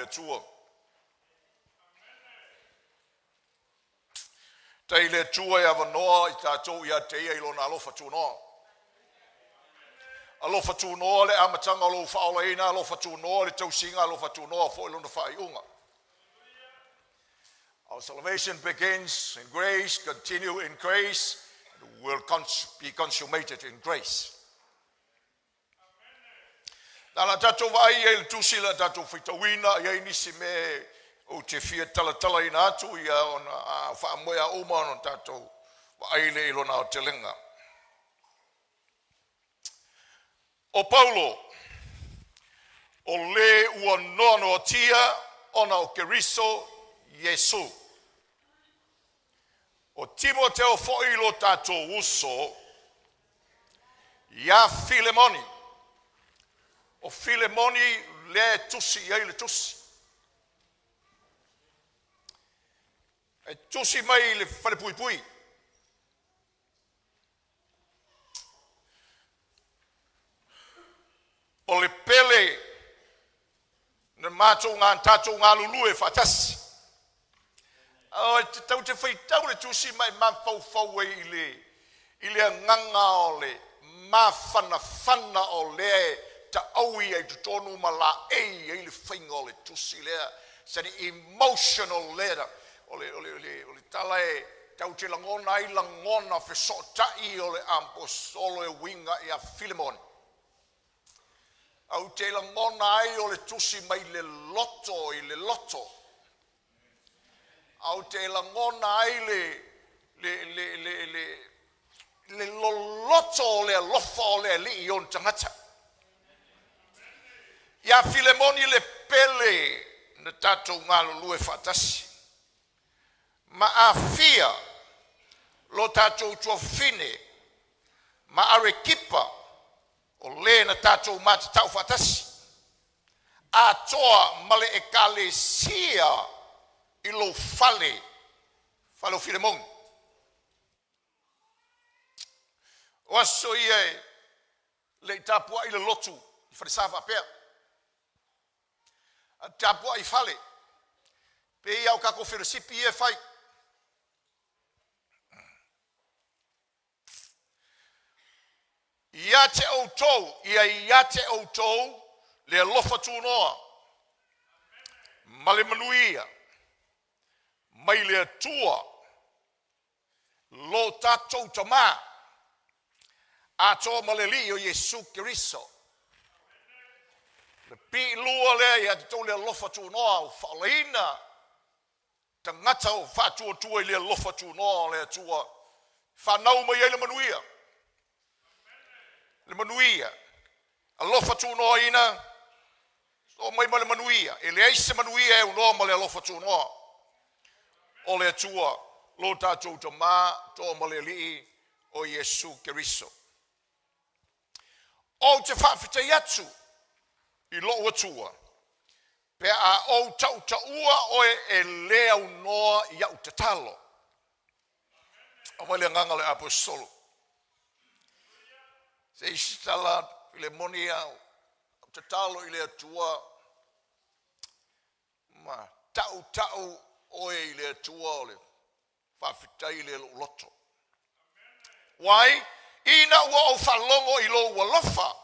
tua. Tei le tua ia wanoa I tātou ia te ia ilo na alofa tūnoa. Alofa tūnoa le amatanga alo whaolaina, alofa tūnoa le tausinga, alofa tūnoa fo ilo na whaiunga. Our salvation begins in grace, continue in grace, and will be consummated in grace. Nala tātou vai e le tusila tātou whitawina, ia inisi me o te fia talatala ina atu, ia ona whaamoea uma no tātou vai le ilo na o te lenga. O Paulo, o le ua nono o tia, ona o keriso Yesu. O Timoteo fo'ilo tātou uso, ia Filemoni. O Filemoni le tusi, ia le tusi. E tusi mai le whare pui pui. O le pele, na mātou ngā tātou ngā lulu e whatasi. O te tau te whaitau le tusi mai mawhau I le nganga o le mawhana o le ta aui e tutonu ma la e le whainga o le tusi lea. Sa ni emotional lea. O le tala e tau te langona I langona whesotai o le ampostolo e winga I a Filemon. Au te langona ai o le tusi mai le loto I le loto. Au te langona ai le loloto o le alofa o le li I on tangata. Ia Filemoni le pele na tātou ngā lulue whatasi. Ma a fia lo tātou tua fine ma arekipa o le na tātou mata tau whatasi. A toa male e kale sia I lo fale o Filemon. O aso ia le tapua I le lotu I wharesawa pēr. A tapua I fale. Pe ia o kako wheresipi e whai. Ia te outou, le alofa tūnoa. Ma le manuia. Mai le atua. Lo tātou tamā. Atoa ma le li o Yesu Keriso. Le pi lua le ia te tau le alofa tūnoa o whaolaina. Tangata o whātuatua I le alofa tūnoa le atua. Whanau mai le manuia. Le manuia. Alofa tūnoa ina. O mai ma le manuia. E le eise manuia e unoa ma le alofa tūnoa. O le atua. Lo tātou tamā. Toa ma le li o Yesu Keriso. O te whawhitai atu. I lo atua. Pe a o tau taua oe e lea unoa I au te talo. O mai le nganga le apostolo. Se isitala I le moni au te talo I le atua. Ma tau oe I le atua o le whawhitai le loto. Wai, ina ua o whalongo I lo walofa.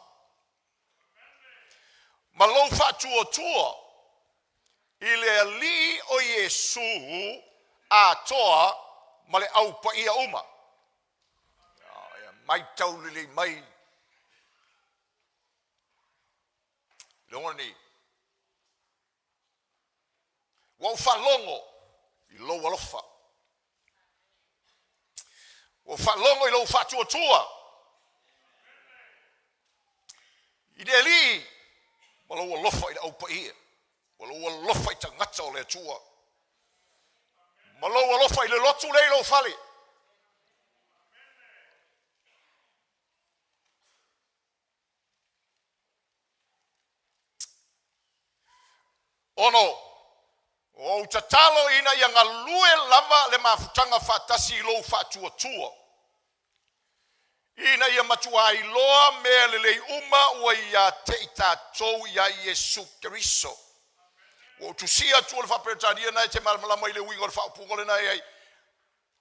Ma lo whātuatua I le ali o Yesu a toa ma le au pa ia uma. Mai tau lili mai. Longoni. Wau whalongo I lo walofa. Wau whalongo I lo whātuatua. I le ali ma lo walofa I le au pa ia. Ma lo walofa I tangata o le atua. Ma lo walofa I le lotu le lo whale. Ono, o tatalo ina ia ngā lue lava le mafutanga whatasi I lo whātuatua. Ina ia matua I loa mea le uma ua ia te I tātou ia Yesu Keriso. O tu sia tu le whapetania nei te malamalama i le wingo le whaupungo le nei ei.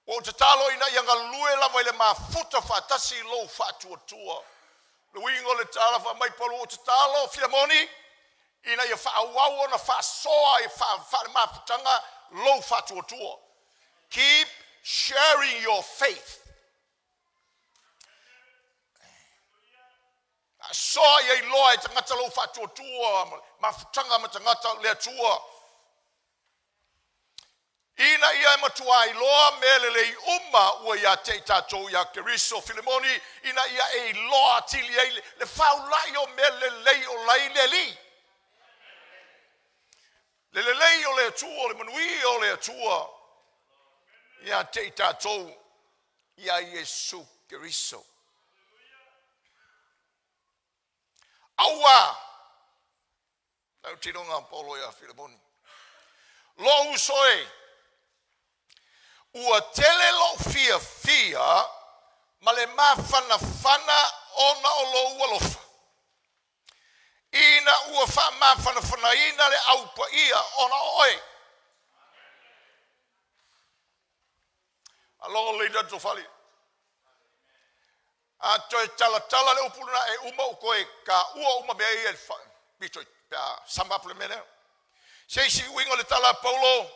O te talo ina i anga lue lava i le mafuta whatasi lo whatuatua. Le wingo le tala wha mai polo o te talo Filemoni. Ina i whaauau ona whaasoa i wha mafutanga lo whatuatua. Keep sharing your faith. Soa i loa i tangata lo whatuatua, mafutanga ma tangata lea tua. Ina ia matua i loa melele uma ua ia te tatou ia Keriso Filemoni, ina ia e loa tili ei le whaulai o melele o lai le li. Le lei o le tua, le manui o le tua, ia te tatou ia Yesu Keriso. Aua, nau tironga polo ia Filemoni. Lo usoe, ua tele lo fia, ma le mawhana ona o lo ua lofa. Ina ua wha mawhana ina le aupa ia ona oe. Alo leida to fali. A toi tala le upuna e uma ukoe ka ua uma mea ia bitoi pia samba plemene. Seisi wingo le tala Paulo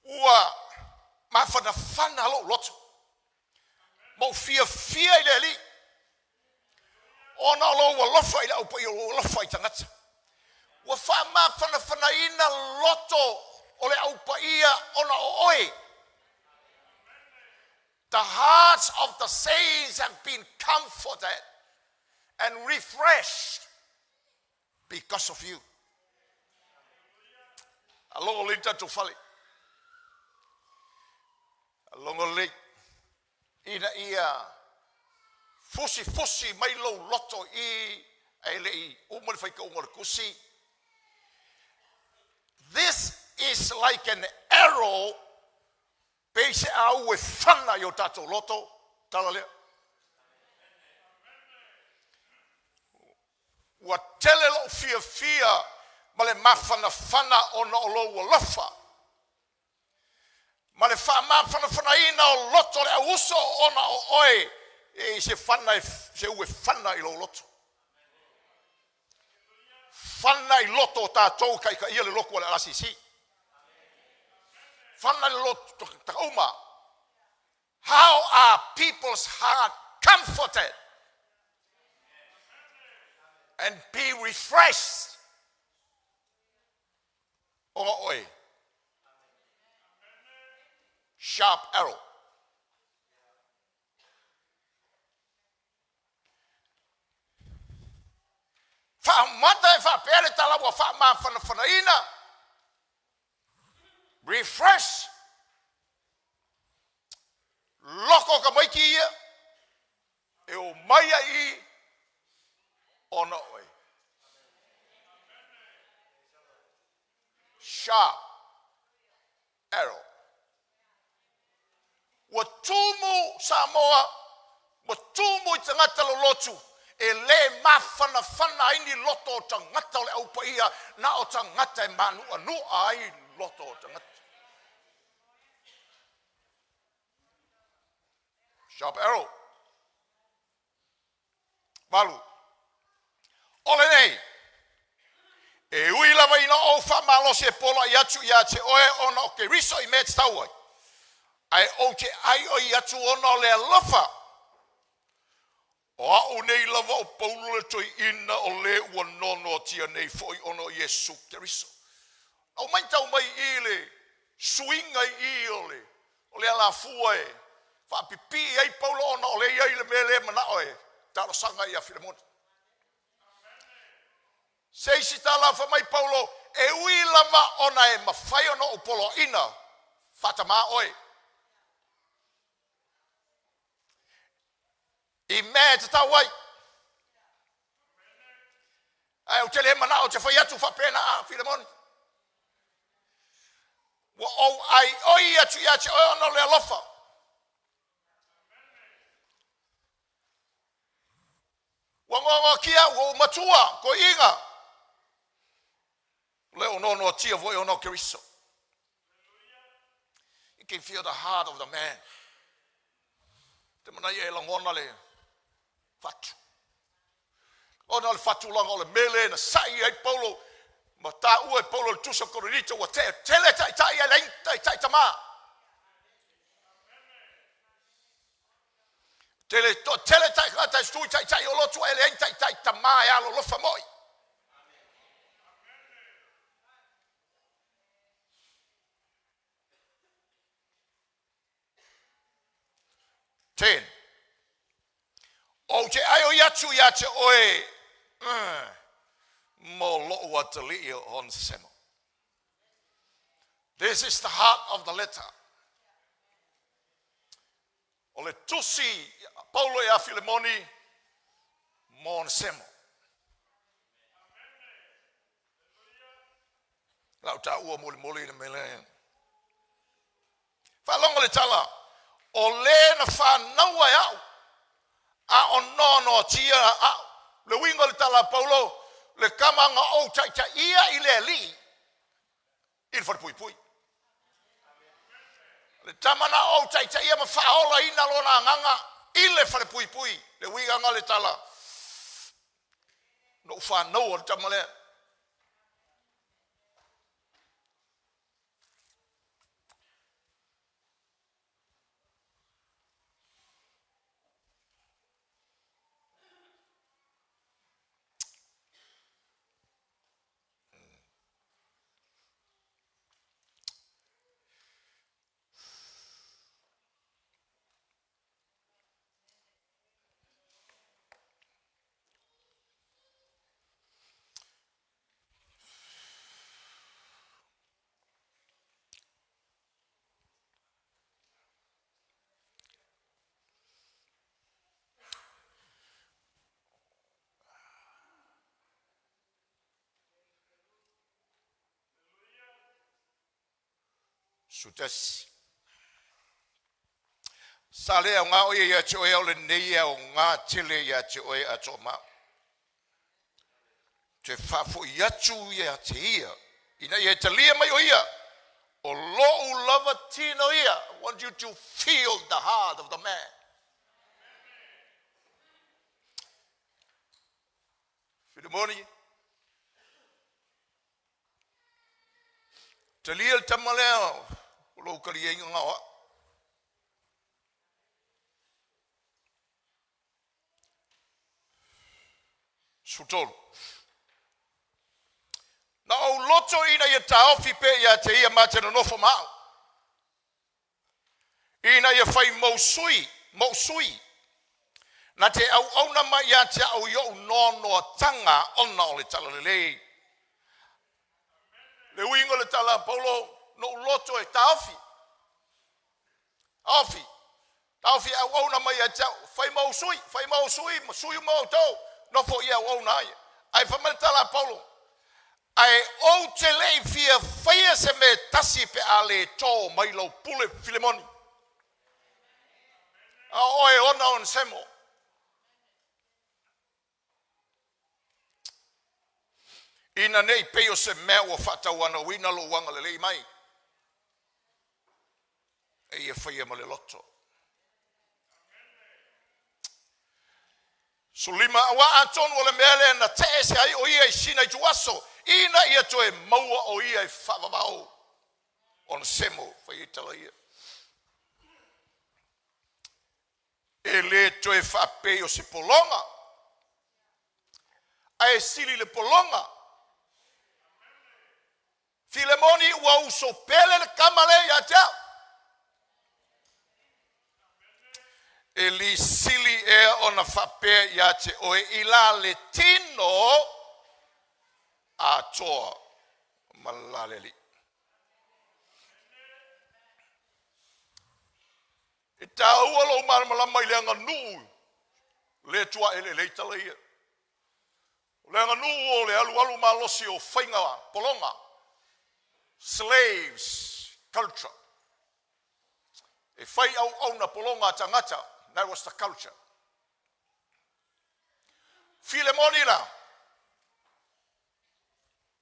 ua mawhana lo loto. Mo fia i le li. Ona lo ua lofa i le aupa ia ua lofa i tangata. Ua wha mawhana ina loto o le aupa ia ona oe. The hearts of the saints have been comforted and refreshed because of you. Alongo lita tu fali. Alongo lit. Ina ia fusi mai lo loto I ele I umar fai ka umar kusi. This is like an arrow. Peise au e whana I o tatou loto. Tala lea. Ua tele lo fia ma le mawhana ona o lo ua lofa. Ma le mawhana ina o loto le auso ona o oe. E se whana se ue whana I lo loto. Whana I loto tatou kai ka ia le loko le asisi. How are people's heart comforted and be refreshed? Oi. Sharp arrow. Refresh. Loko ka mai ki ia. E o mai ai ona oi. Sharp arrow. Wa tumu Samoa. Wa tumu I tangata lo lotu. E le mawhana ini loto o tangata o le aupa ia. Na o tangata e manu anu ai loto o tangata. Sharp arrow. Malu. Ole nei. E ui lava ina o wha malo se pola I atu I te oe ona o ke riso I mea te tauai. Ai o ke ai o I atu ona o le alofa. O au nei lava o paulo le toi ina o le ua nono tia nei foi ona o Yesu ke riso. Au mai tau mai I le suinga I ole. O le ala fua e. Fa pipi ai paulo ona o le ai le mele mana oe. Talo sanga ia Filemon. Seisi tala fa mai paulo e ui lava ona e mawhai ona o polo ina. Fata maa oe. I mea te tawai. Ai o tele mana o te whai atu fa pena a Filemon. Wa o ai oi atu ia te oe ona le alofa. Wangongo kia wo matua ko inga. ono no tia voi ono Keriso. You can feel the heart of the man. Te mana ye langona le fatu. Ona le fatu langa le mele na sai ai Paulo. Ma ta ue Paulo le tuso korinito wa te tele tai ai leng tai tama. Tele tai tai stui tai o lotu ai leng tai tama ya lo famoi. 10. O te ai o yatu ya te oe. Mo lo wa te li on semo. This is the heart of the letter. O le tusi Paulo e a Filemoni mon semo. Lau ta ua moli na mele. Fa longa le tala. O le na whanau ai au. A o nono tia au. Le wingo le tala Paulo. Le kamanga o taita ia i le li. Il fa pui pui. Le tamana o taita ia ma whaola ina lona nganga. Il le fa pui pui. Le winga le tala. No whanau o le tamale. Sutas. Sale o ngā oia ia te oe o le nei o ngā tele ia te oe a tō mā. Te whafo i atu ia te ia. Ina ia te lia mai o ia. O lo'u lava tino ia. I want you to feel the heart of the man. Filemoni. Te lia le tamaleo. Lo kari e ngā wa. Sutolu. Na o loto ina ia taofi pe ia te ia matena nofo mau. Ina ia fai mausui. Na te au na mai ia te au yo nono tanga ona o le tala lelei. Le wingo le tala Paulo. No loto e taofi. Taofi au na mai atau. Fai mausui mau tau. No fo ia au na ia. Ai famaltala Paulo. Ai o te lei fia faia se me tasi pe ale tō mai lau pule Filemoni. A oe ona on semo. Ina nei peo se mea o whatawana wina lo wanga le lei mai. E ia whaia ma le loto. So lima awa antonu o le mele na te ese ai o ia i sina i tuaso. Ina ia toe maua o ia i whavavao. On semo whaia tala ia. E le toe whape o se polonga. Ai sili le polonga. Filemoni ua uso pele le kamale ia tau. E li sili e ona whape ia te oe i la le tino a toa malaleli. E tā ua lo malama i leanga nuu le tua ele leitala ia. Leanga nuu o le alu malosi o whainga polonga. Slaves culture. E whai au na polonga tangata. That was the culture. Filemoni la.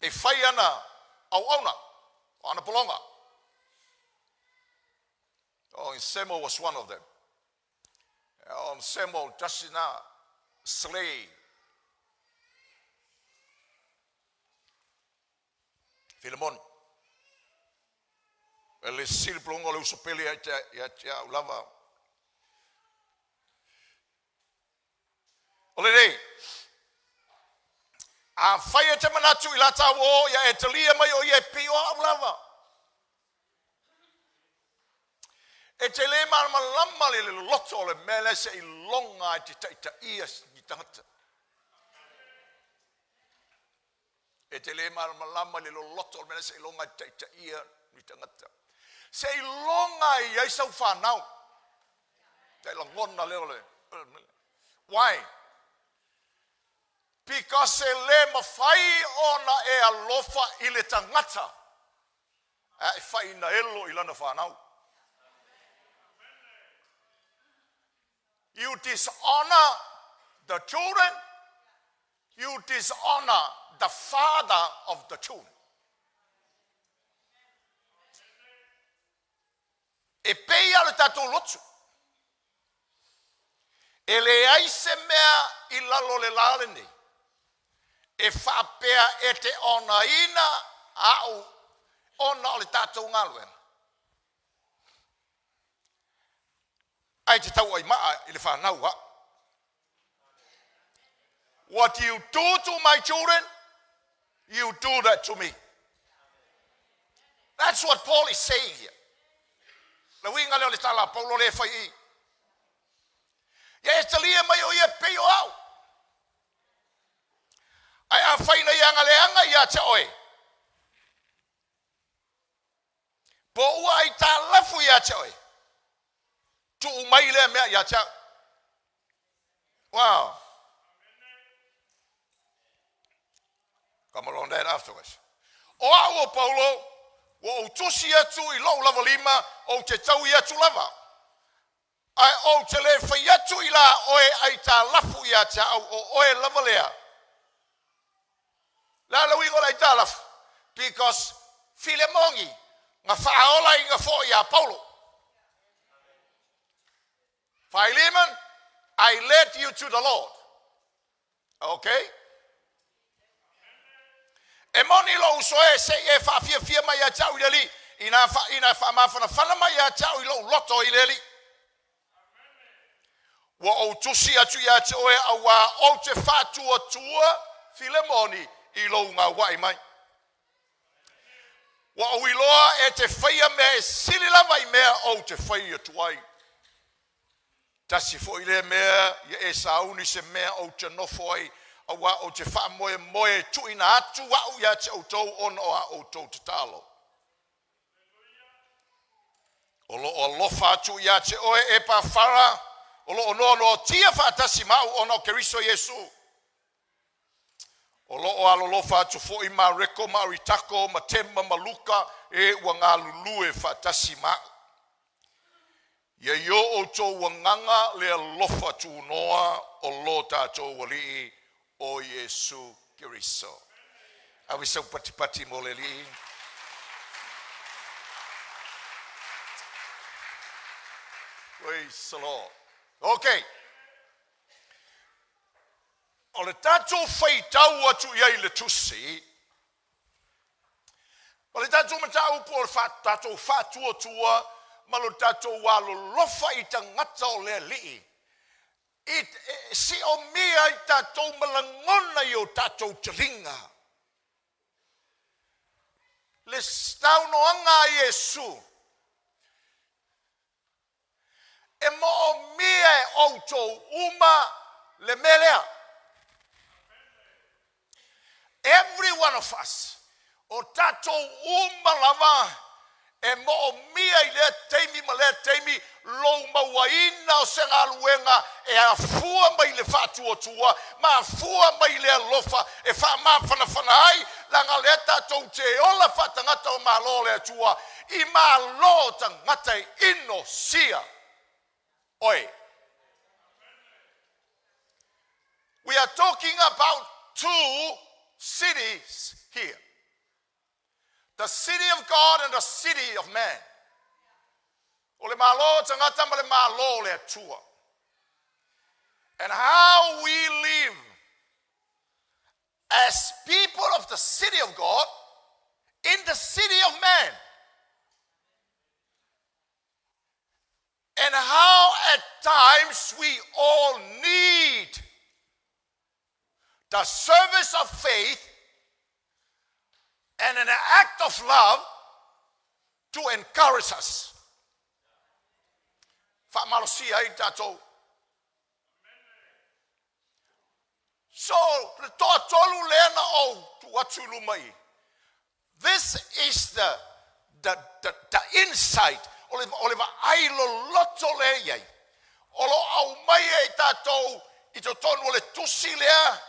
E whai ana au auna, o ana polonga. Oh, Samuel was one of them. Samuel tasina slay. Filemon. Ele silplongo le usopeli ya ulava. Ole nei. A whaia te manatu I la tawo ya e talia mai o ye pio ulava. E te le malama le loto le mele se I longa I te taita ia ni tangata. E te le malama le loto le mele se I longa I te taita ia ni tangata. Se I longa I ai sau whanau. Te langona leo le. Why? Because se le mawhai ona e alofa I le tangata. E whai na elo I lana whanau. You dishonor the children. You dishonor the father of the children. E peia le tatou lotu. E le aise mea I lalo le lale nei. E whapea e te ona ina au ona o le tatou ngaluenga. Ai te tau ai maa I le whanau ha. What you do to my children, you do that to me. That's what Paul is saying here. Le winga leo le tala Paulo le whai I. Ia e talia mai o ia peo au. Ai a whaina ianga leanga ia te oe. Po ua I tā lafu ia te oe. Tu mai le mea ia te au. Wow. Come along that afterwards. O au o Paulo, o tusi atu I lau lava lima, o te tau I atu lava. Ai o te le whai atu I la oe ai tā lafu ia te au o oe lava lea. La la wingo lai tā lafu. Because Filemongi, ngā whaola I ngā fo ia Paulo. Philemon, I led you to the Lord. Okay? E moni lo so e se e fa fia mai a tau I leli. Ina fa mafana fana mai a tau I lo loto I leli. Wa o tusi atu ia te oe a wa o te FAATUATUA Filemoni I lo ngā wai mai. Wa o iloa e te whaia mea e sili lava I mea o te whaia tuai. Tasi fo I le mea ia e sauni se mea o te nofo ai a wa o te wha moe tuina atu wa o ia te outou ono a outou te talo. O lo o ALOFA atu ia te oe e pa whara o lo ono tia whaatasi mau ono Keriso Yesu. O lo o ALOFA atu fo I ma reko ma ritako ma tema ma luka e ua ngā lulue whaatasi mau. Ia yo o tō wanganga le ALOFA tu noa o lo tātou wali o Yesu Keriso. Awi sau pati mo le li. Praise the Lord. Okay. O le tātou whaitau atu iai le tusi. O le tātou matau po le tātou FAATUATUA ma lo tātou walo lofa I tangata o le li'i. Si o mea I tātou malangona I o tātou taringa. Le staunoanga Yesu. E mo o mea e outou uma le melea. Every one of us. O tātou uma lava. E mo o mia I lea teimi ma lea teimi lou mauaina o se ngāluenga e a fua mai le FAATUATUA ma a fua mai le ALOFA e wha mawhanawhana ai langa lea tātou te ola whatangata o malo le atua I malo tangata ino sia. Oi. We are talking about two cities here. the city of God and the city of man. O le malo tangata ma le malo le atua. And how we live as people of the city of God in the city of man. And how at times we all need the service of faith and an act of love to encourage us. So, this is the insight. Oliva ailo loto le yai. Olo au mai e tatou I to tonu le tusi lea.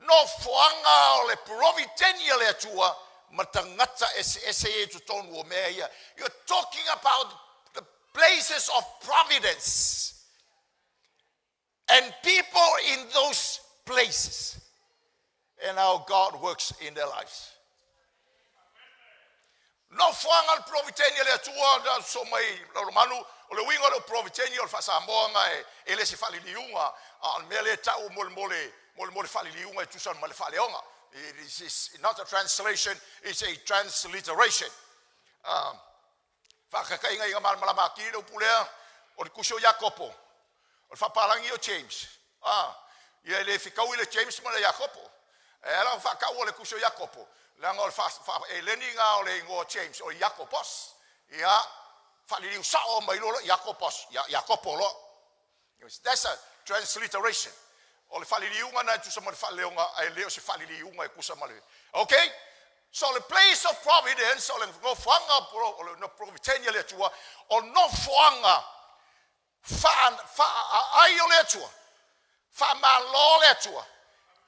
No fuanga o le provitenia le atua. Matangata ese e to tonu o mea ia. You're talking about the places of providence. And people in those places. And how God works in their lives. No fuanga provitenia le atua so mai Lemalu o le winga le provitenia o fasamoa e le se faliliunga al mele tau mole faliliunga tu san male faleonga. This is not a translation, it's a transliteration. Whakakainga i ngā malama ki reo pulea o le kusio Jacopo. O le whaparangi o James. Ia le whikau I le James ma le Jacopo. E ala whakau o le kusio Jacopo. Langa o le leninga o le ingo James o Jacopos. Ia whaliriu sao mai lolo Jacopos. Jacopo lo. That's a transliteration. O le whaliriunga na tu sa ma le whaleonga ai leo se whaliriunga e kusa ma le. Okay? So the place of providence, o le no whanga, o le no provitenia le atua, o no whanga, ai o le atua, malo le atua,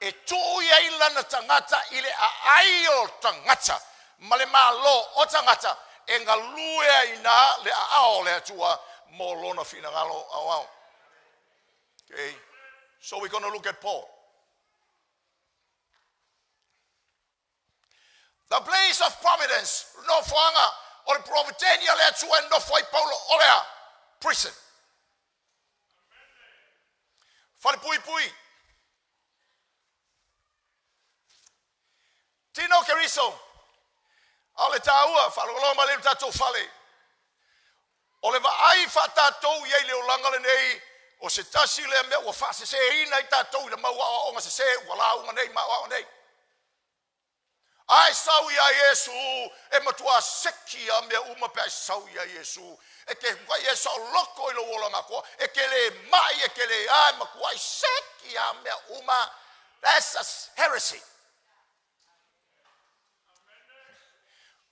e tui ai lana tangata I le ai o tangata, ma le malo o tangata, e ngā luea ina le ao le atua, mo lona fina ngalo au. Okay, so we're going to look at Paul. The place of providence, no whanga, o le provitenia le atua, no foi Paulo o lea, prison. Fale pui. Tino Keriso, ale taua, whaloloma le tatou whale. O le vaai whatatou iei leo langa le nei, o se tasi le mea, ua whase se ina I tatou, I maua o onga se se, ua launga nei, maua o nei. Ai sau ia Yesu, e matua seki a mea uma pe ai sau ia Yesu. E ke whai e sau loko I lo wolanga koa, e ke le mai, e ke le ai, ma kuai seki a mea uma. That's a heresy.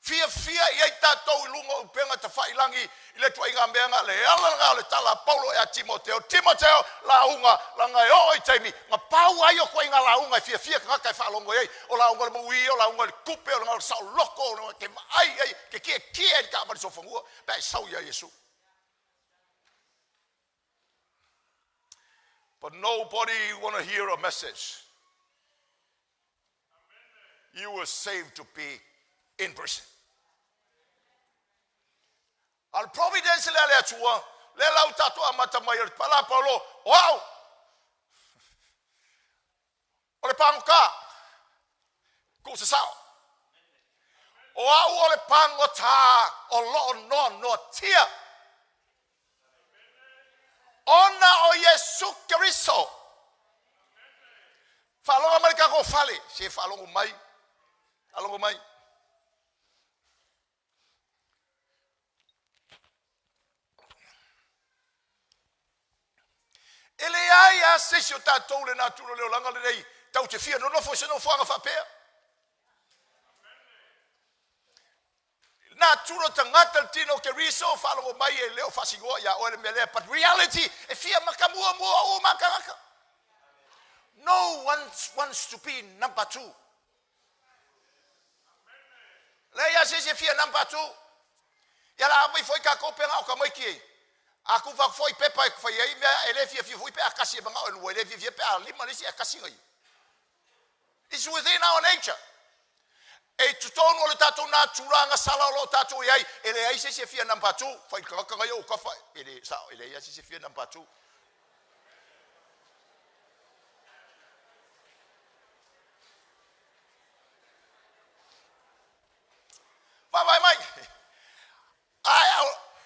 Fia I tatou I lunga upenga ta whailangi I le tua inga meanga le alanga le tala Paulo e a Timoteo. Timoteo launga langa e o I taimi. Nga pau ai o koe inga launga I fia ka ngakai whalongo ei. O launga le maui, o launga le kupe, o launga le sao loko, o launga ke ai, ke kia e ka amari so whangua. Pea sau ia Yesu. But nobody want to hear a message. You were saved to be in prison. Al providence le atua, le lau tato amata mai al pala Paulo. Wow! O le pangoka. Ko se sao. O au o le pangota o lo no tia. Ona o Yesu Keriso. Falonga mai ka ko fale, se falonga mai. Alonga mai. Ele ai a se o tatou le naturo le langa le nei tau te fia no fo se no fanga fa pe. Naturo tangata tino Keriso falo mai e leo fasingo ya o le mele but reality e fia makamua mo o makaka. No one wants to be number 2. Le ya se fia number 2. Ya la mai foi ka ko penga o ka mai ki. Aku va foi pepa e foi ai mea ele fia foi pe akasi banga o ele fia pe a lima lisi akasi ngai. It's within our nature. e tutonu le tatou na turanga sala lo tatou iai ele ai se fia number 2 fai kaka yo ka fa ele sa ele ai se fia number 2 mai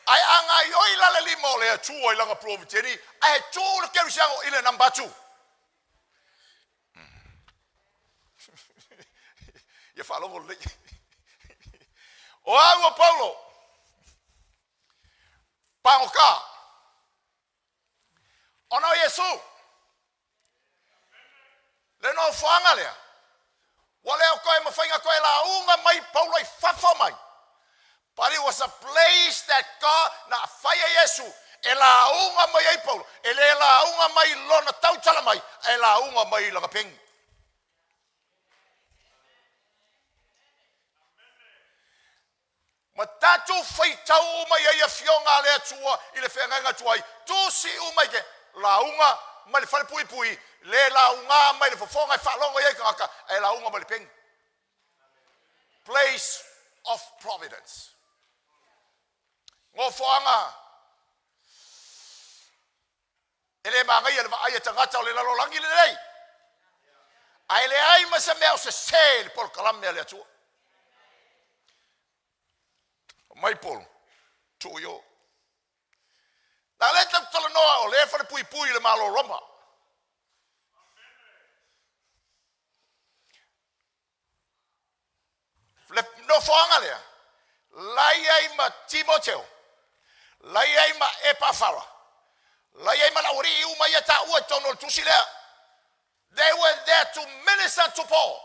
ai anga yo ila le limo le tu o ila province ni ai tu le ke siang ile number 2 ia fa lo le o amo Paulo Pauka ona Yesu le no fanga le wale o koe mawhainga koe la unga mai Paulo I whawha mai but it was a place that God na whaia Yesu e la unga mai ai Paulo e le la unga mai lona tautala mai e la unga mai langa pengi ma tatu whaitau mai ai a fionga le atua I le whenga tuai tu si umai ke la unga mai le whare pui pui le la unga mai le whafonga I whalonga iai kaka e la unga mai le pengi place of providence ngō whaanga e le mangai le vaai tangata o le lalo langi le nei ai le ai ma se mea o se se le pol kalamea le atua mai pol tu yo na le tala noa o le whare pui pui le malo roma le no whaanga lea lai ai ma Timoteo lai ai ma Epafara lai ai ma lauri I uma ia ta ua tono tusi lea they were there to minister to Paul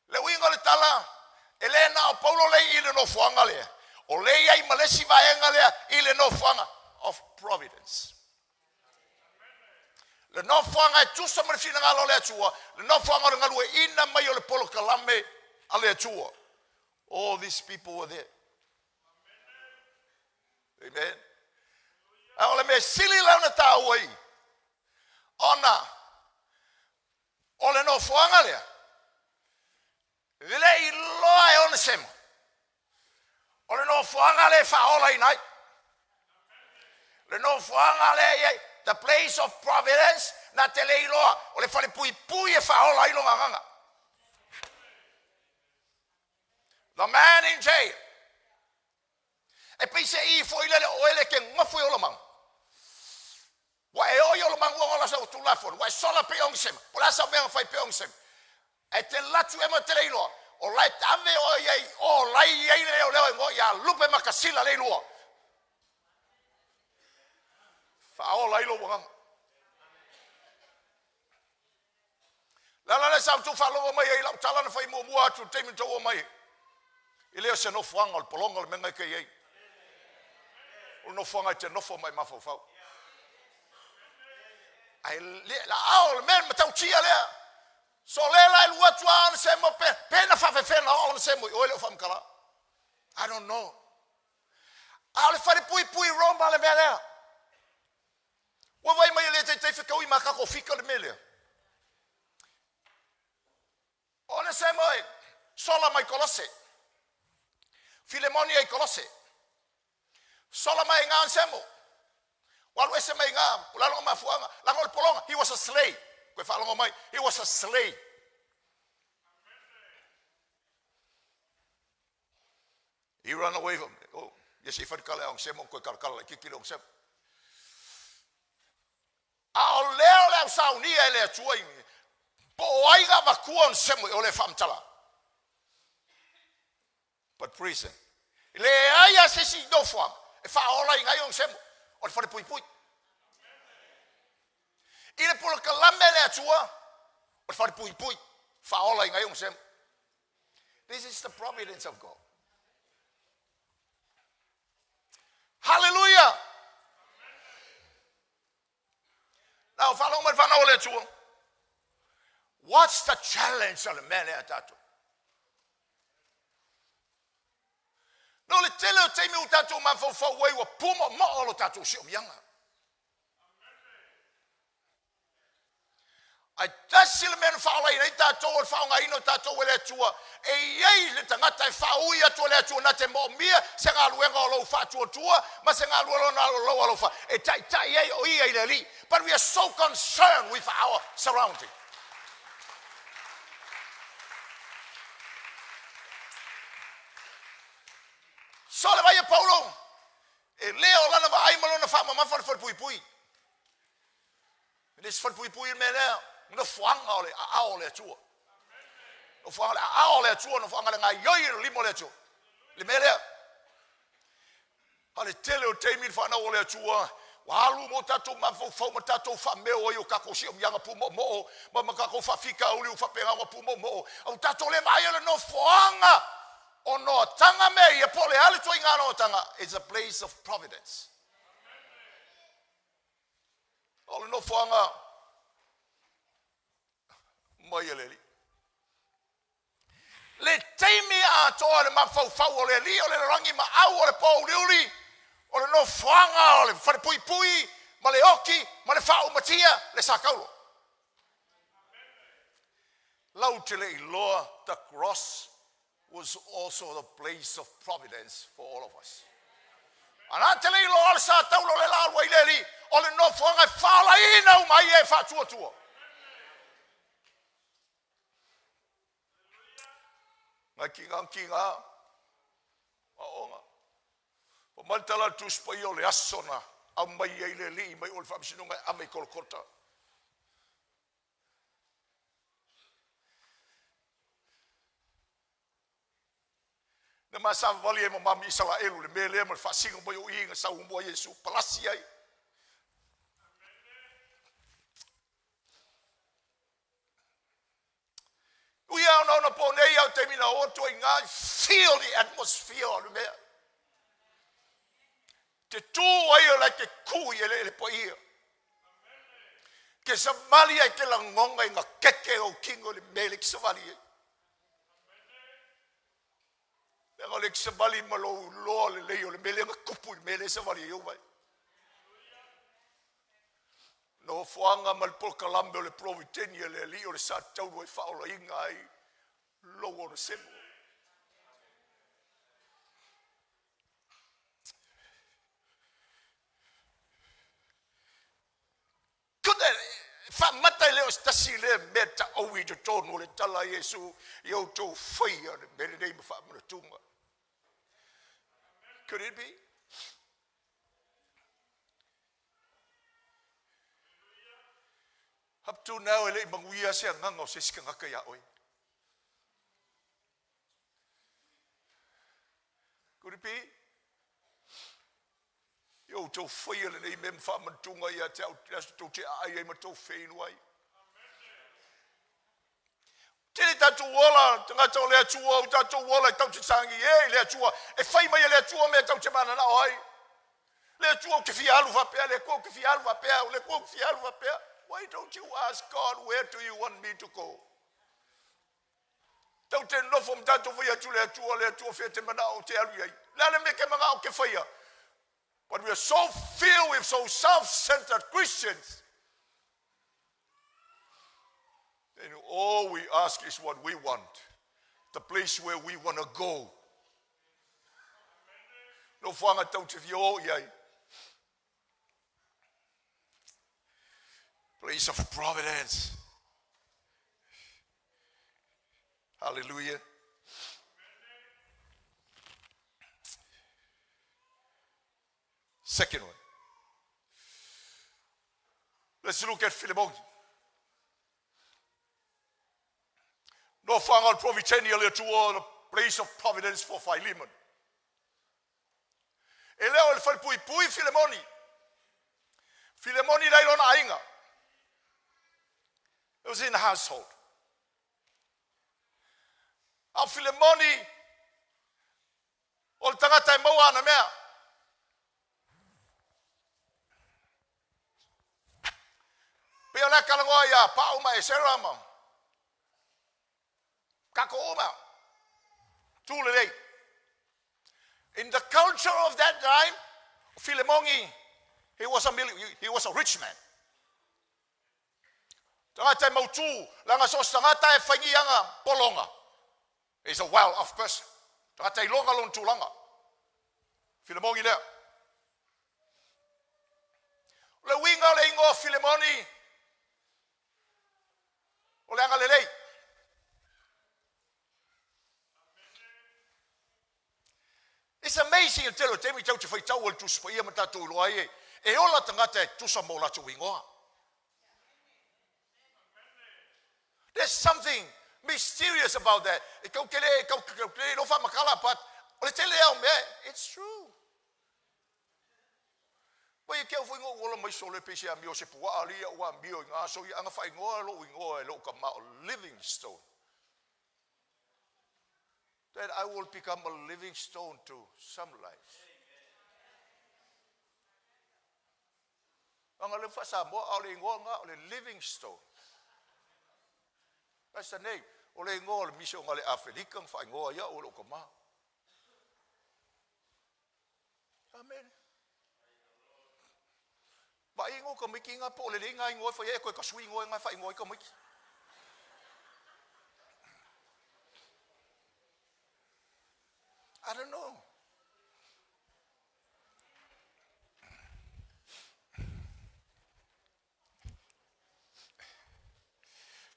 le winga le tala ele na o Paulo le I le no whaanga lea o le ai ma le si vaenga lea I le no whaanga of providence le no whaanga e tusa marifina ngalo le atua le no whaanga le ngalue ina mai o le polo kalame ale atua all these people were there amen a le me sili launa tau ai ona o le no whaanga lea le I loa e ona sema o le no whaanga le whaola I nai le no whaanga le the place of providence na te le iloa o le whare pui pui e whaola ilo nganga the man in jail e peise I fo ile o ele ke ngafo yo lamang wa e o yo lamang wa la sa tu la fo wa sola peong sem o la sa me fai peong sem e te latu e mo te le iloa o lai tame o ye o lai ye le o le ngo ya lupe makasila le iloa fa o lai lo wang la le sa tu fa lo mai e la tala na fai mo mua tu te mi to mai ile se no fuanga o polonga le menga ke ye o no fuanga te no fo mai mafo fa ai le la au le men matau tia le so le la lu atuan se mo pe na fa fe na on se mo o le fam kala I don't know ale fa pui pui romba le mele o vai mai le te fica o maka ko fica le mele on se mo sola mai Colosse Filemonia I Colosse sola mai ngan semo walu ese mai ngam ulalo ma fuanga la ngol polonga he was a slave ko falonga mai he was a slave he ran away from oh yes if kala on semo ko kala kikilo on sem a le sauni ele tuoi po ai ga vakuon semo ole famtala but prison le aya se si do fam e fa ola ngai on semo o fa pui pui ile por kalame le atua o fa pui pui fa ola ngai on semo this is the providence of God hallelujah now follow me fa na le atua what's the challenge of the man at ATUA no le tele o te mi o tatou ma fo wei wa puma mo o lo tatou si o mianga Ai tasi le mena whaolai nei tātou o whaonga ino tātou e le atua. E iei le tangata e whaui atua le atua na te mo mia se ngā luenga o lau whaatuatua ma se ngā luenga o lau alofa. E tai ei o iei le li. But we are so concerned with our surrounding. So le vai e Paulo. E leo lana va ai malona wha ma wha pui pui. Nes wha pui pui me leo. No whanga o le ao le atua. No whanga le ao le atua, no whanga le ngā ioi limo le atua. Le me lea. Ale tele o teimi whana o le atua. Walu mo tatou mawhau ma tatou whameo i o kako si o mianga pumo mo. Ma kako whawhika uli o whapenga o pumo mo. Au tatou le mai ele no whanga. O no tanga me i pole ale toi ngā no tanga. It's a place of providence. Ole no whanga. Mai ele. Le teimi a toa le mawhau o le li o le rangi ma au o le pau liuri. O le no whanga o le whare pui pui. Ma le oki, ma le whau matia, le sakaulo. Lau te le iloa, the cross was also the place of providence for all of us. Ana te le iloa le sa taulo le la wai le li. O le no whanga whala ina o mai e whatuatua. Ngai kinga, maonga. O mantala tuspa i o le asona, a mai ei le li, mai o le whamsinunga, a mai kolokota. Na masa vali e mamami sala elu, le mele mo le whasinga mai o inga sa umbo Yesu, palasi ai. We are not upon a out in our doing. I feel the atmosphere of the The two way like a cool here. Because a Malia Kelangonga in a keke o king of the Melik Savali. The Alex Savali Malo, Law, Leo, the Melia Kupu, Melik Savali. No whanga malpoka lambe o le provitenia le li o le sa tau e whaola inga ai logo o le semo. Kuda whamata leo stasi le meta aui to tonu le tala Yesu i au tau whaia le mere neima whamana tunga. Could it be? Up to now, ele manguia se nganga o se skanga ya oi. Could it be? Yo to fail le mem fa mantunga ya te to te ai ma to fail wai. Tele tatu wola, tanga to le atua, tatu wola tau te sangi e le atua. E fai mai le atua me tau te mana na oi. Le atua ke fialu va pe le ko ke fialu va pe le ko ke fialu va pe. Why don't you ask God, where do you want me to go? Don't you know from that over here to le tua fete mana o te alu ai. La le me ke manga o ke faia. But we are so filled with so self-centered Christians. And all we ask is what we want. The place where we want to go. No whanga tau te fio iai. Place of providence. Hallelujah. Second one. Let's look at Philemon. No whanga providential to the place of providence for Philemon. E leo el whalpui pui Philemoni. Philemoni lai lona ainga. It was in the household. A Philemoni o tangata e maua ana mea. Pea na kalangoa ia pauma e serama. Kako oma. Tūlelei. In the culture of that time, Philemoni, he was a rich man. Tangata mautu, langa sos tangata e whaingianga polonga. Is a well-off person. Tangata I longa lon tūlanga. Filemongi lea. Le winga le ingo Filemoni. O le anga lelei. It's amazing until o temi tau te whaitau o le tusipa ia matatu uloa ie. E ola tangata e tusa mo la tu wingoa. There's something mysterious about that. E kau kele no wha makala, but o le tele au mea, it's true. Pai e keu whaingo ola mai so le pese a mio se pua alia ua mio i ngā so i anga whaingoa lo wingoa e lo ka mao Livigisitone. That I will become a living stone to some lives. Anga le whasa mo au le ingoa ngā o le Livigisitone. That's the name. O le ingoa le miso ngā le Afrikang whaingoa ia o lo ka mao. Amen. Ba ingo ka miki ngā po le ringa ingoa whai e koe ka sui ingoa ngā whai ingoa ka miki. I don't know.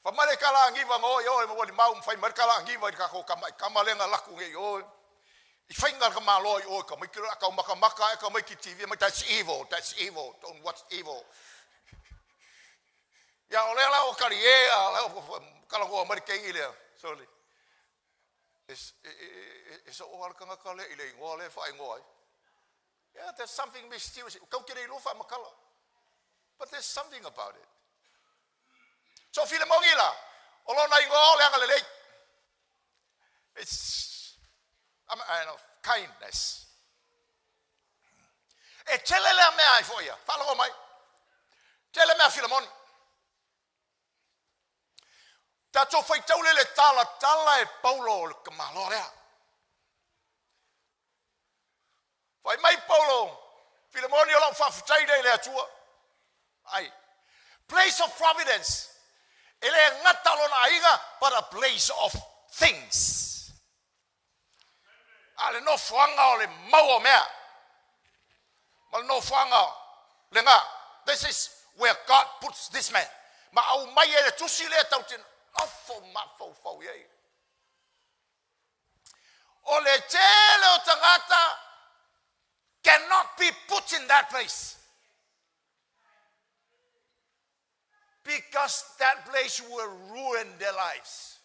Famale kala ngiva ngo yo e mo di mau fai mar kala ngiva ka ko kamalenga laku nge yo. I finger ka malo yo ka mai kira ka maka ka mai ki TV mai that's evil, don't watch evil. Ya ole la o kali e kala ko mar ke ile sorry. Is o al kanga kale ile ngole fa ngoi. Yeah, there's something mysterious. Kau kira lo fa makala. But there's something about it. So Filemongi la, olo na ingo le anga lelei. It's kindness. E tele le mea ai foia. Fala mai. Tele mea Filemoni. Tato fai taule le tala e Paulo le kamalo rea. Fai mai Paulo. Filemoni o la whafutai le atua. Ai. Place of providence. Ele ngata lona inga, but a place of things. Ale no fuanga o le mau mea. Mal no fuanga le nga. This is where God puts this man. Ma au mai e tusi le tautin. Fo ye. O le tele o tangata cannot be put in that place. Because that place will ruin their lives.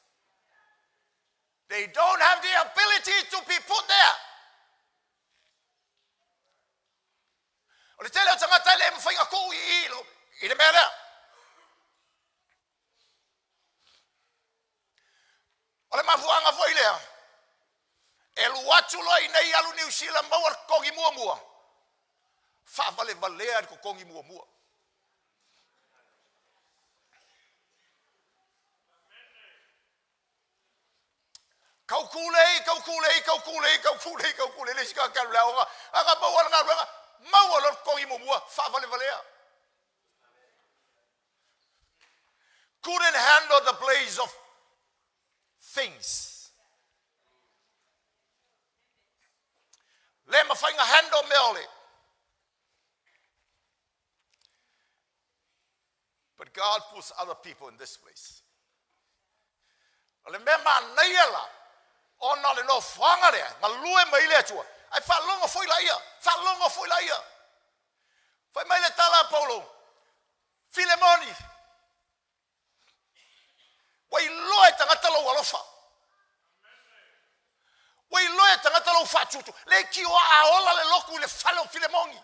They don't have the ability to be put there. O le tele o tangata le mwhainga kou I ilo. I le mea lea. O le mafuanga foi lea. E luatu loi nei alu New Zealand mauar kongi mua. Whawale valea ko kongi mua. Kau kule, le sika kalu laonga. Aga mauar ngā runga, mauar kongi mua, whawale valea. Couldn't handle the blaze of things. Le mawhainga handle meole. But God puts other people in this place. Le mema naiela. Ona le no whanga rea. Ma lue mai le atua. Ai whalonga foi laia. Whai mai le tala Paulo. Filemoni. Wai loe tangata lo ALOFA. Wai loe tangata lo FAATUATUA. Le ki o aola le loku le whalo Filemongi.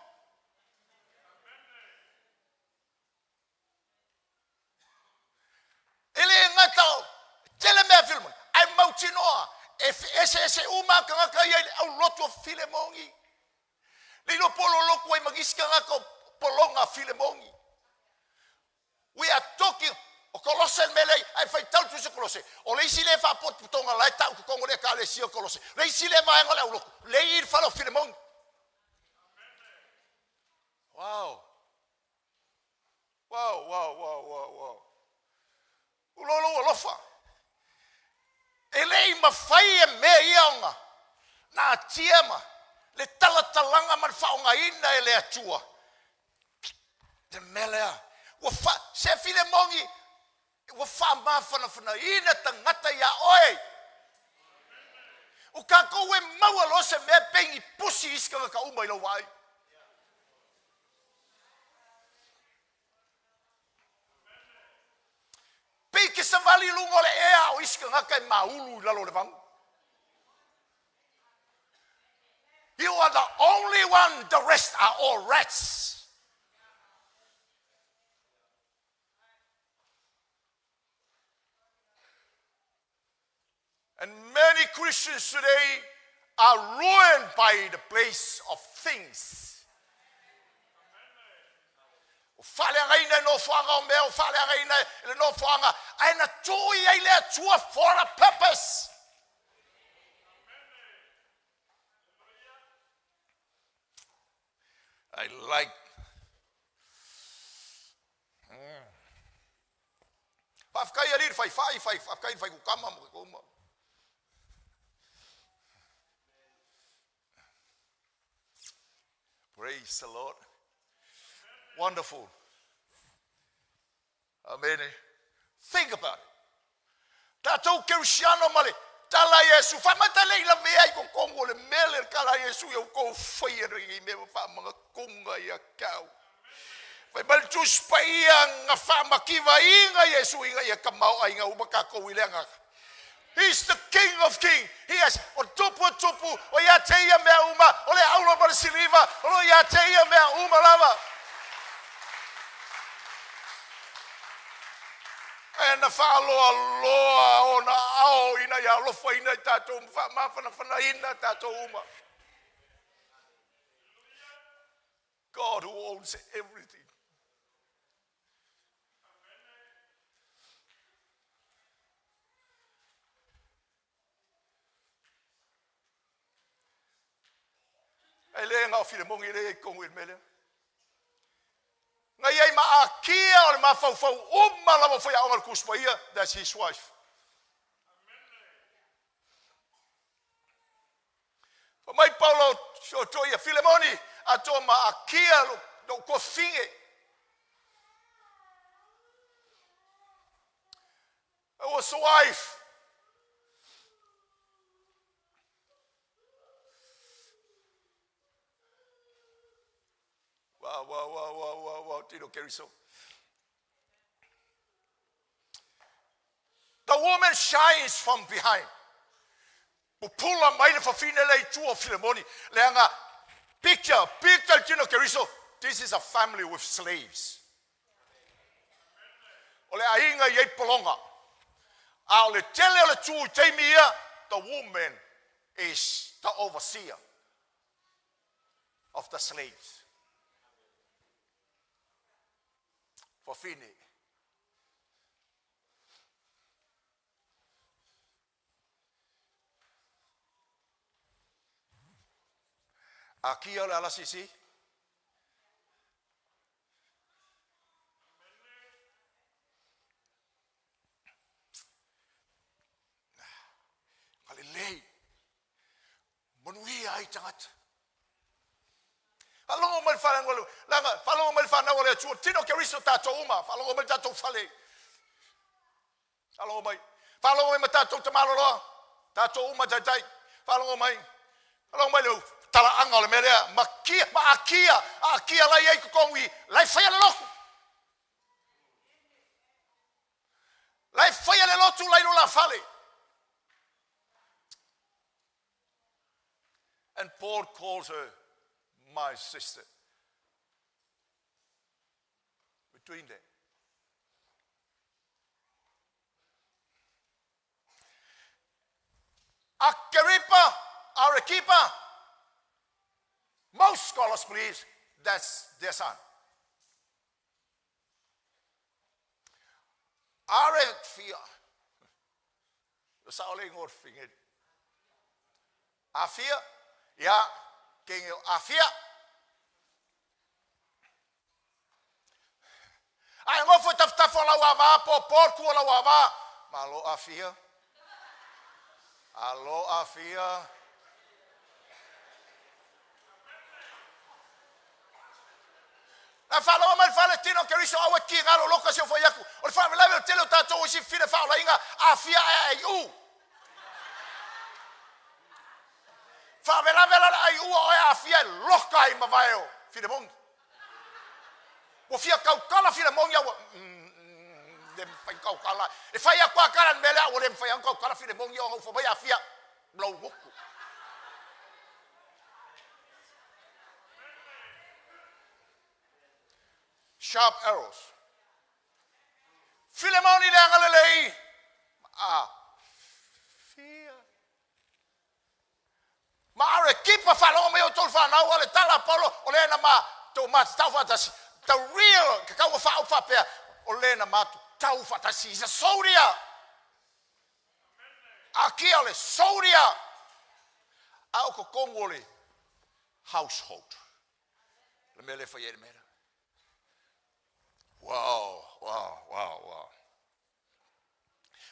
Ele ngata tele mea Filemoni. Ai mautinoa. Ese uma kanga kaya au loto Filemongi. Le lo polo loku ai magiska ngako polonga Filemongi. We are talking o kolose mele ai fai tau tu se kolose. O le isi le fa pot putonga lai tau ko kongo le ka le si o kolose. Le isi le va ngola loku. Le ir falo Filemongi. Wow. Ulolo ALOFA. Elei mawhai e mea iaonga. Na tiema. Le talatalanga man whaongaina e le atua. Te melea. Se file mongi. Wa wha mawhanawhana ina ta ngata ia oe. O ka koe maua lo se mea pengi pusi iskanga ka umai lo wai. Peke sa vali lungo le ea o iskanga kai maulu lalo le vang. You are the only one, the rest are all rats. And many Christians today are ruined by the place of things. Fale ngaina no fuanga o mea, fale ngaina no fuanga. Aina tui ai lea tua for a purpose. I like. Afkai arir fai afkai fai kukama mo kuma. Praise the Lord. Wonderful. Amen. Think about it. Tatou Cristiano male. Tala Yesu. Famata leila mea i ko Kongo le mele kala Yesu yo ko fire i me fa mga kunga ya kau. Vai bal tus PAIA nga fa makiva inga Yesu inga ya kamau ai nga ubaka ko wilenga. He's the King of Kings. He has o tupu o ya teia mea uma o le aulo barsiliva o ya teia mea uma lava. And the follow loa o na ao ina ya ALOFA ina tatou mawhana ina tatou uma. God who owns everything. Ele ngā while mongi le kongu i mele. Ngai ai maakia o le mawhauwhau umala mo whai aonga kus PAIA, that's his wife. Pa mai Paulo so toia Filemoni ato maakia lo ko finge. It was the wife. Wow, Tino Keriso. The woman shines from behind. Pupula maile fa fine lei tua Filemoni. Leanga picture Tino Keriso. This is a family with slaves. Ole ainga ye polonga. Ale tele ole tu temia. The woman is the overseer of the slaves. For fine. Aquí ahora la sisi. Galilei. Monui ai tangat. Falongo mal falang walu, langa falongo mal fana wala chu Tino Keriso tato uma, falongo mal tato fale. Falongo mai tato tamalolo, tato uma jai, falongo mai lu tala anga le melea, akia la ye ko kongi, lai faya le loku. Lai faya le lotu lai no la fale. And Paul calls her my sister. Between them. Arequipa. Most scholars believe that's their son. Arequia. Dat zou alleen woord vinger. Afia. Ja. King Afia. Ai ngofo tafo la wava por ku la wava. Malo afia. Alo afia. Na fala mal fala tino que riso awe ki ngalo loka se foi yaku. O fala level telo tato si fine fala inga afia ai u. Fala level ai u o afia loka i mavaio fine mong. O fia kau kala fine mong ya dem fai kau kala. E fai akwa kala mele o dem fai kau kala fine mong ya o fo ya afia blau woku. Sharp arrows. Filemoni le ngalelei. Fear. Ma are kipa falo me o tol fa na wale tala polo o le na ma to ma tau fa tas the real ka ka fa pe o le na ma tau fa tas is a soria. Aki ale soria. Au ko kongole household. Le mele fa ye mele. Wow.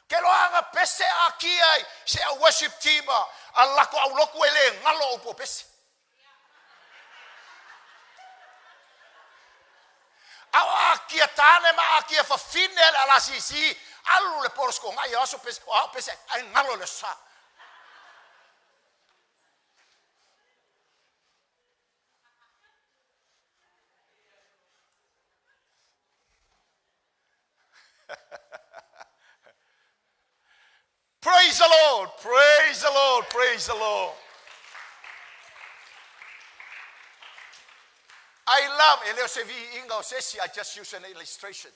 Que lo haga pese aquí ai se a worship team a lako au loku ele ngalo o pese. Au aquí tane ma aquí fa fine la sisi alu le porsko ngai aso pese o pese ai ngalo le sa. Praise the Lord, praise the Lord, praise the Lord. I love, I just use an illustration.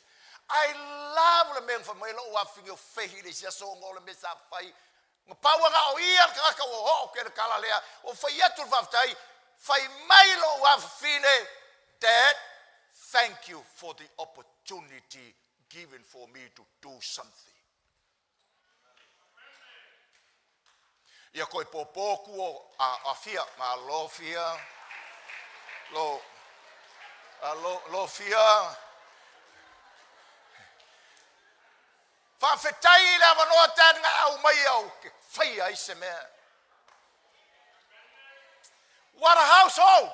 I love the men from my low of your face, is just so all the mess up. Power now, here, Kaka, or Kalalea, or for yet to Vavtai, Fai Milo of Fine, Dad, thank you for the opportunity given for me to do something. Ia koe popoku o a fia, ma lo fia, lo fia. Whawhetai le awanoa tēnga au mai au, ke whai ai se mea. What a household!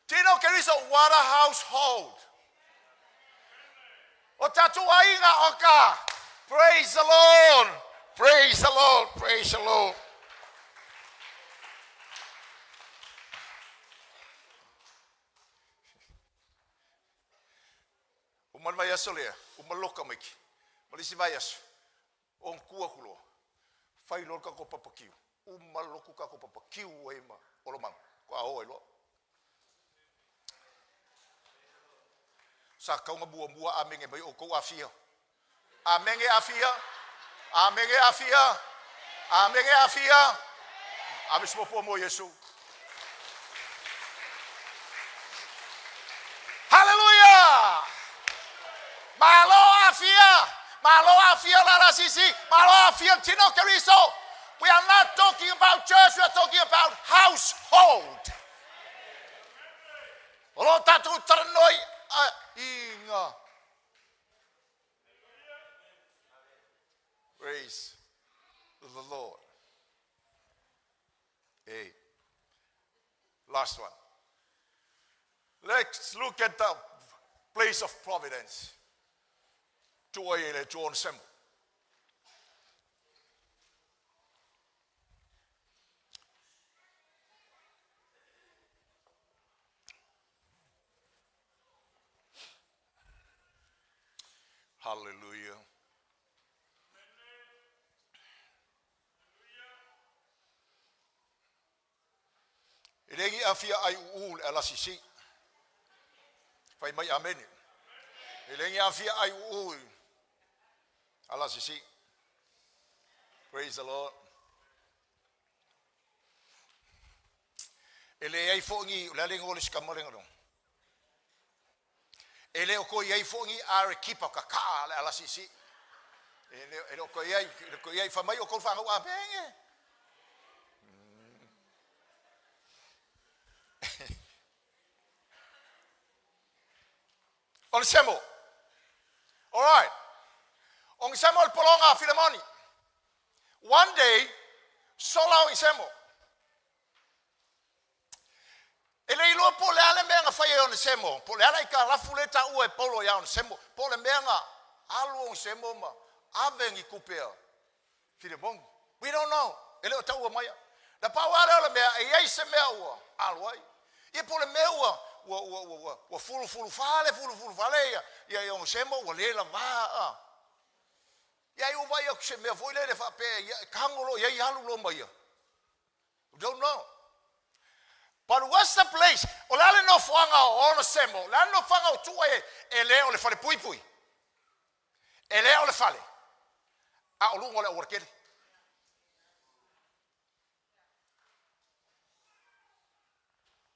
Tino Keriso, what a household! O tatua inga oka, praise the Lord! Praise the Lord, praise the Lord. Uman vai aso lea, umaloka miki. Malisi vai aso. On kua kulo. Fai lorka ko papakiu. Umaloku ka ko papakiu ema olomang. Ko aho elo. Sa ka nga bua amenge bai o ko afia. Amenge afia. Amenge afia. Amenge afia. Abis mo po mo Yesu. Hallelujah. Malo afia la sisi. Malo afia tino keriso. We are not talking about church, we are talking about household. Olo tatu tranoi inga. Praise the Lord. Hey. Last one. Let's look at the place of providence. Toelupe John Sem. Hallelujah. Irengi afia ai ul ala sisi. Fai mai amen. Irengi afia ai ul ala sisi. Praise the Lord. Ele ai fongi laling olis kamolengo. Ele o ko ai fongi are keep ka ala sisi. Ele o ko ai fa mai o ko fa wa benge. On semo. All right. On semo el polonga Filemoni. One day, sola on semo. Ele ilo po le ale menga fai on semo. Po le ala ika rafuleta ue polo ya on semo. Po le menga alu on semo ma avengi kupea. Filemoni. We don't know. Ele o tau maya. Na pa wale ole mea e ei se mea ua aluai. I po le mea ua fulu fale ya on semo wa le la va. Ya i vai o se mea foi le fa pe kangolo ya alu lo maya. We don't know. But what's the place? O lale no fanga o no semo. Lale no fanga o tua e le o le fale pui. E le o le fale. A o lungo le o workele.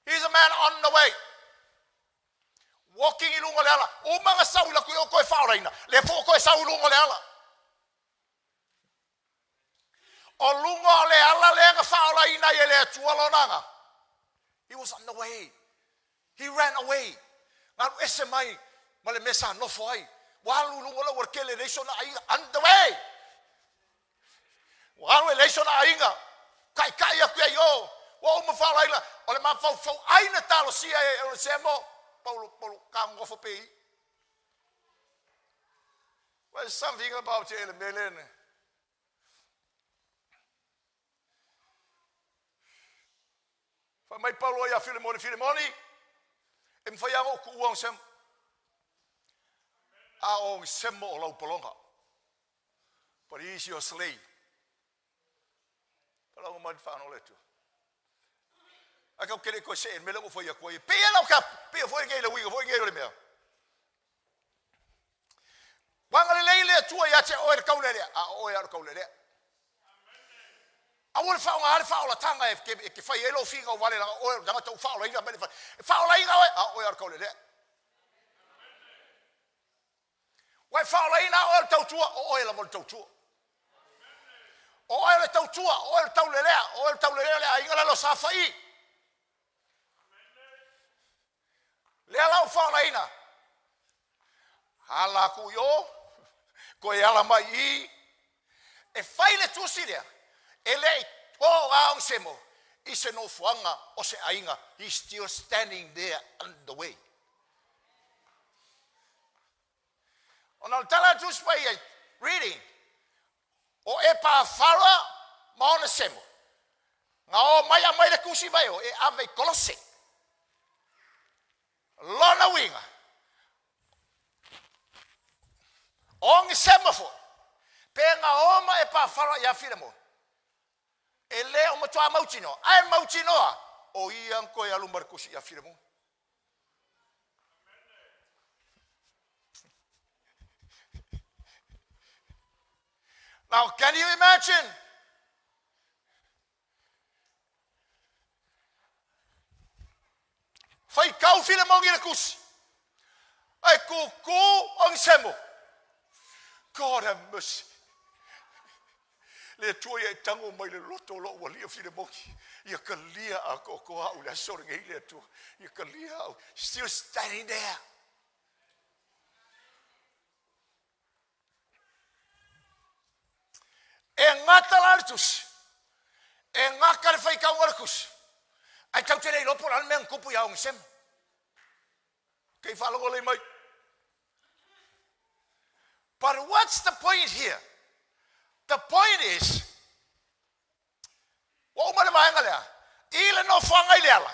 He's a man on the way. Walking in lungo le ala. O manga sau la kuyo koe whaoreina. Le fo koe sau lungo le ala. O lungo le ala le nga whaoreina ye le tualonanga. He was on the way. He ran away. Ngaru ese mai. Male mesa no foi. Walu lungo le workele le sona ainga on the way. Walu le sona ainga. Kai aku yo. Wa uma whaoreina. Ole ma fau aina talo sia e semo. Paulo kam go for pay. Well, something about it, Melene. Fa mai Paulo ya Filemoni. Em fa ya ku uang sem. A ong semo o lau polonga. But he is your slave. Paulo man fa no letu. Akau kele ko se mele mo foi ko pe ela ka pe foi ke le wi foi ke le me wanga le le tua ya che o er kaulele a o er kaulele a wol fa nga fa ola tanga e ke fai elo finga o vale o danga to fa ola inga bele fa ola inga a o er kaulele wa fa ola ina o tau tua o ela vol tau tua o ela tau tua o el taulele a inga lo sa fai le ala o whaoraina. Hala ku yo, ko e ala mai I, e whaile tūsirea, e lei o aong semo, I se no fuanga o se ainga, he's still standing there on the way. Ona tala tūspai reading, o e pa whara maona semo, nga o mai le kusi mai o e ave kolose. Lona winga. Ong semaphore. Penga oma e pa fara ya Filemon. E le o matua mautino. Ai mautinoa. O iang ko ya lumbarkusi ya Filemon. Now, can you imagine? Fai kau Filemon I le kusi. Ai ku ong semo. God have mercy. Le tua ia tango mai le loto lo wa lia Filemon. Ia ka lia a ko au le sore ngai le tua. Ia ka lia au still standing there. E ngata la tus. E ngaka le fai kau ngarakus. Ai tau te rei lopo la mea kupu ia ong sem. Kei whalogo le mai. But what's the point here? The point is, wa umare maenga lea, ile no whangai lea la,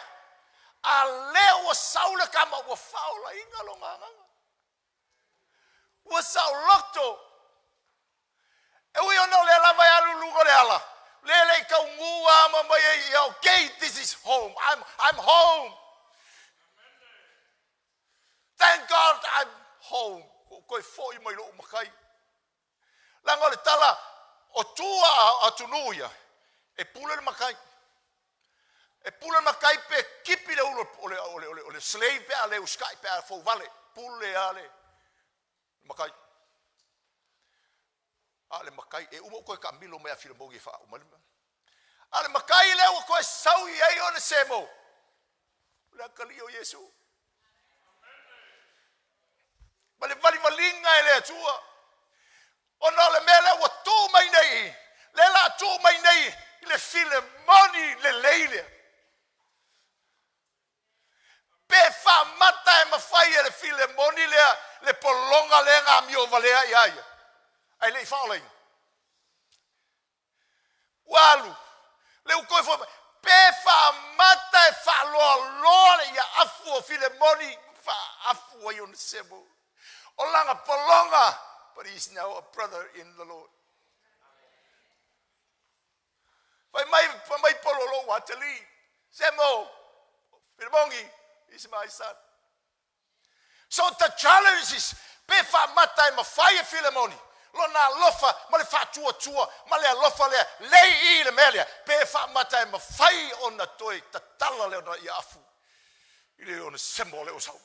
a leo wa saula kama wa whaula inga lo nganga. Wa saulokto. E ui ono lea la mai alu lugo lea la. Lele ka ngua mama ye okay, this is home. I'm home. Thank God I'm home. Ko foi mai lo makai. Langa le tala o tua atunuia. E pula le makai. E pula le makai pe kipi le ole slave pe ale uskai pe fo vale. Pule ale makai. Ale makai e umo ko kamilo me afira bogi fa umal. Ale makai le o ko sau ye on semo. La kalio Yesu. Ma le vali malinga e le atua. Ona le mele wa tō mai nei. Le la tō mai nei. Le file moni le leile. Pe fa mata e mawhai e le file moni le polonga le ngā mio valea i aia. Ai le i whaolei. Walu. Le ukoi fo. Pe fa mata e fa loa loa le ia afu o file moni. Fa afu o yun sebo. O langa polonga. But he's now a brother in the Lord. Vai mai pololo watali. Semo. Filmongi is my son. So the challenge is pefa matai ma fire filemoni. Lona ALOFA ma le FAATUATUA ma le ALOFA le lei I le melia. Pefa matai ma fai ona toi tatala le ona iafu. Ile ona semo le osau.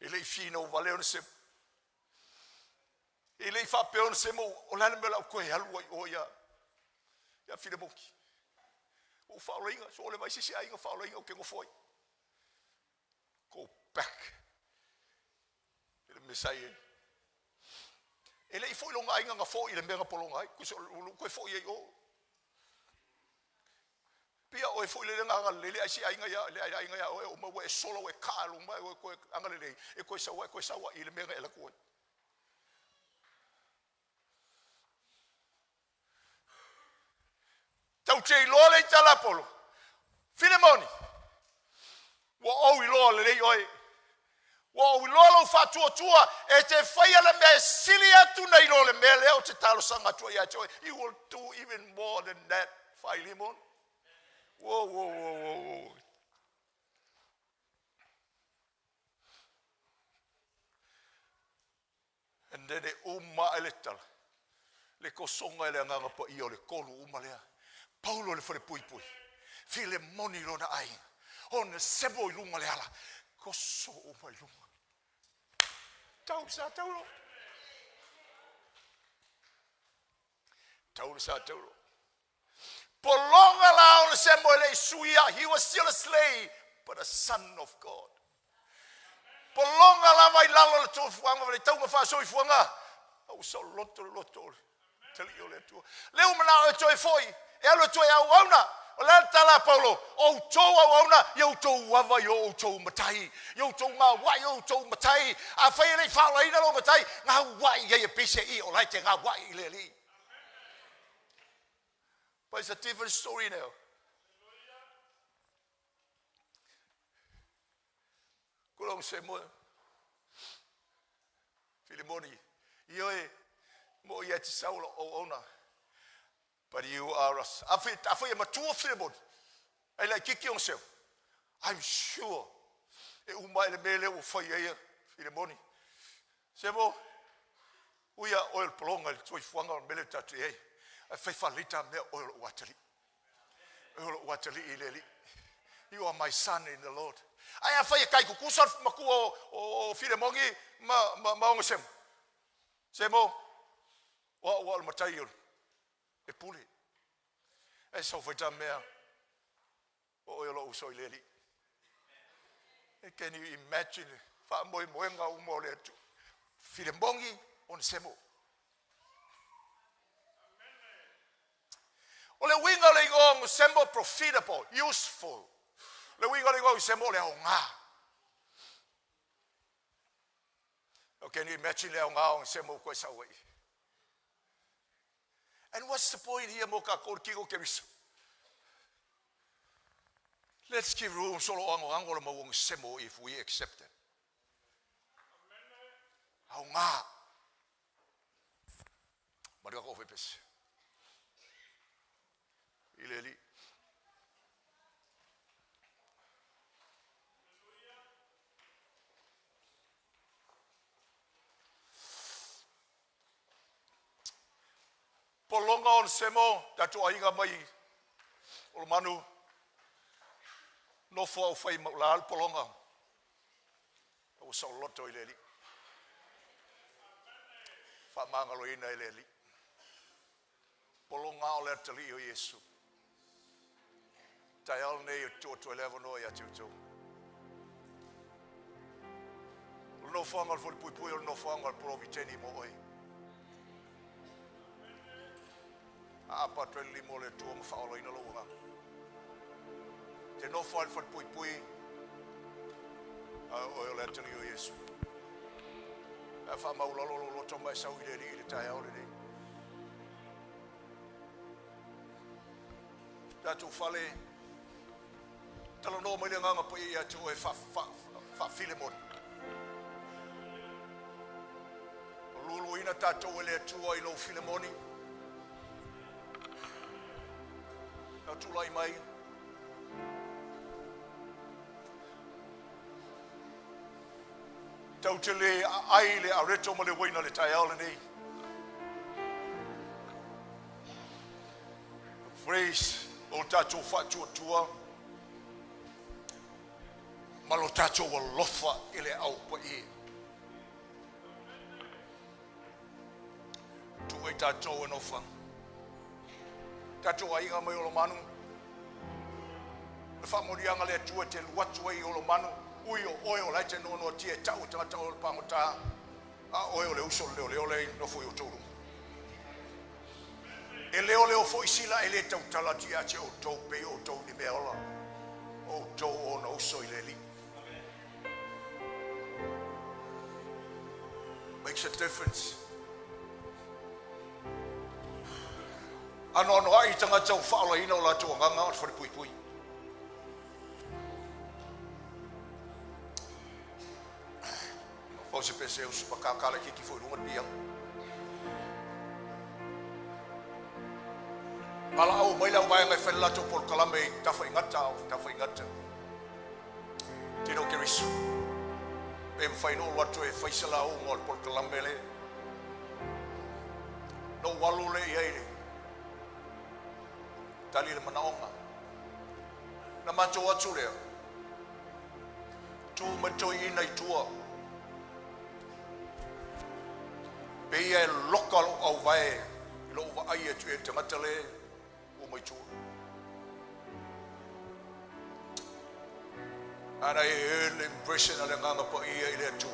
Ile fino vale ona semo. Ile fa pe ona semo o la mela ko halua o ya. Ya file moki. O faulinga so le vai sisi ainga faulinga o ke ngo foi. Go back. Ele Messiah. Ele I foi longa ainga nga foi le menga polonga ai. Ko foi ye o. Pia o foi le nga le ai ainga ya le ainga ya o mo we solo we kalu ma ko anga le e ko sawa I le menga ela ko. Tau tei loa le tala polo. Filemoni. Wa o I loa le oi. Wa o I loa lo FAATUATUA e te whaia le mea sili atu nei lo le mea leo te talo sanga tua ia toi. You will do even more than that. Filemon. Whoa, whoa, whoa, whoa, whoa. And then e uma ele tala. Le kosonga ele nganga pa I o le kolu uma lea. Paulo le fore pui pui. File moni lona ai. On sebo I lunga le ala. Koso o mai lunga. Tau sa taulo. Tau sa taulo. Polonga la on sebo le suia. He was still a slave, but a son of God. Polonga la mai lalo le tō fuanga. Le tau mawha soi fuanga. Au sa loto. Tali o le tua. Leo mana o toi foi. E alo toi au auna. O le tala Paulo. O tō au auna. Iau tō wava I o tō matai. Iau tō ngā wai o tō matai. A whai rei whaala ina lo matai. Ngā wai ia pise I o lai te ngā wai I le li. But it's a different story now. Kulong se mo. Filemoni. Ioe. Mo ia te saulo o ona. But you are us. I feel matua Filemon. I like kiki on self. I'm sure. E umai le mele o fai ia Filemoni. Sebo. Uia oil polonga toi fuanga mele tatu ei. I fai falita me oil wateri. Oil wateri ileli. You are my son in the Lord. Ai fai kai ku kusar maku o Filemongi ma onga sem. Sebo. Wa matai e pule. E so fai mea. O lo uso I leli. Can you imagine? Fa moi moenga umo le tu. Filemongi on semo. O le winga le ngong semo profitable, useful. Le winga le ngong semo le onga. Can you imagine le onga on semo ko sawe? And what's the point here, Moka Korkigo Keviso? Let's give room solo ango mawong semo if we accept it. How nga? Maria Kofepes. Ileli. Polonga on semo tatu ainga mai o manu no fo fai la polonga o so loto ileli fa mangalo ina ileli polonga o le tali o Yesu Tael nei o level no ya chuchu. No fangal for pui no fangal proviteni mo oi. Apa twelli mo le tuom faolo ina longa. Te no fal for pui. O le tani o Yesu. Fa maulolo lo toma sau ile ni tael ni. Tatu fale talo no mai nganga po ia tu e fa filemon lulu ina tatu ele tu ai lo filemoni na tu lai mai tau tele ai le areto mo le wina le taele ni praise o tatu FAATUATUA malo tatu ALOFA ile au PAIA tu e tatu enofa tatu ainga mai o manu le famorianga le tu te watu ai o manu uio oio la te no tie tau tata o pangota a oio le uso le no foi o tolu e leo foi sila ele tau talati a te o tau pe o tau ni meola o tau o no so ileli makes a difference ano ai tanga tau faala ina o la tu nganga o for pui o se pese o supakakala ki foi lunga dia ala au mai lau vai ngai fela to por kalame ta foi ngata tino kirisu em fai no watu e fai sala o ngol por kalame le no walu le ia tali le manaonga na macho atu le tu macho ina tua pe ia local au vai lo va ai tu e tamatale mai tu ana e impression ala nganga po ia ile tu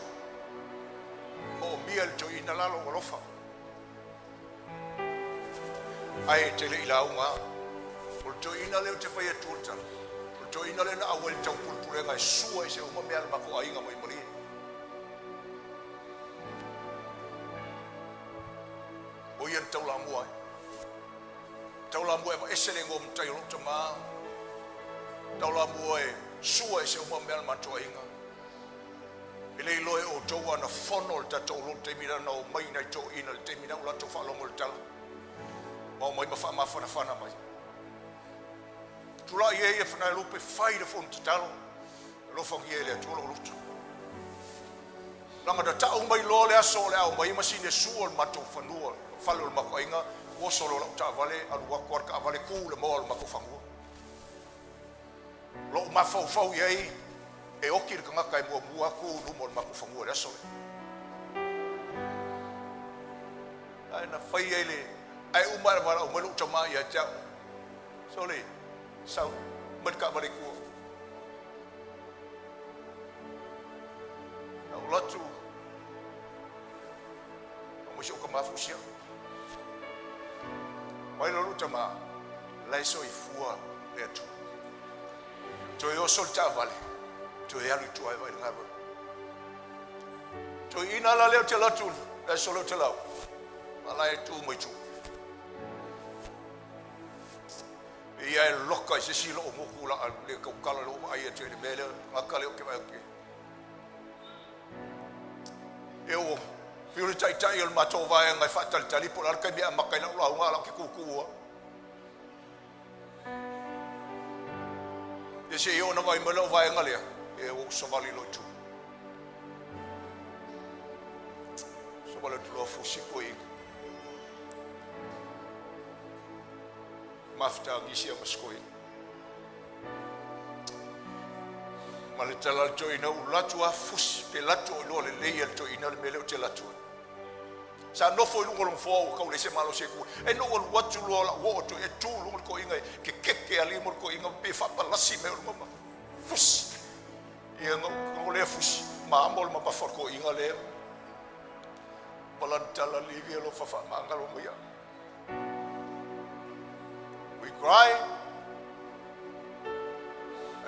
o miel to ina lalo ALOFA ai te le ila uma o to ina le te fai tu o to ina le na awel tau pulpule ngai sua ise uma me alma ko ainga mai mari o ia tau la mua tau la mua e esele ngom tai lo tama tau la mua e sua ese uma me alma to ainga ele loe o tau ana fonol ta tau lo te mira no mai na to ina te mira la to fa lo mol tal mo mai ma fana mai tula ye fana lupe fai de font talo lo fa ye le to lo luto langa da tau mai lo le aso le au mai masine suol mato fanua falo ma ko inga o solo la ta vale al wa kwar ka vale ku le mol ma ko fangu lo ma fau ye e o kir ka kai mo bua ku lu mol ma ko fangu le aso ai na fai ye le ai umar vara o melu chama ya cha sole sau mereka bariku Allah tu masih ke mafusia mai lo chama lai soi fua letu to yo solta vale to ya lu tu ai vai ngaba to ina la le tela tu la solo tela ala tu mai tu ia loka se silo o mokula le ko kala lo ai te le mele akale o ke vai ke eu fiu tai tai el mato vai ngai fatal tali por al kai makai na la ngala ke kuku ese eu na vai melo vai ngale eu so vali lo tu so vali lo fusi koi mafta gisia maskoi maletala joina ulatu afus pe latu lo le leia joina le mele te latu sa no foi lungo fo ko le se malo se ku e no o watu lo la wo to e tu lungo ko inga ke ali mo ko inga pe fa pa lasi me mo fus e ngo le fus ma mo ma pa for ko inga le balantala livi lo fa fa ma ngalo mo ya we cry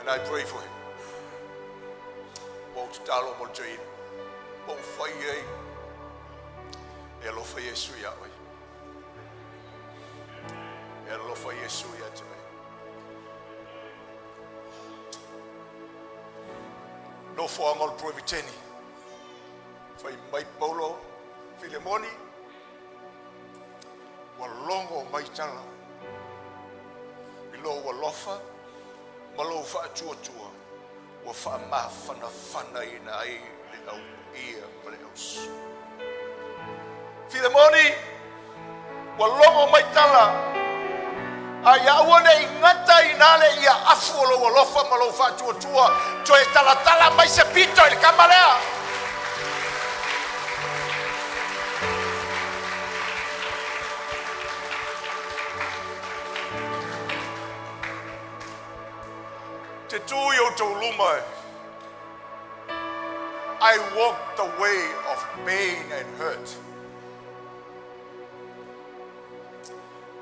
and I pray for him mo talo mo join mo fai e ALOFA Yesu ya oi e ALOFA Yesu ya tme no fo angol proviteni fai mai Paulo Filemoni wa longo mai tala ilo wa lofa malo fa tuatua wa fa ma fana ina ai le au ia pleos Filemoni wa longo mai tala aya wone ingata inale ia afuolo wa lofa malo fa tuatua joe tala mai se pito il kamalea Te tuyo Toelupe, I walked the way of pain and hurt.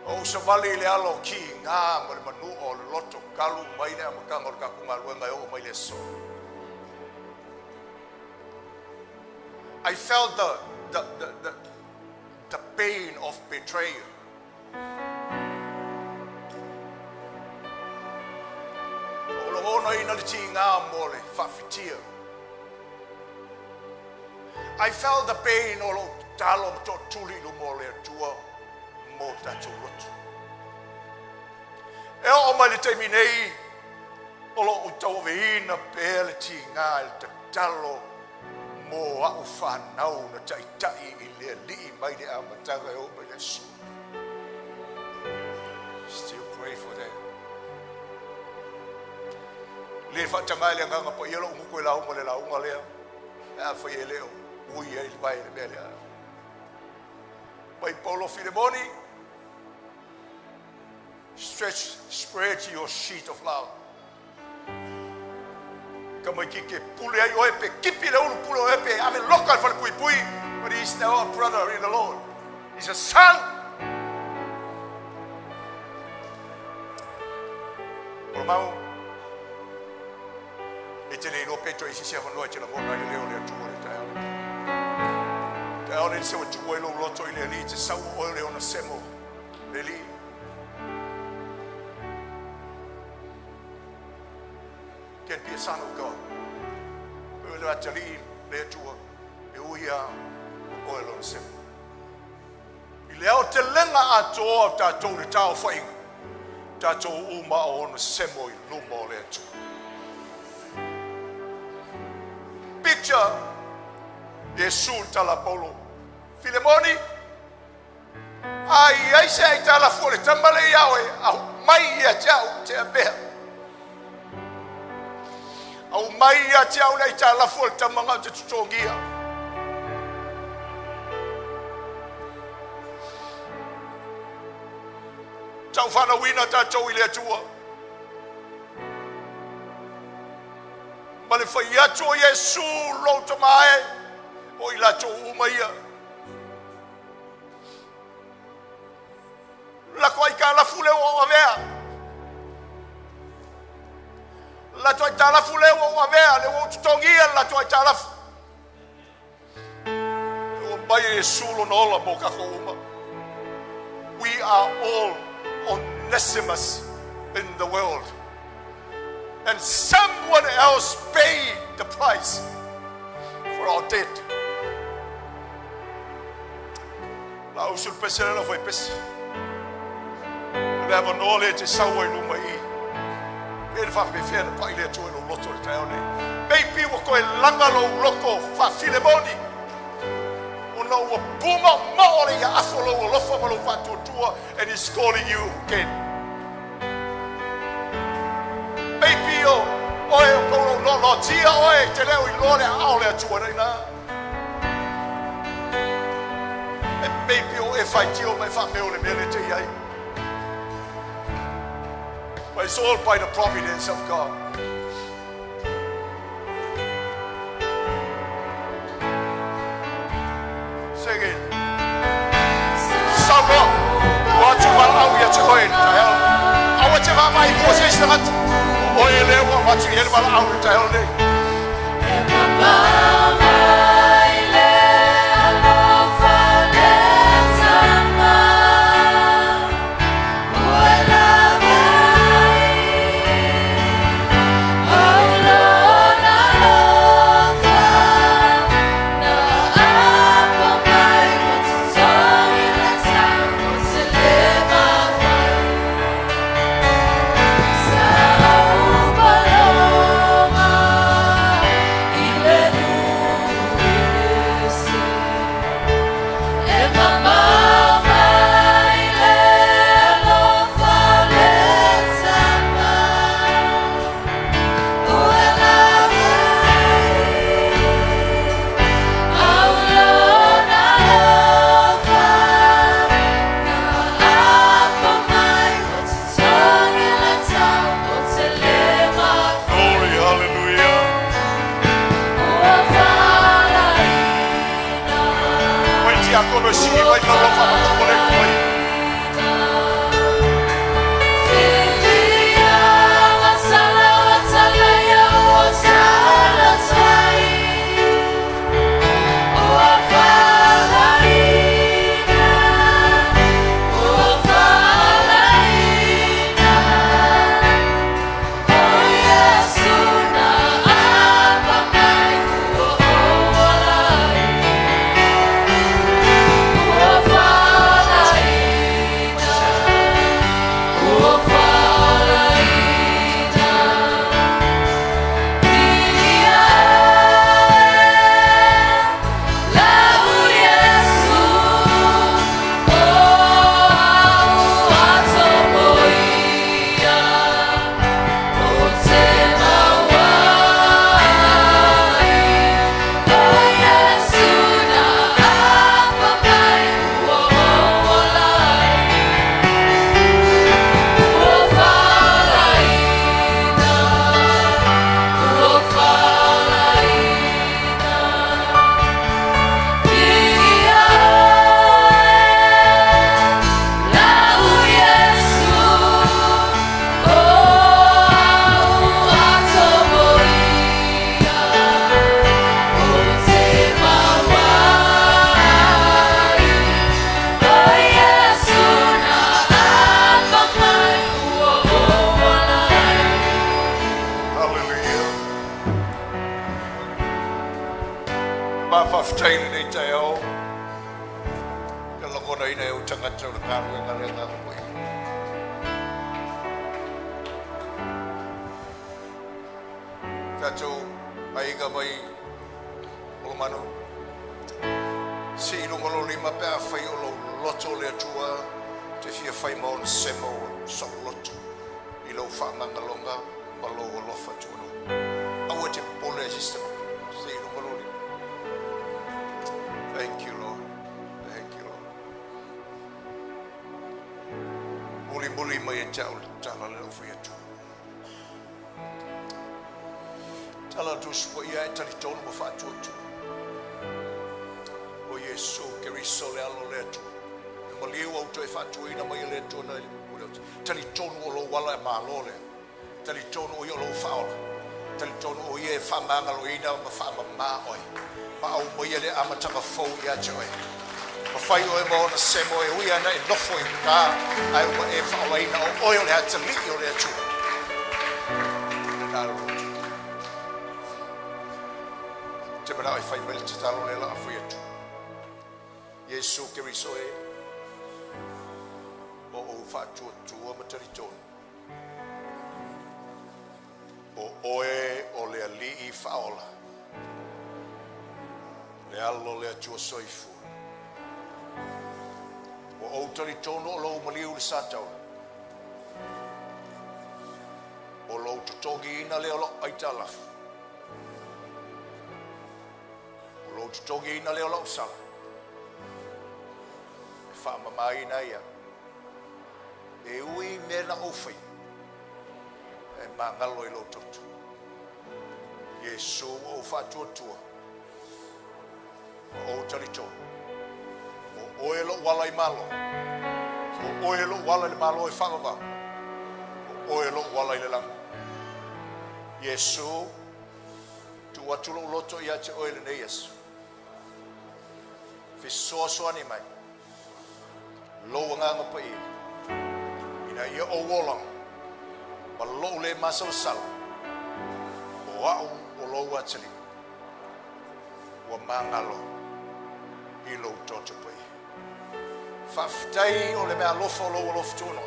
O sa vali le alo ki nga mo le manu o loto kalu mai le amakangor ka kunga luenga o mai le so. I felt the pain of betrayal. I felt the pain of talo to tuli lo mole tua mo tato lot. E o mai te minei o lo tau veina pele tinga il talo mo a ufa nau na tai tai i le li mai le amataga o mai le su. Still pray for them. Le fa tanga le nga po yelo ngu ko la o le la o ngale a fa yele o ye il vai le bele by Paulo Filemoni spread your sheet of love kama kike pule ai o pe kipi le o pulo e pe ave local fa pui but he's now a brother in the Lord, he's a son. Romao e le no petro e si sia no e la mona le le tu le ta ora se o tu lo loto ile li te sa o le ona semo le li can be a son of God we le atali le tu e uia o le ona semo ile o te lenga a to ta to le tau fai ta to uma o ona semo i lumo le tu picture Yesu tala Paulo Filemoni ai sai tala fole tambale yawe au mai ya chao te be au mai ya chao nei tala fole tamanga te tutongia tau fana wina ta tau ile tua Male fai atu Yesu lo tamae o ila to umaia la koi ka la fule o avea la to ta la fule o avea le o tutongia la to ta la o mai Yesu lo no la boka ko uma we are all Onesimus in the world. And someone else paid the price for our debt. La usul pesela foi pes. Leva knowledge sawa no mai. Ele fa me fer pa ile to no loto de taone. Maybe wo ko langa lo loko fa Filemoni. Ono wo puma mo ya afolo lo fa lo fa to and he's calling you again. Oe kolo no tia oe te leo I lore a ole tua reina. maybe o e fai tio mai fa me o le mele te ai. But it's all by the providence of God. Sing it. Sawa, what you want out yet to go in. I want to have my position at oil, what you hear about out to hell day. Thank you, Lord. Thank you, Lord. Muli mai chao chala le ofia tu. Tala tu spo ia tali tonu mo fa tu. O Yesu ke risole alo le tu. Mo liu au tu fa tu ina mai le tu na tali tonu o lo wala ma lo le. Tali tonu o yo lo fa ola. Tali tonu o ye fa manga lo ina ma fa ma oi. Ma au mo ye le amata ka fo ia choi. Fai o e mo na se mo e ui ana e nofo i ka ai o e whaolai na o oio le hata li o le atu. Te mana ai whai mele te talo le la a whi atu. Yesu ke riso e o o whātua tua matari tonu. O oe o le ali i whaola. Le alo le atua soifu. O tari tono o lo maliu le satau. O lo tutogi ina le olo aitala. O lo tutogi ina le olo sala. whaamamaina ia. E ui mena ofai. E mangalo I lo totu. Yesu o whaatuatua. O tarito. O oelo wala I malo. O oelo wala I malo I whangava. O oelo wala I le lango. Yesu tu atulo loto ia te oele ne Yesu. Fisoso ani mai. Lo nganga pa I. Ina ia o wolang. Ma lo le masal sal. O au o lo atali. Wa mangalo. I lo toto pa I. Faftai o le mea alofa o lo alofa tono.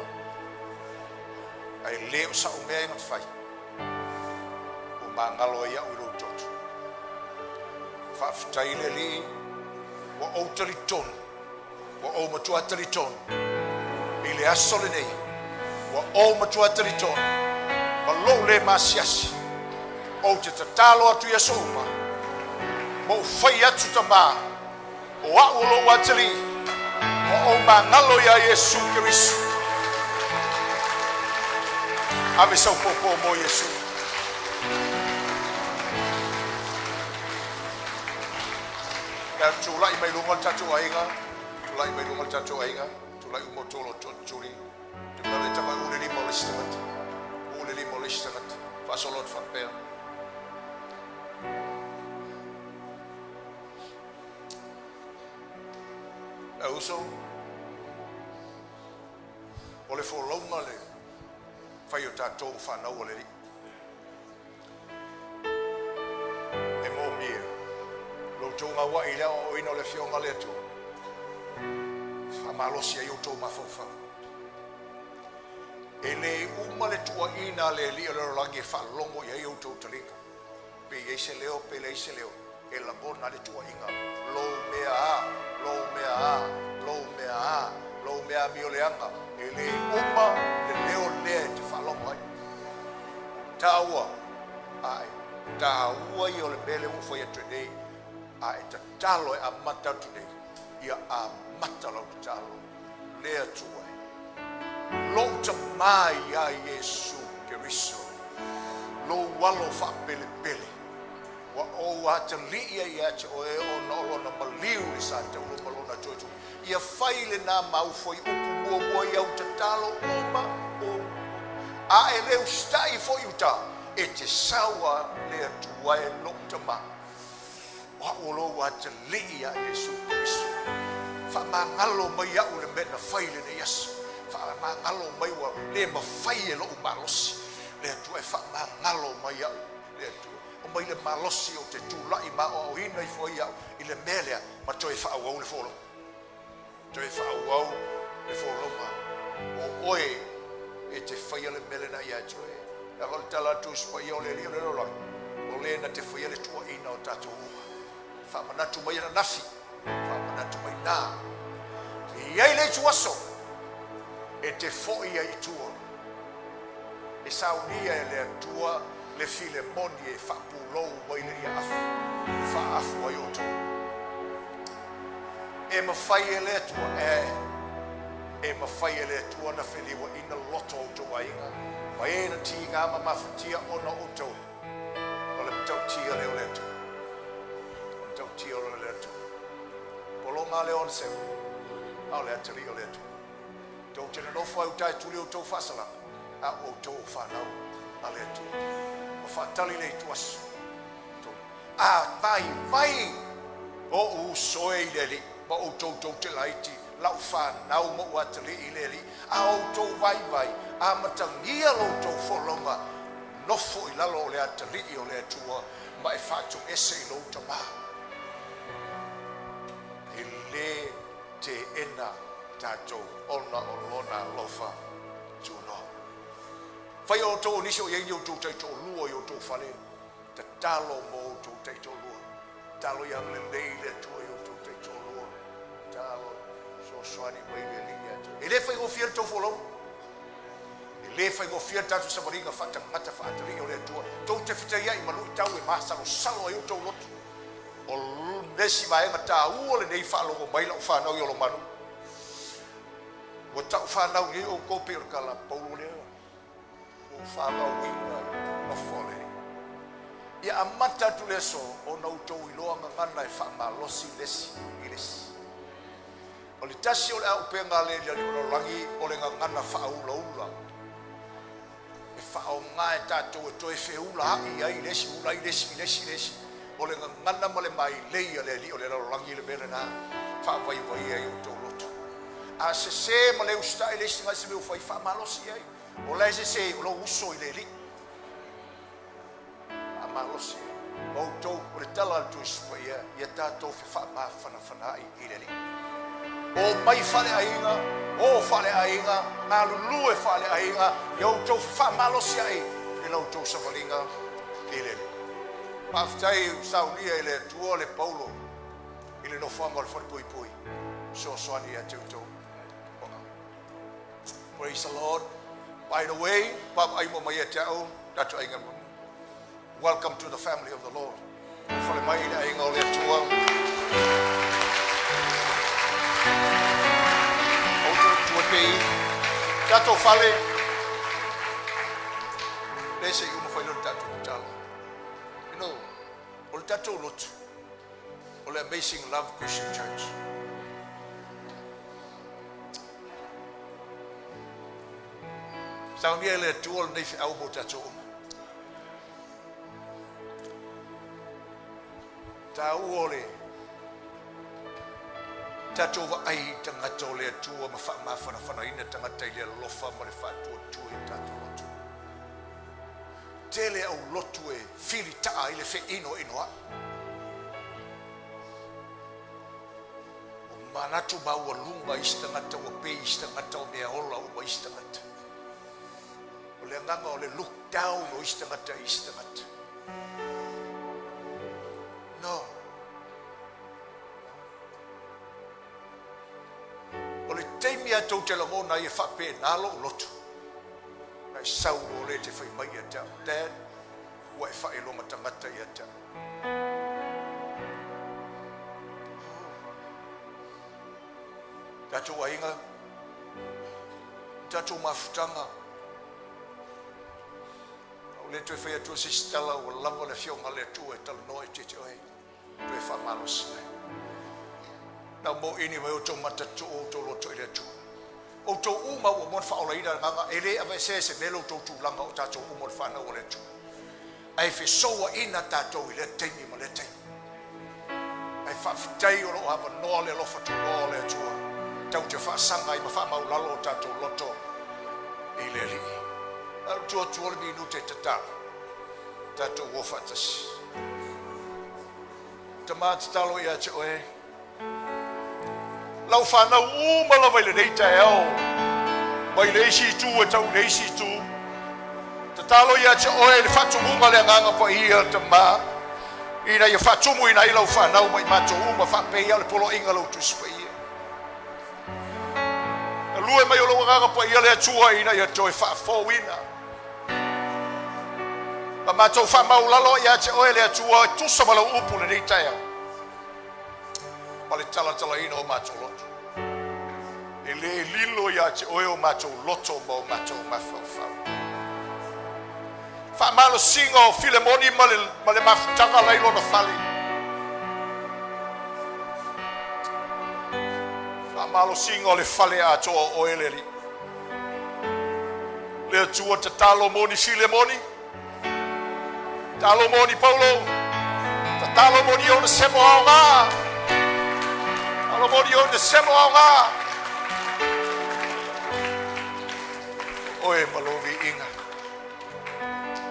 Ai leo sa o mea ingat fai. O mangalo ia o lo toto. Faftai le li. Wa o taliton. Wa o matua taliton. Ile asole nei. Wa o matua taliton. Wa lo le masiasi. O te tatalo atu ia souma. Mo fai atu tama. O a o lo watali. O mangalo ia Yesu Kirisu. Ave sau popo mo Yesu. Ya tulai mai lungal tatu ainga. Tulai mai lungal tatu ainga. Tulai umotolo turi. Tulai tama ulili molestamat. Ulili molestamat. Fasolot faper. Auso. Ole fo longa le. Fai o tatou whanau o le ri. E mō mia. Lo tōnga wa I lea o ino le fionga le tu. Whamalosi a iutou mawhauwha. E le uma le tua ina le li o le rolangi e whalongo ia iutou talika. Pe eise leo, pe le eise leo. E la bona le tua inga. Lo mea a, lo mea a, lo mea a, lo mea mi o le anga. E le uma le leo lea te whalongo ai. Tāua, ai, tāua I o le mele ufo ia tui ai te talo e a mata tui ia a mata lau te talo. Lea tua e. Lo te mai a Yesu Kirisu. Lo walo wha pele pele. Wa o a te liia ia te o e o na olo na maliu I sa te ulu malona tuatu. Ia whaile nā maufo I upu mua mua I au te talo oma o. A e leo stai fo I uta. E te sawa lea tua e lo te ma. Wa olo wa te liia Yesu Kirisu. Wha mangalo mai au le mena whaile ne Yesu. Wha mangalo mai wa le ma whaile lo umalosi. Lea tua e wha mangalo mai au. Lea tua. O mai le malosi o te tūlai ma o ina I fo I au. I le melea ma toi wha au le folo. Toi wha au le folo ma. O oe e te whaia le mele na ia toi. E hol tala tu spa I o le rio le rolang. O le na te whaia le tua ina o tatou uma. Wha manatu mai na nafi. Wha manatu mai nā. E iai le tuaso. E te whoia I tua. E saunia e le tua. Le file moni e whapulou mai le ia afu. Wha afu ai o tu. E mawhai e le tua e mawhai e le tua na whiliwa ina loto o tu ainga. Ma e na ti ngā mawhawhitia ona o tu. O le mtau tia leo le tua. Mtau tia o le tua. Polo ngā leo on sewa. Au le atari o le tua. Tau tena no whai utai tuli o tau whasala. A o tau whanau a le tua. Whatali nei tuas. A vai o usoi leli ma o tau te laiti lau whanau mo atali I leli a o tau vai a matangia lo tau wholonga nofo I lalo le atali o le atua ma e whatu ese I lo tama I le te ena tātou ona o lona lofa tūno. Whai o tō niso I eini o tō tei tō lua I o tō whale. Te talo mō tō tei tō lua. Talo I ang le leile tua I o tō tei tō lua. Talo so swani mai le linga tō. E le whai o whia tō wholong. E le whai o whia tātou samaringa whatangata whaatari o le tua. Tō te whitai ai manu I tau e mahasalo salo I o tō lotu. O nesi maenga tā ua le nei whalongo mai lau whanau I o lo manu. tau whanau ni o kope o kala paulo leo. O whanau inga o fole. Ia amata tu leso o nau tau iloa ngangana e whamalosi lesi i lesi. O le tasi o le au penga le li o rangi o le ngangana whaula ula. E whao ngā e tātou e toe whiula haki ai lesi ula i lesi. O le ngangana ma le mai leia le li o le rangi le mele nā. Whawai vai ai o tau loto. A se ma le usta i lesi ngai se me ufai whamalosi ai. O lai se o lo uso i le li. A malosi. O tau o le tala tu ispa ia tātou whana i le li. O mai fale ainga, o fale ainga, ngā lulu e fale ainga, iau tau whamalosi ai, e lau tau sawalinga i le li. Paftai saunia i le tua le paulo, i le nofanga le whare pui. So soani a tau. Praise the Lord. By the way, Papa Aimo mai e tau, tatu ainga. Welcome to the family of the Lord. Whare mai le ainga o le tua. Tato fale lese uno fai lo tato talo. You know, o le tato lot. O le Amazing Love Christian Church. Sa mia le tuol nei fi au mo tato. Ta uole tato wa ai tangata o le atua ma whana ina tangata i le alofa ma le whaatuatua i tato lotu. Tele au lotu e whiri taa i le whe ino a. O manatu maua lunga i stangata o pe i stangata o mea ola o i stangata. O le anganga o le look down o i stangata. No. O le teimi a tau te lamona i e whape nalo o lotu. Nai sauro o le te whai mai a tau. Dad, wa e whae longa tangata i a tau. Tatou ainga, tatou mafutanga. O le tue whai atua sistala o lava le fionga le atua e tala noe te oe. Tue whamalosi nei. Na mo ini mai o tō matatu o tō loto i le atu. O tō uma o mon whaola ira nganga, e le awe se melo tō tūlanga o tātou o mon whanau o le atu. Ai whi soa ina tātou i le teimi ma le teimi. Ai whawhitai o lo hawa noa le lofa tō noa le atua. Tau te whaasanga i ma whamau lalo o tātou loto i le li. Au tua tuole minu te tata. Tātou o whatasi. Tamata talo i ate oe. Lau whanau umala vai le reita e au. Mai le isi tu e tau le isi tu. Te talo ia te oe le whatungunga le nganga pa ia te mā. Ina ia whatumu ina i lau whanau mai mato uma whapea le polo inga lau tuspa ia. Na lue mai o lau nganga pa ia le atua ina ia toi whafo ina. Ma mato whamau lalo ia te oe le atua tusa malau upu le reita e au. Ma le tala ina o mato loto. E le lilo ia te oe o mato loto ma o mato mawhawhau. Whamalo singa o Filemoni ma le mafutanga leilo na whali. Whamalo singa o le whale atoa o eleri. Le atua te talo moni Filemoni. Talo moni Paulo. Te talo moni o na semo ao ngā. Talo moni o na semo ao ngā. Oe malovi inga.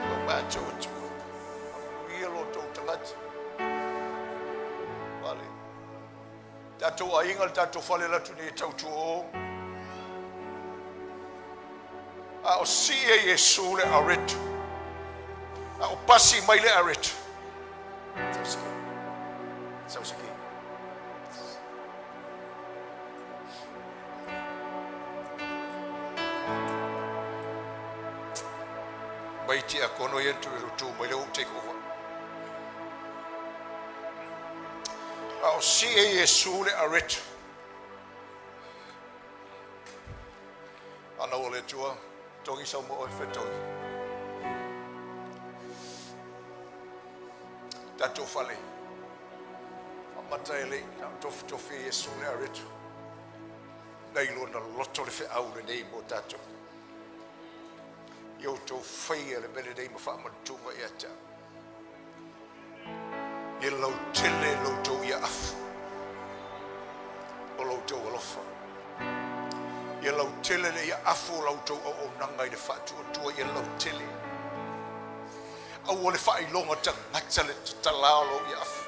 No macho tu. Ia lo tau tangata. Vale. Tatou a inga tatou whale latu ni tau tuo. A o si e Yesu le aretu. A o pasi mai le aretu. Sausiki. Baiti a kono yentu e rutu mai leo take over. A o si e Yesu le aretu. Ana ole tua, tongi sau mo oi whetoi. Tato whale. Amatai le, tofi Yesu le aretu. Nei lona loto le whiau le nei mo tato. Yo tō whaia le mele nei ma whaamantunga i ata. Ye lau tele lau tō ia afu. O lau tō alofa. Ia lau tele le ia afu lau tau o nanga i le whaatuatua ia lau tele. Au o le whailonga tangata le tatalao lo ia afu.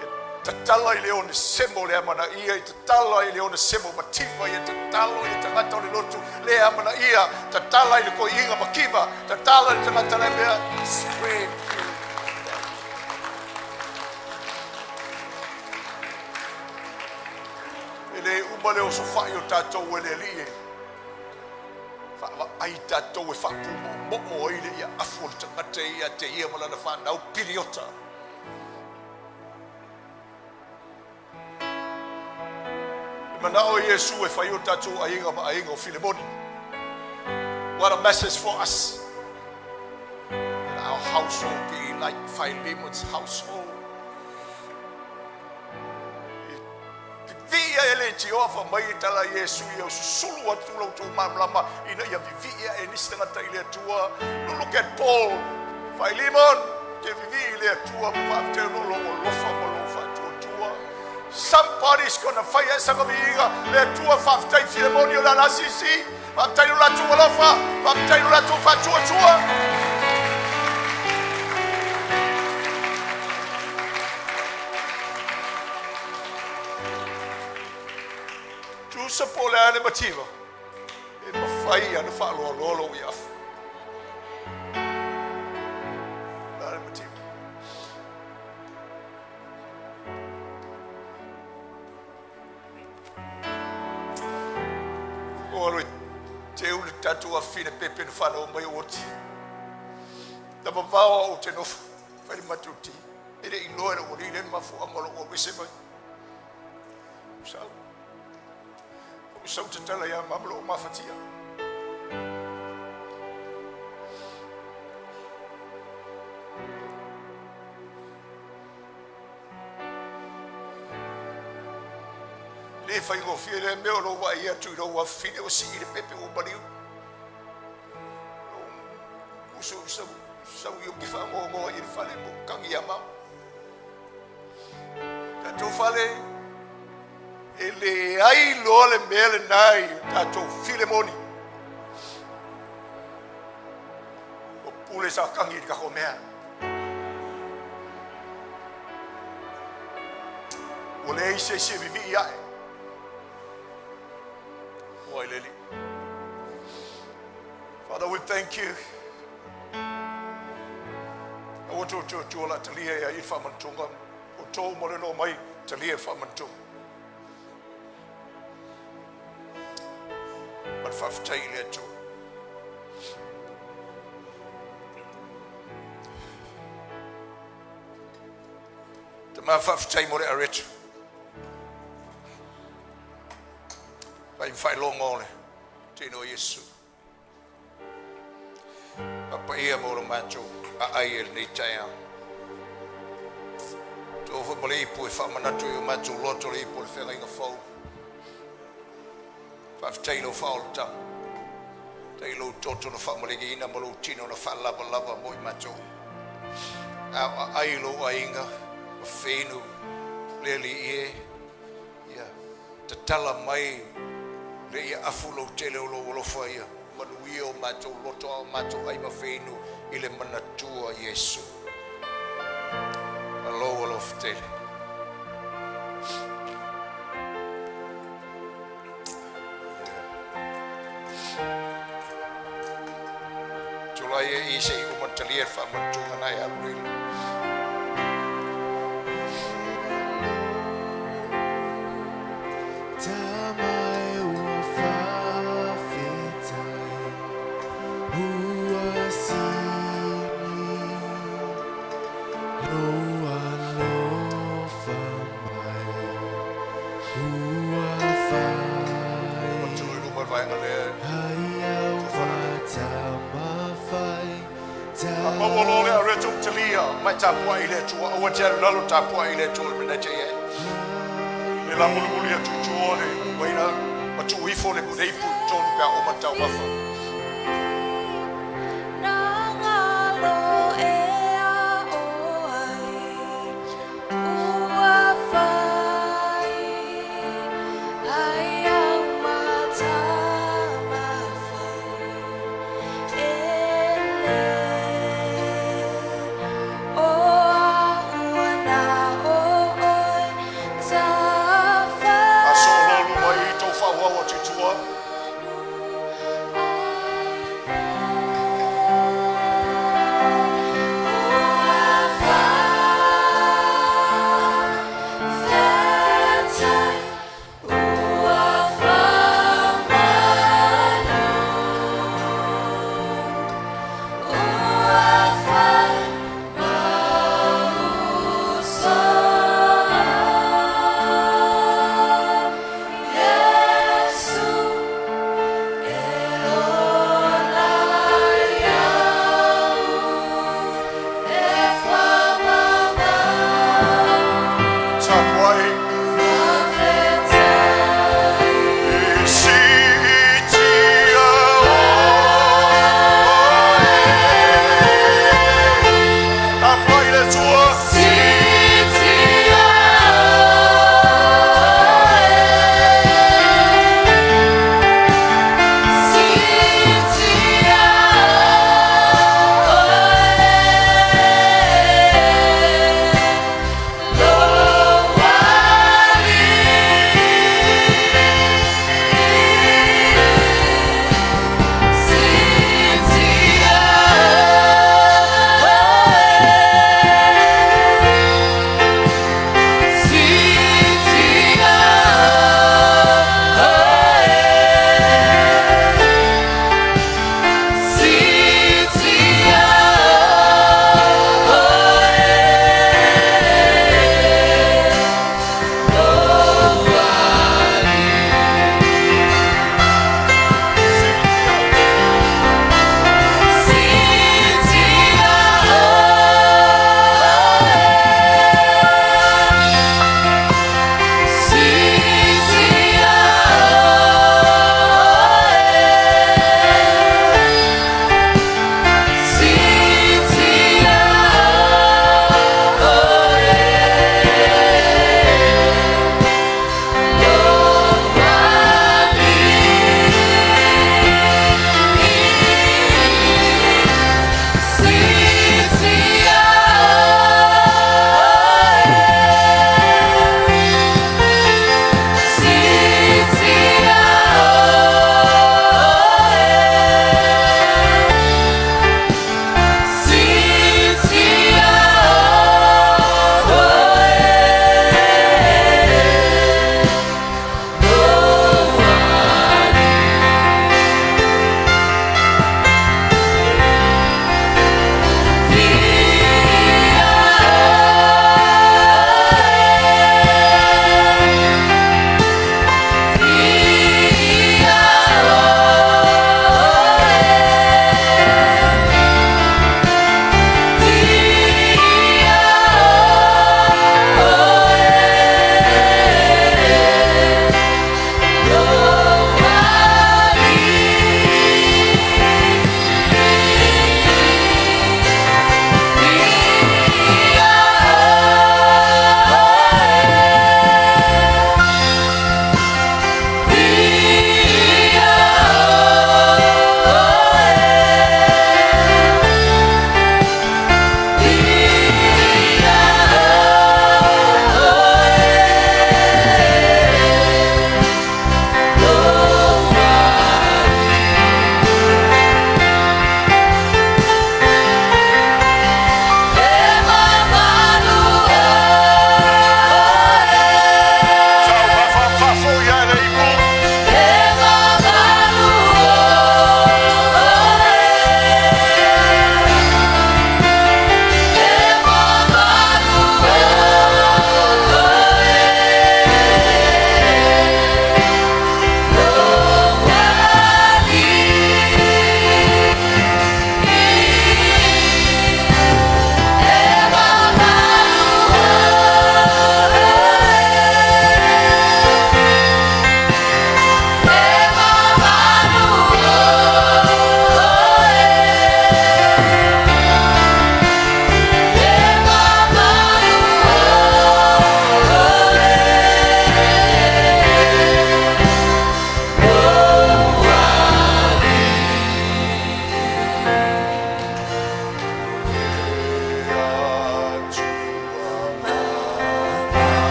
Ia tatala i leo ne semo le amana ia, i tatala i leo ne semo mativa, ia tatalo i tangata o le lotu le amana ia, tatala i le ko inga makiva, tatala i tangata le mea spread. Le umale o sofa yo tato wele lie fa ai tato e fa mo mo ile ya afol tangate ya te ia mala na fa na piriota mana o Yesu e fa yo tato ainga ma ainga o Filemon. What a message for us. And our household be like Philemon's household. Ele Jehova mai tala Yesu ia sulu atu lau tō mamlama ina ia vivia e nisi tangata i le atua. Look at Paul, Philemon, ke vivi i le atua mawhafte lolo o lofa mo lofa atua. Somebody's gonna fight sanga viiga le atua whaftai Philemon o la nasisi, whaftai o la tua lofa, whaftai o la tua whatua. Sa pole ane mativa e mawhai ane whaaloa lolo i afu ane mativa o aloi te ule tatu a fine pepe na whanau mai oti na mawawa o te nofu whare matuti ere inoe na orine mafu amalo o wese mai sao sau te tala ia mamlo mafatia. Le fai go fiere me o lo wa ia tu lo wa fine o si le pepe o baliu. O so yo ki fa mo i fale mo kangi ama. Ta to fale ele ai lo le mele nai tato Filemoni o pule sa kangi ka komea o le se vivi ia o leli. Father, we thank you. I want to la talia ia i whamantunga o tō moreno mai talia whamantunga. But whaftai le atu. Te maa whaftai more aretu. Vai whailonga ole. Tino Yesu. A PAIA mo lo macho. A ai el nei taia. Tō whamole ipu e whamanatu i o macho loto le ipu le whenga inga whau. Whaftai no whaolta. Tei lo toto no whamalegi ina mo lo tino no whalava mo i macho. A ai lo ainga. A whenu. Leli ie. Ia. Te tala mai. Le ia afu lo tele o lo olofa ia. Manuia o macho loto o macho ai ma whenu. Ile manatua Yesu. Alo olofa tele. Tulai i se i umantalia whamantunga nai alurili. vai ngale Mawolo le reto telia mai tapua ile tua o te lalo tapua ile tua me na cheye le la mulu le tu tuole waina ma tu ifo le kudei pu tonu ka o mata wafa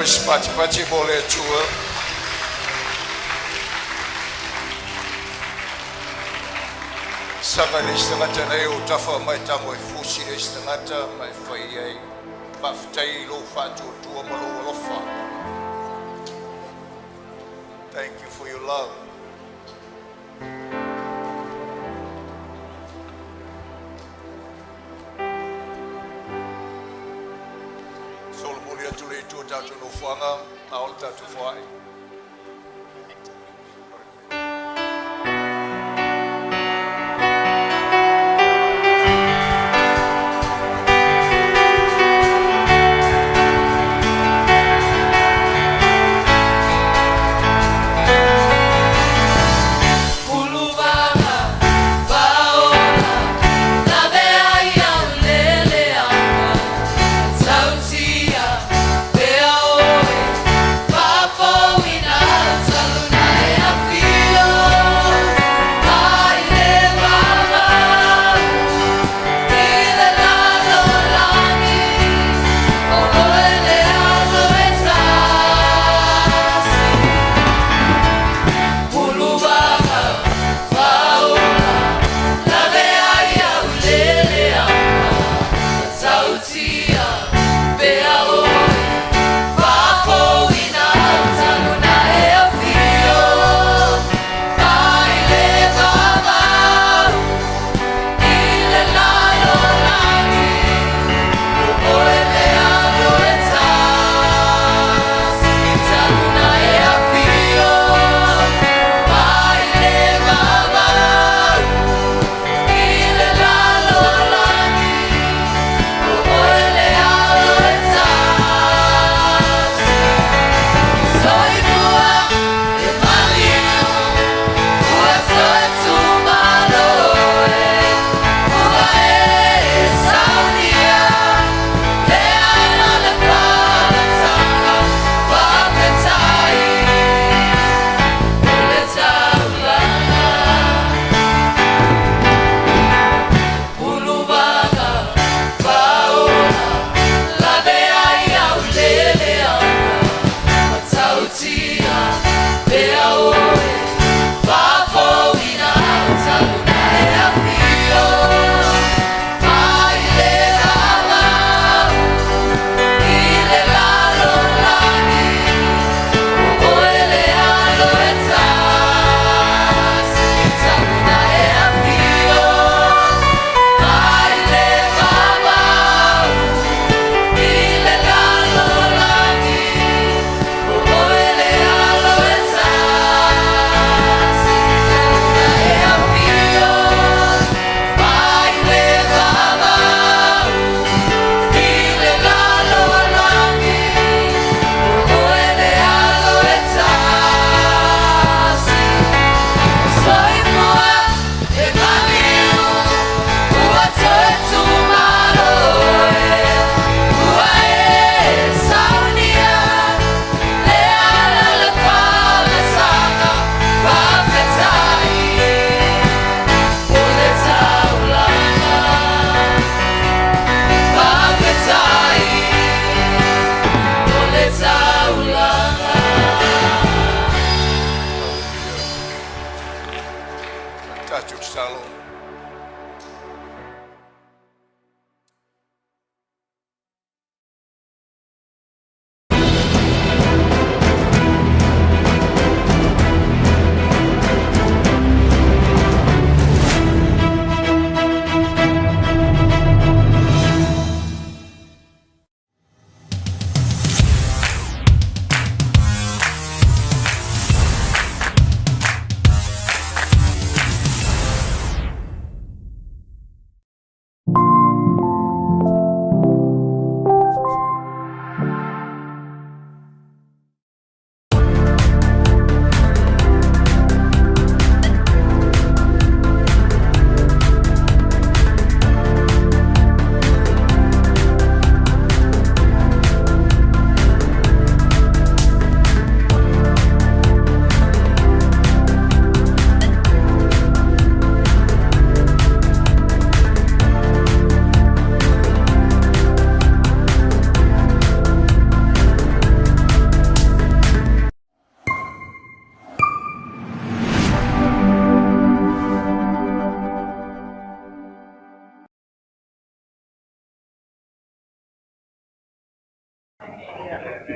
pati bole tua. Saka le stangata nei o tafa mai tango e fusi le stangata mai fai ai. Pafitai lo FAATUATUA malo ALOFA. Thank you for your love. Solomoni atu le tu tatu no fuanga, aol tatu fuai. Oh,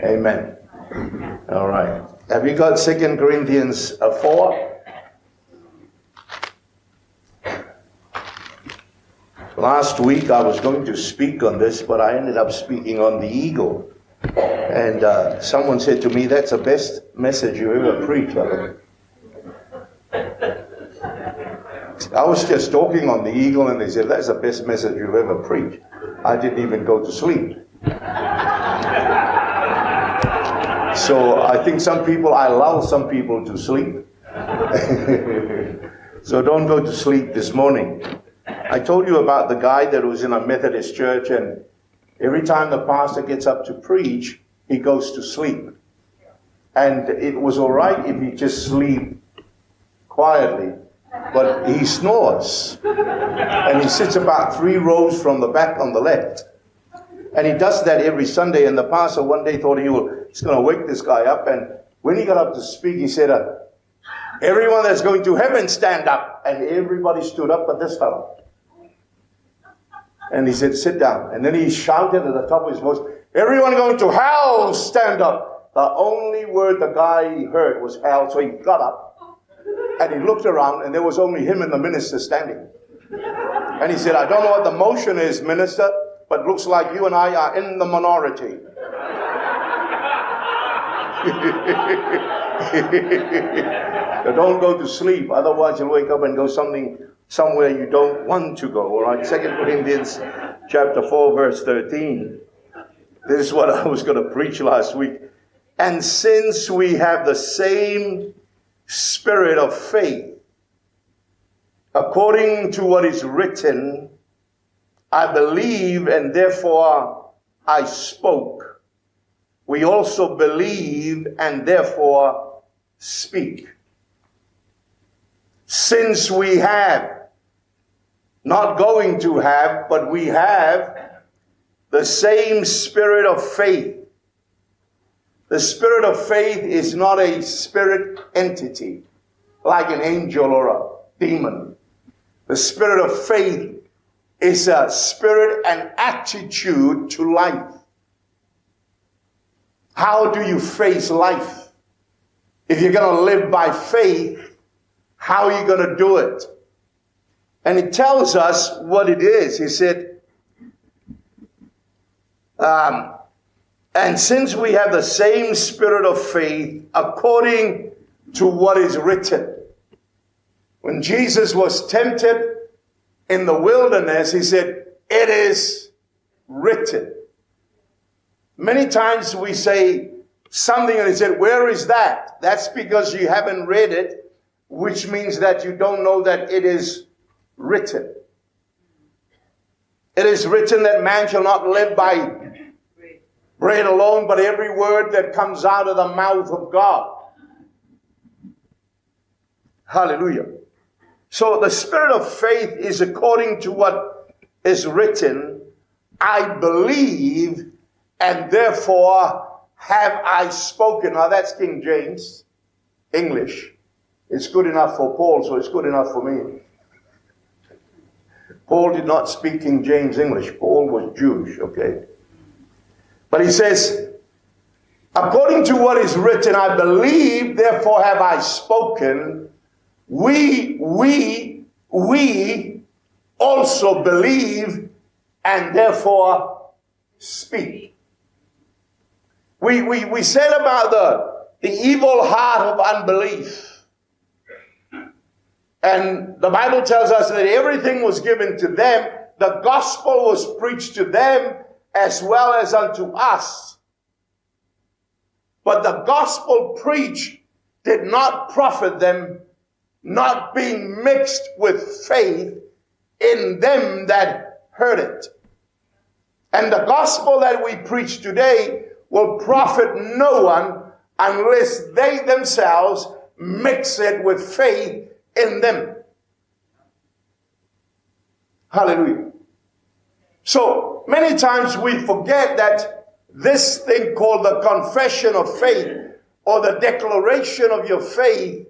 Amen. All right. Have you got 2 Corinthians 4? Last week I was going to speak on this, but I ended up speaking on the eagle. And someone said to me, that's the best message you ever preached, brother. I was just talking on the eagle, and they said, that's the best message you've ever preached. I didn't even go to sleep. So I think I lull some people to sleep. So don't go to sleep this morning. I told you about the guy that was in a Methodist church, and every time the pastor gets up to preach, he goes to sleep. And it was all right if he just sleep quietly, but he snores. And he sits about 3 rows from the back on the left. And he does that every Sunday, and the pastor one day thought he's going to wake this guy up. And when he got up to speak, he said, everyone that's going to heaven, stand up. And everybody stood up but this fellow. And he said, sit down. And then he shouted at the top of his voice, everyone going to hell, stand up. The only word the guy heard was hell, so he got up. And he looked around, and there was only him and the minister standing. And he said, I don't know what the motion is, minister, but looks like you and I are in the minority. So don't go to sleep, otherwise you'll wake up and go somewhere you don't want to go. All right, 2 Corinthians chapter 4, verse 13. This is what I was going to preach last week. And since we have the same spirit of faith, according to what is written, I believe and therefore I spoke. We also believe and therefore speak. Since we have, not going to have, but we have the same spirit of faith. The spirit of faith is not a spirit entity, like an angel or a demon. The spirit of faith is a spirit and attitude to life. How do you face life? If you're going to live by faith, how are you going to do it? And it tells us what it is. He said, and since we have the same spirit of faith, according to what is written. When Jesus was tempted in the wilderness, he said, it is written. Many times we say something and he said, where is that? That's because you haven't read it, which means that you don't know that it is written. It is written that man shall not live by bread alone, but every word that comes out of the mouth of God. Hallelujah. So the spirit of faith is according to what is written. I believe and therefore have I spoken. Now that's King James English. It's good enough for Paul, so it's good enough for me. Paul did not speak King James English. Paul was Jewish, okay? But he says, according to what is written, I believe, therefore have I spoken. We also believe and therefore speak. We said about the evil heart of unbelief. And the Bible tells us that everything was given to them. The gospel was preached to them as well as unto us. But the gospel preached did not profit them, not being mixed with faith in them that heard it. And the gospel that we preach today will profit no one unless they themselves mix it with faith in them. Hallelujah. So many times we forget that this thing called the confession of faith or the declaration of your faith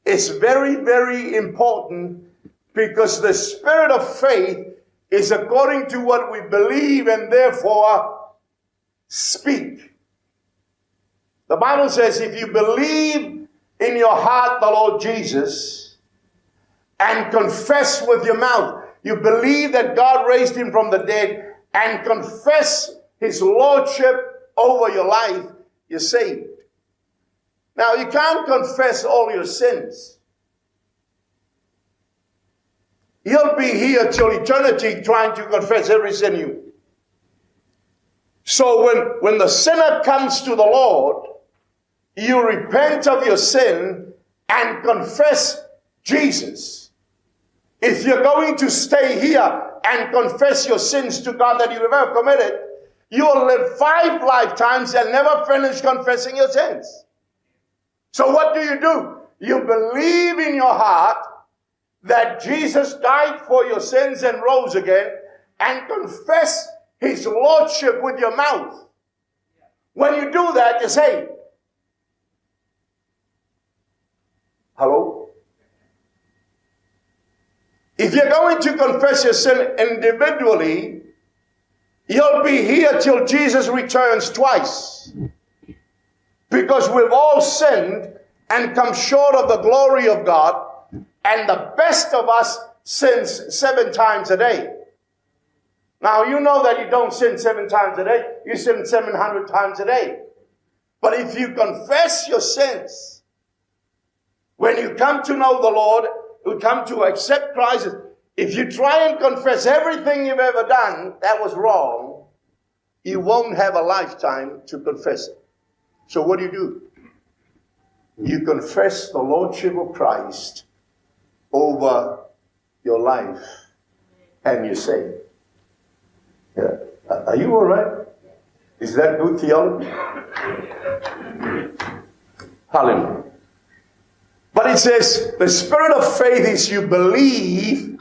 is very, very important, because the spirit of faith is according to what we believe and therefore speak. The Bible says if you believe in your heart the Lord Jesus and confess with your mouth, you believe that God raised him from the dead and confess his lordship over your life, you're saved. Now, you can't confess all your sins. You'll be here till eternity trying to confess every sin you. So when the sinner comes to the Lord, you repent of your sin and confess Jesus. If you're going to stay here and confess your sins to God that you've ever committed, you will live 5 lifetimes and never finish confessing your sins. So what do? You believe in your heart that Jesus died for your sins and rose again, and confess his lordship with your mouth. When you do that, you're saved. Hello? If you're going to confess your sin individually, you'll be here till Jesus returns twice. Because we've all sinned and come short of the glory of God, and the best of us sins 7 times a day. Now, you know that you don't sin 7 times a day. You sin 700 times a day. But if you confess your sins, when you come to know the Lord, you come to accept Christ, if you try and confess everything you've ever done that was wrong, you won't have a lifetime to confess it. So what do? You confess the Lordship of Christ over your life, and you're saved. Yeah. Are you all right? Is that good theology? Hallelujah. But it says, the spirit of faith is you believe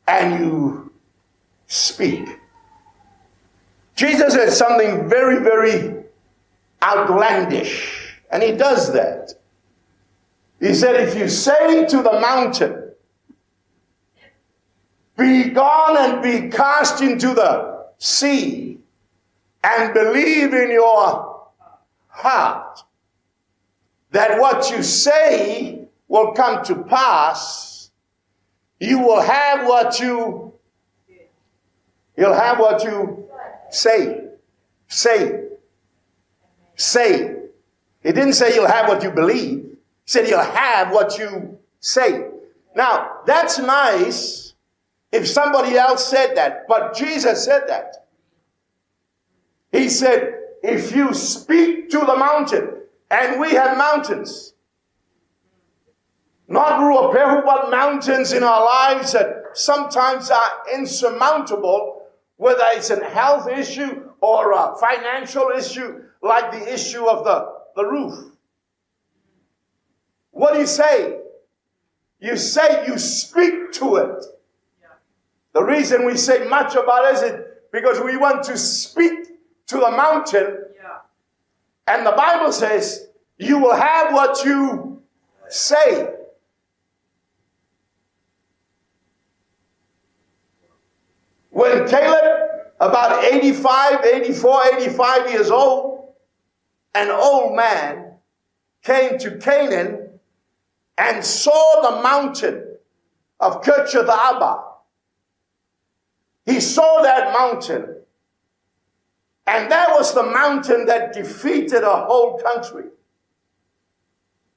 and you speak. Jesus said something very, very outlandish, and he does that. He said, if you say to the mountain, be gone and be cast into the sea, and believe in your heart that what you say will come to pass, you'll have what you say. Say. He didn't say you'll have what you believe. He said you'll have what you say. Now, that's nice if somebody else said that, but Jesus said that. He said, if you speak to the mountain, and we have mountains, not 𝚌𝚘𝚙𝚢𝚘, but mountains in our lives that sometimes are insurmountable, whether it's a health issue or a financial issue, like the issue of the roof. What do you say? You say you speak to it. The reason we say much about it is because we want to speak to the mountain. And the Bible says, you will have what you say. When Caleb, about 85 years old, an old man, came to Canaan and saw the mountain of 𝚘𝚙𝚎𝚘. He saw that mountain. And that was the mountain that defeated a whole country.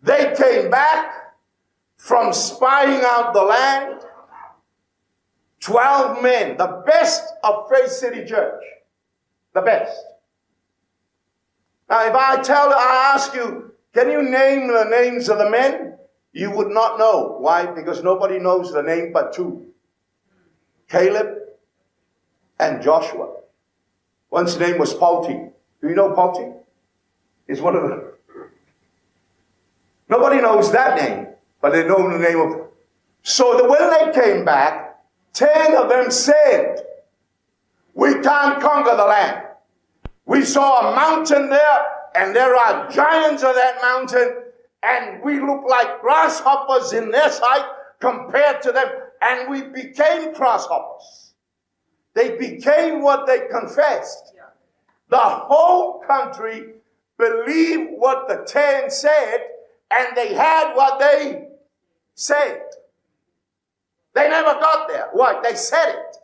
They came back from spying out the land. 12 men, the best of Faith City Church. The best. Now, if I ask you, can you name the names of the men? You would not know. Why? Because nobody knows the name but 2. Caleb and Joshua. One's name was Palti. Do you know Palti? He's one of the... Nobody knows that name, but they know the name of... So when they came back, 10 of them said, we can't conquer the land. We saw a mountain there, and there are giants of that mountain, and we look like grasshoppers in their sight compared to them, and we became grasshoppers. They became what they confessed. The whole country believed what the 10 said, and they had what they said. They never got there. Why? They said it.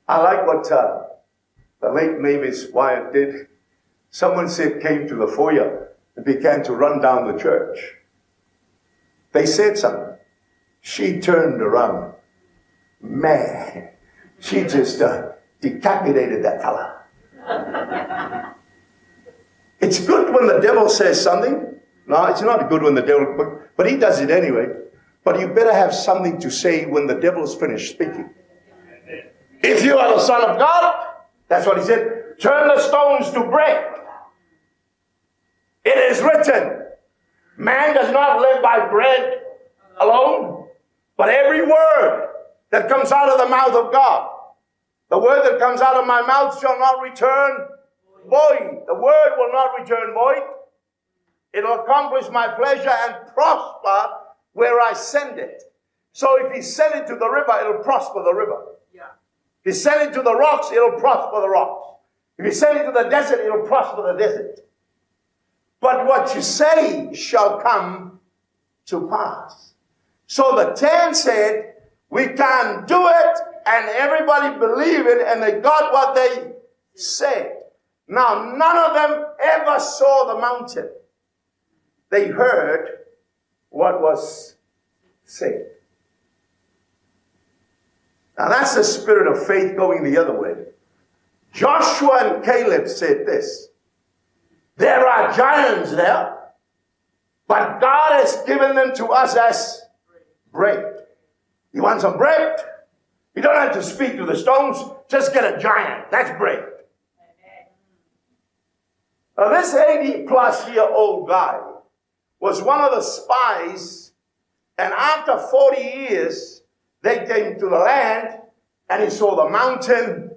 I like what the late Mavis Wyatt did. Someone said came to the foyer and began to run down the church. They said something. She turned around. Man, she just decapitated that fella. It's good when the devil says something. No, it's not good when the devil, but he does it anyway. But you better have something to say when the devil's finished speaking. If you are the Son of God, that's what he said, turn the stones to bread. It is written, man does not live by bread alone, but every word that comes out of the mouth of God. The word that comes out of my mouth shall not return void. The word will not return void. It will accomplish my pleasure and prosper where I send it. So if he send it to the river, it will prosper the river. If he send it to the rocks, it will prosper the rocks. If he send it to the desert, it will prosper the desert. But what you say shall come to pass. So the 10 said, we can't do it, and everybody believed it, and they got what they said. Now, none of them ever saw the mountain. They heard what was said. Now, that's the spirit of faith going the other way. Joshua and Caleb said this, there are giants there, but God has given them to us as bread. You want some bread? You don't have to speak to the stones. Just get a giant. That's bread. Now, this 80-plus-year-old guy was one of the spies, and after 40 years, they came to the land, and he saw the mountain,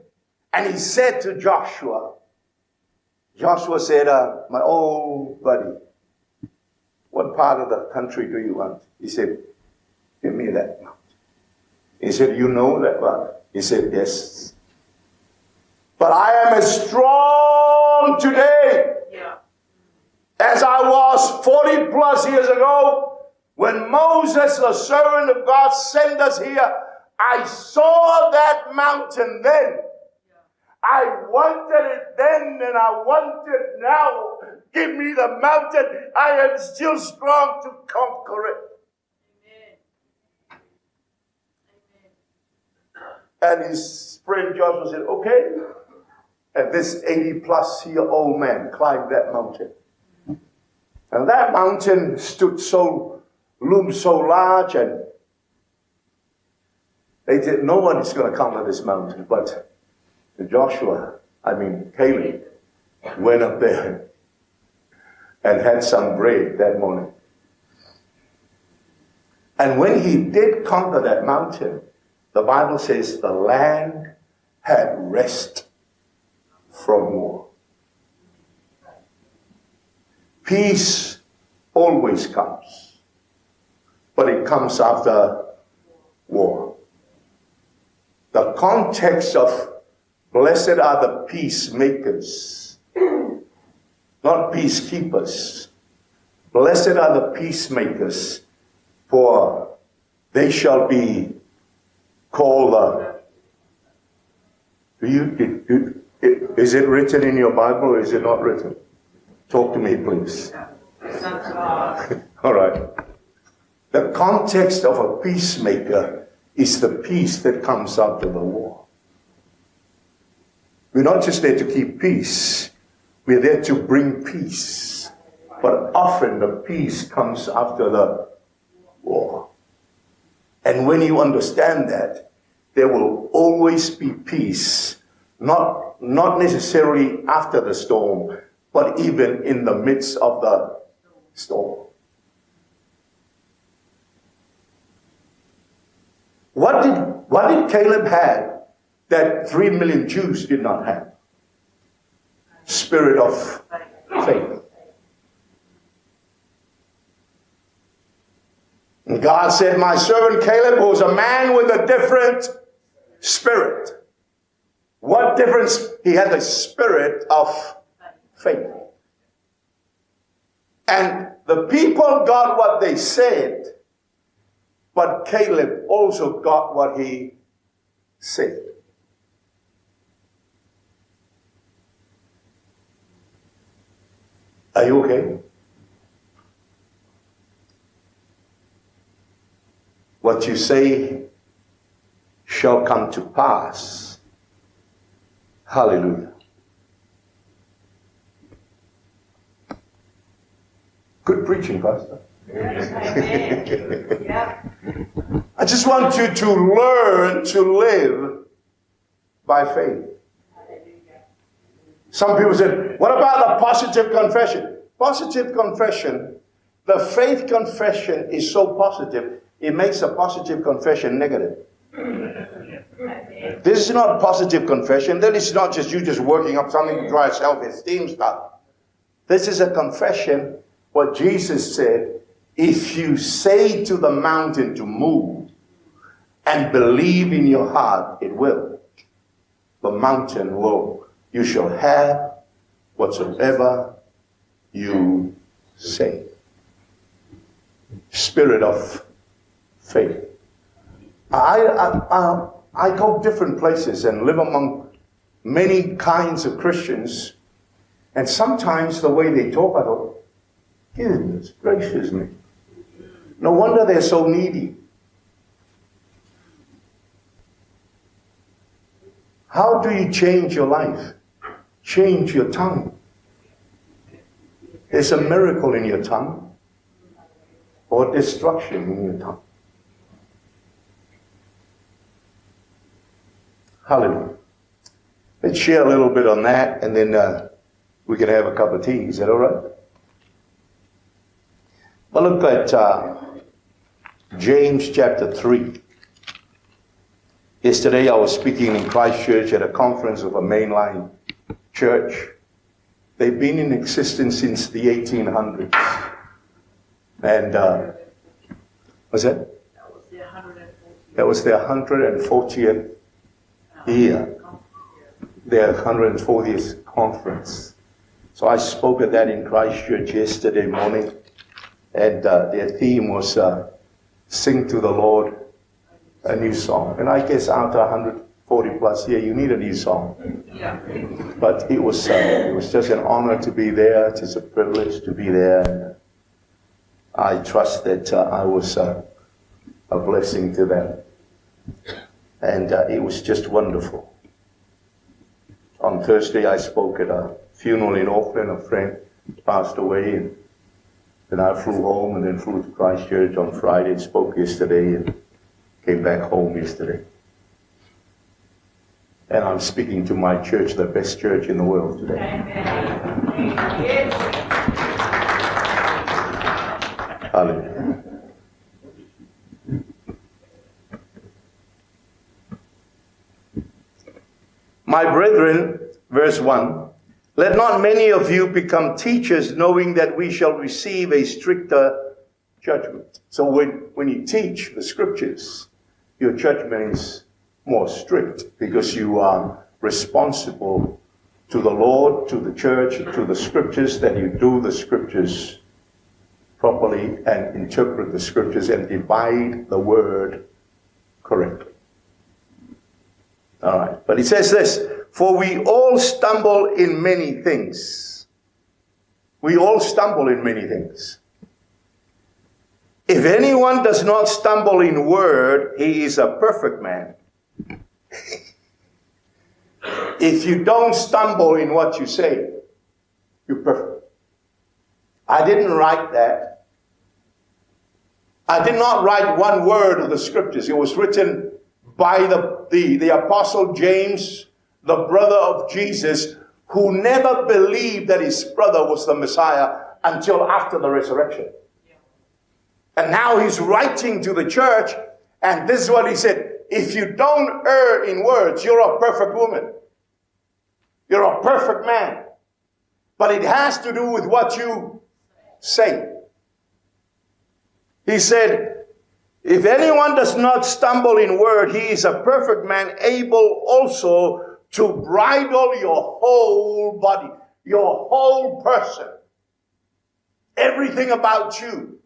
and he said to Joshua, Joshua said, my old buddy, what part of the country do you want? He said, give me that mountain. He said, you know that one? He said, yes. But I am as strong today as I was 40 plus years ago when Moses, the servant of God, sent us here. I saw that mountain then. I wanted it then and I want it now. Give me the mountain. I am still strong to conquer it. And his friend Joshua said, okay. And this 80-plus-year-old man climbed that mountain. And that mountain loomed so large, and they said, no one is going to conquer this mountain. But Caleb went up there and had some bread that morning. And when he did conquer that mountain, the Bible says the land had rest from war. Peace always comes, but it comes after war. The context of blessed are the peacemakers, not peacekeepers. Blessed are the peacemakers, for they shall be called is it written in your Bible or is it not written? Talk to me, please. All right. The context of a peacemaker is the peace that comes after the war. We're not just there to keep peace. We're there to bring peace. But often the peace comes after the war. And when you understand that, there will always be peace, not necessarily after the storm, but even in the midst of the storm. What did Caleb have that 3 million Jews did not have? Spirit of faith. And God said, my servant Caleb was a man with a different Spirit. What difference? He had the spirit of faith. And the people got what they said, but Caleb also got what he said. Are you okay? What you say shall come to pass. Hallelujah. Good preaching, Pastor. I just want you to learn to live by faith. Some people said, what about the positive confession? Positive confession, the faith confession is so positive, it makes a positive confession negative. This is not positive confession. That is not just you just working up something to try self-esteem stuff. This is a confession, what Jesus said, if you say to the mountain to move and believe in your heart, it will. The mountain will. You shall have whatsoever you say. Spirit of faith. I go different places and live among many kinds of Christians, and sometimes the way they talk, I go, goodness gracious me. No wonder they're so needy. How do you change your life? Change your tongue. There's a miracle in your tongue or destruction in your tongue. Hallelujah. Let's share a little bit on that, and then we can have a cup of tea. Is that all right? Well, look at James chapter 3. Yesterday I was speaking in Christchurch at a conference of a mainline church. They've been in existence since the 1800s. And was that? That was their 140th year. Their 140th conference. So I spoke at that in Christchurch yesterday morning. And their theme was Sing to the Lord a New Song. And I guess after 140 plus years, you need a new song. Yeah. But it was just an honor to be there. It's a privilege to be there. And I trust that I was a blessing to them. And it was just wonderful. On Thursday, I spoke at a funeral in Auckland. A friend passed away. And then I flew home and then flew to Christchurch on Friday and spoke yesterday and came back home yesterday. And I'm speaking to my church, the best church in the world today. Amen. Hallelujah. My brethren, verse 1, let not many of you become teachers, knowing that we shall receive a stricter judgment. So when you teach the scriptures, your judgment is more strict because you are responsible to the Lord, to the church, to the scriptures, that you do the scriptures properly and interpret the scriptures and divide the word correctly. All right. But it says this, for we all stumble in many things. We all stumble in many things. If anyone does not stumble in word, he is a perfect man. If you don't stumble in what you say, you're perfect. I didn't write that. I did not write one word of the scriptures. It was written by the Apostle James, the brother of Jesus, who never believed that his brother was the Messiah until after the resurrection. And now he's writing to the church, and this is what he said. If you don't err in words, you're a perfect woman. You're a perfect man. But it has to do with what you say. He said, If anyone does not stumble in word, he is a perfect man, able also to bridle your whole body, your whole person, everything about you.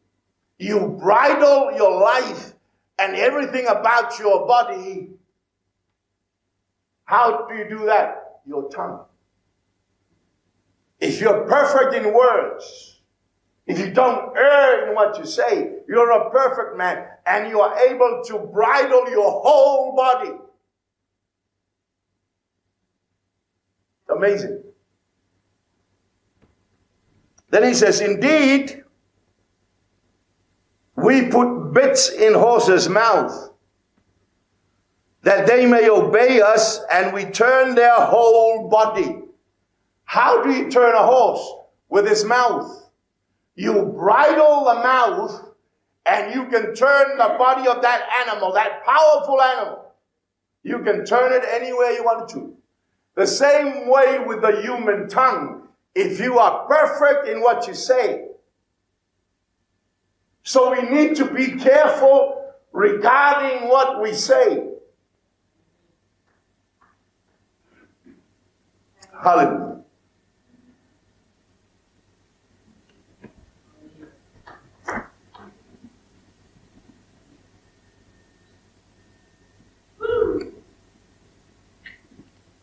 You bridle your life and everything about your body. How do you do that? Your tongue. If you're perfect in words, if you don't err in what you say, you're a perfect man and you are able to bridle your whole body. Amazing. Then he says, indeed, we put bits in horses' mouth, that they may obey us, and we turn their whole body. How do you turn a horse? With his mouth. You bridle the mouth, and you can turn the body of that animal, that powerful animal. You can turn it anywhere you want to. The same way with the human tongue. If you are perfect in what you say. So we need to be careful regarding what we say. Hallelujah.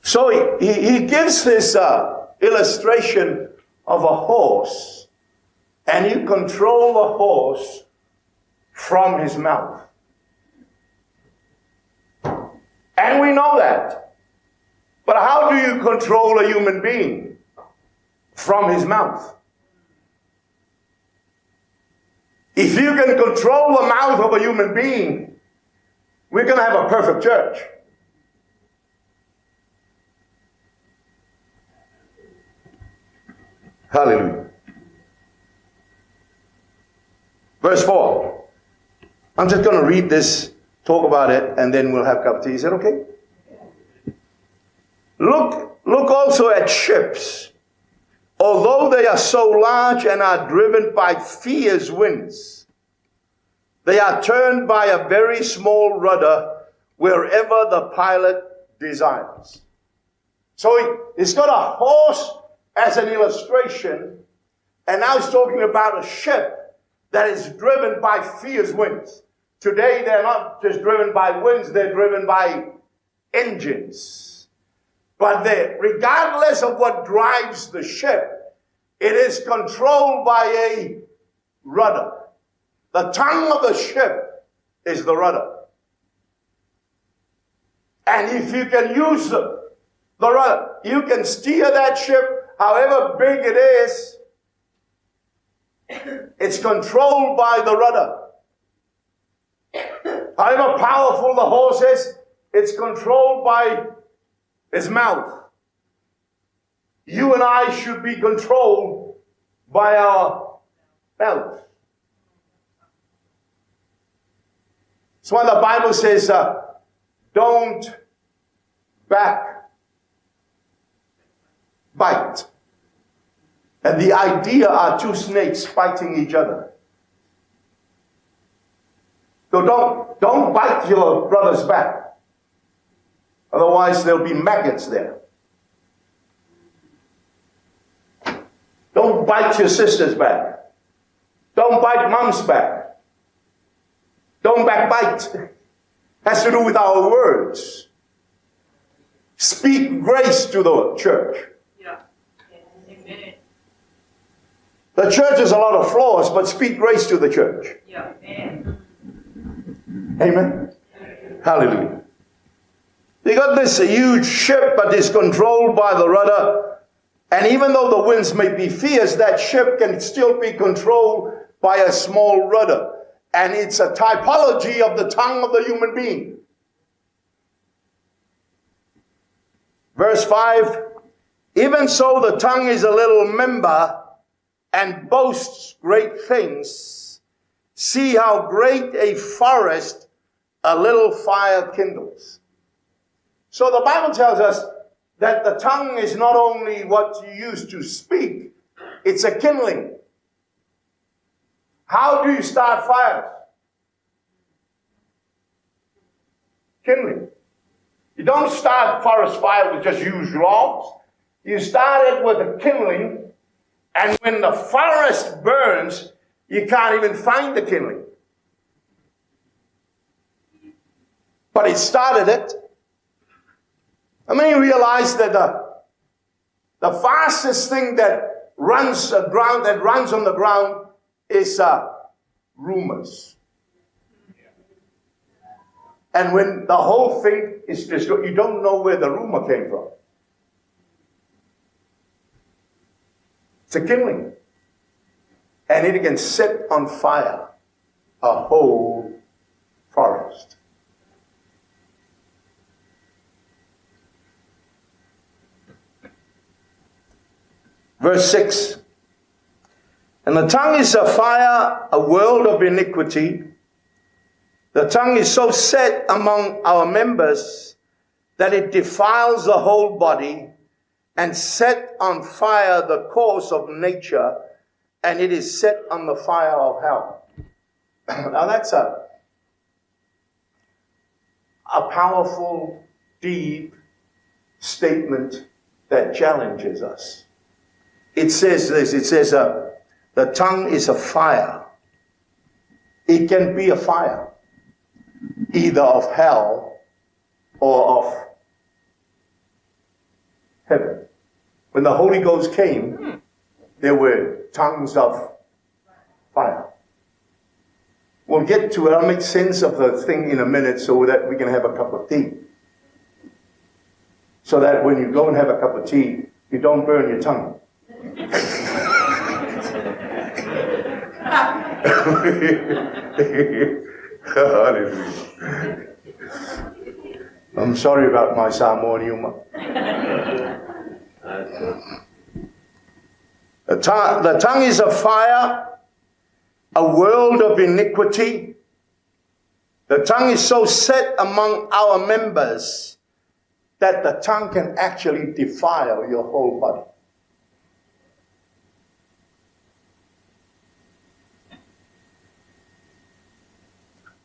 So he gives this illustration of a horse, and you control the horse from his mouth. And we know that. But how do you control a human being? From his mouth. If you can control the mouth of a human being, we're going to have a perfect church. Hallelujah. Verse 4. I'm just going to read this, talk about it, and then we'll have a cup of tea. Is that okay? Look also at ships. Although they are so large and are driven by fierce winds, they are turned by a very small rudder wherever the pilot desires. So he's got a horse as an illustration, and now he's talking about a ship that is driven by fierce winds. Today they're not just driven by winds, they're driven by engines. But regardless of what drives the ship, it is controlled by a rudder. The tongue of the ship is the rudder. And if you can use the rudder, you can steer that ship however big it is. It's controlled by the rudder. However powerful the horse is, it's controlled by his mouth. You and I should be controlled by our mouth. That's why the Bible says, don't bite. And the idea are two snakes fighting each other. So don't bite your brother's back. Otherwise there'll be maggots there. Don't bite your sister's back. Don't bite mom's back. Don't backbite. Has to do with our words. Speak grace to the church. Yeah. Amen. The church has a lot of flaws, but speak grace to the church. Yeah. Amen. Amen. Hallelujah. You got this huge ship, but it's controlled by the rudder. And even though the winds may be fierce, that ship can still be controlled by a small rudder. And it's a typology of the tongue of the human being. Verse 5, even so the tongue is a little member and boasts great things. See how great a forest a little fire kindles. So the Bible tells us that the tongue is not only what you use to speak, it's a kindling. How do you start fires? kindling. You don't start forest fire with just used logs. You start it with a kindling, and when the forest burns, you can't even find the kindling. But it started it. I mean, you realize that the fastest thing that runs on the ground is rumors. And when the whole thing is destroyed, you don't know where the rumor came from. It's a kindling. And it can set on fire a whole forest. Verse 6. And the tongue is a fire, a world of iniquity. The tongue is so set among our members that it defiles the whole body and set on fire the course of nature, and it is set on the fire of hell. Now that's a powerful, deep statement that challenges us. It says this, it says the tongue is a fire. It can be a fire, either of hell or of heaven. When the Holy Ghost came, there were tongues of fire. We'll get to it. I'll make sense of the thing in a minute so that we can have a cup of tea. So that when you go and have a cup of tea, you don't burn your tongue. I'm sorry about my Samoan humor. The tongue is a fire, a world of iniquity. The tongue is so set among our members that the tongue can actually defile your whole body.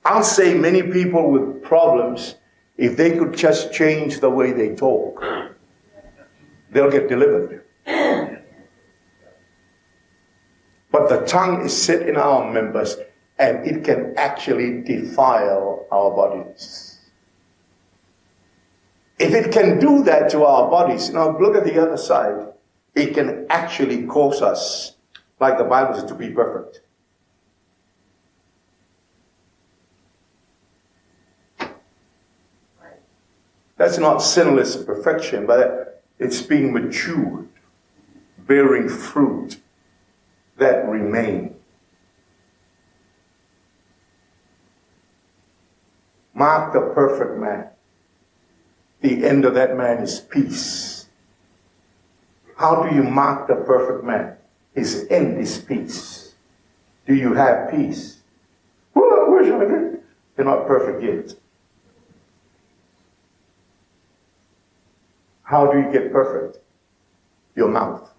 I'll say many people with problems, if they could just change the way they talk, they'll get delivered. But the tongue is set in our members, and it can actually defile our bodies. If it can do that to our bodies, now look at the other side, it can actually cause us, like the Bible says, to be perfect. That's not sinless perfection, but it's being matured, bearing fruit that remain. Mark the perfect man. The end of that man is peace. How do you mark the perfect man? His end is peace. Do you have peace? Well, where shall I get? You're not perfect yet. How do you get perfect? Your mouth.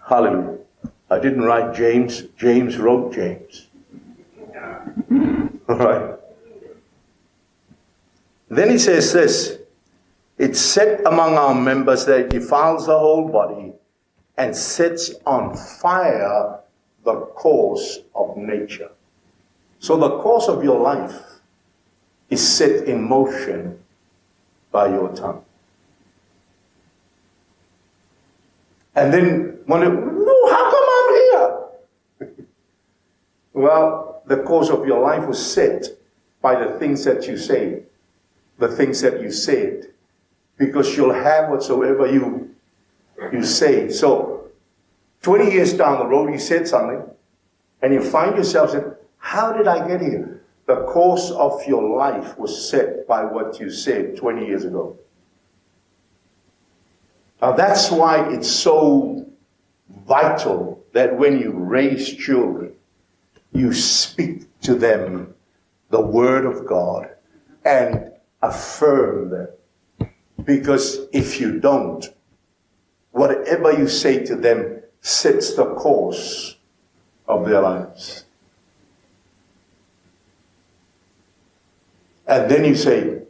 Hallelujah. I didn't write James. James wrote James. All right. Then he says this. It's set among our members that it defiles the whole body and sets on fire the course of nature. So the course of your life is set in motion by your tongue. And then when how come I'm here? Well, the course of your life was set by the things that you say, the things that you said, because you'll have whatsoever you say. So 20 years down the road, you said something, and you find yourself saying, how did I get here? The course of your life was set by what you said 20 years ago. Now that's why it's so vital that when you raise children, you speak to them the Word of God and affirm them. Because if you don't, whatever you say to them sets the course of their lives. And then you say,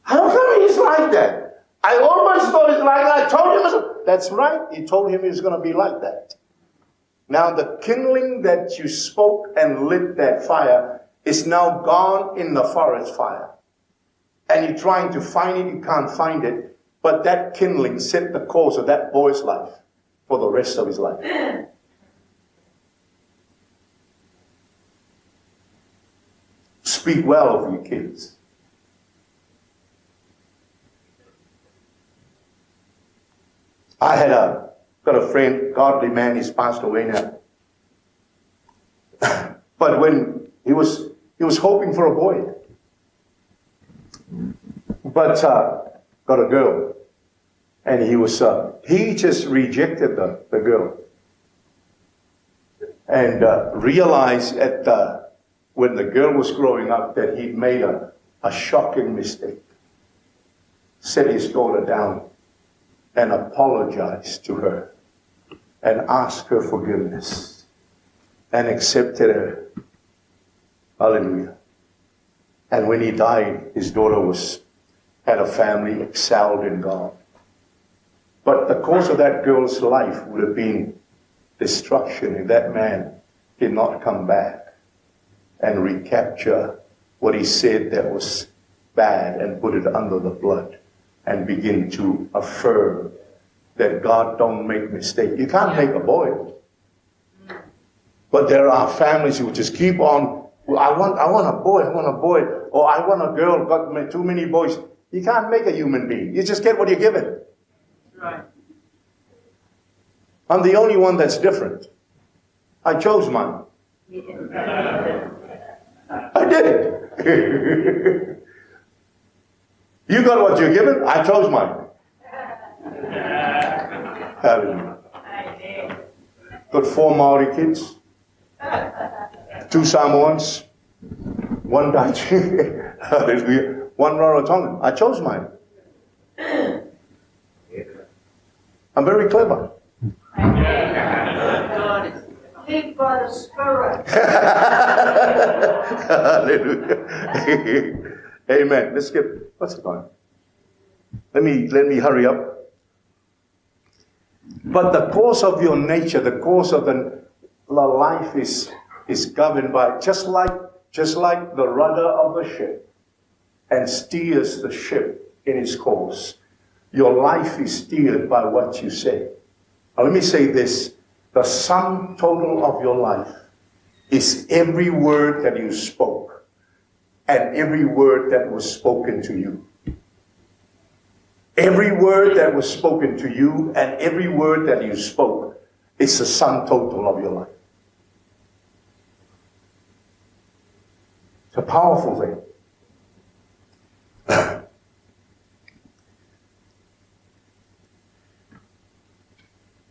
how come he's like that? I always thought he's like that. I told him. That's right. You told him he was going to be like that. Now the kindling that you spoke and lit that fire is now gone in the forest fire. And you're trying to find it, you can't find it. But that kindling set the course of that boy's life for the rest of his life. Speak well of your kids. I had got a friend, godly man, he's passed away now. But when he was hoping for a boy. But got a girl. And he just rejected the girl. And realized when the girl was growing up that he'd made a shocking mistake. Set his daughter down and apologized to her and asked her forgiveness and accepted her. Hallelujah. And when he died, his daughter had a family, excelled in God. But the course of that girl's life would have been destruction if that man did not come back and recapture what he said that was bad and put it under the blood and begin to affirm that God don't make mistakes. You can't make a boy. But there are families who just keep on, I want a boy, or I want a girl, got too many boys. You can't make a human being. You just get what you're given. Right. I'm the only one that's different. I chose mine. I did it. You got what you're given, I chose mine. Hallelujah. Got 4 Maori kids, 2 Samoans, 1 Dutch, hallelujah, 1 Rarotongan. I chose mine. I'm very clever. Lead by the Spirit. Hallelujah. Amen. Let's get, what's it on? Let me hurry up. But the course of your nature, the course of the life is governed by, just like the rudder of the ship and steers the ship in its course. Your life is steered by what you say. Now let me say this. The sum total of your life is every word that you spoke and every word that was spoken to you. Every word that was spoken to you and every word that you spoke is the sum total of your life. It's a powerful thing.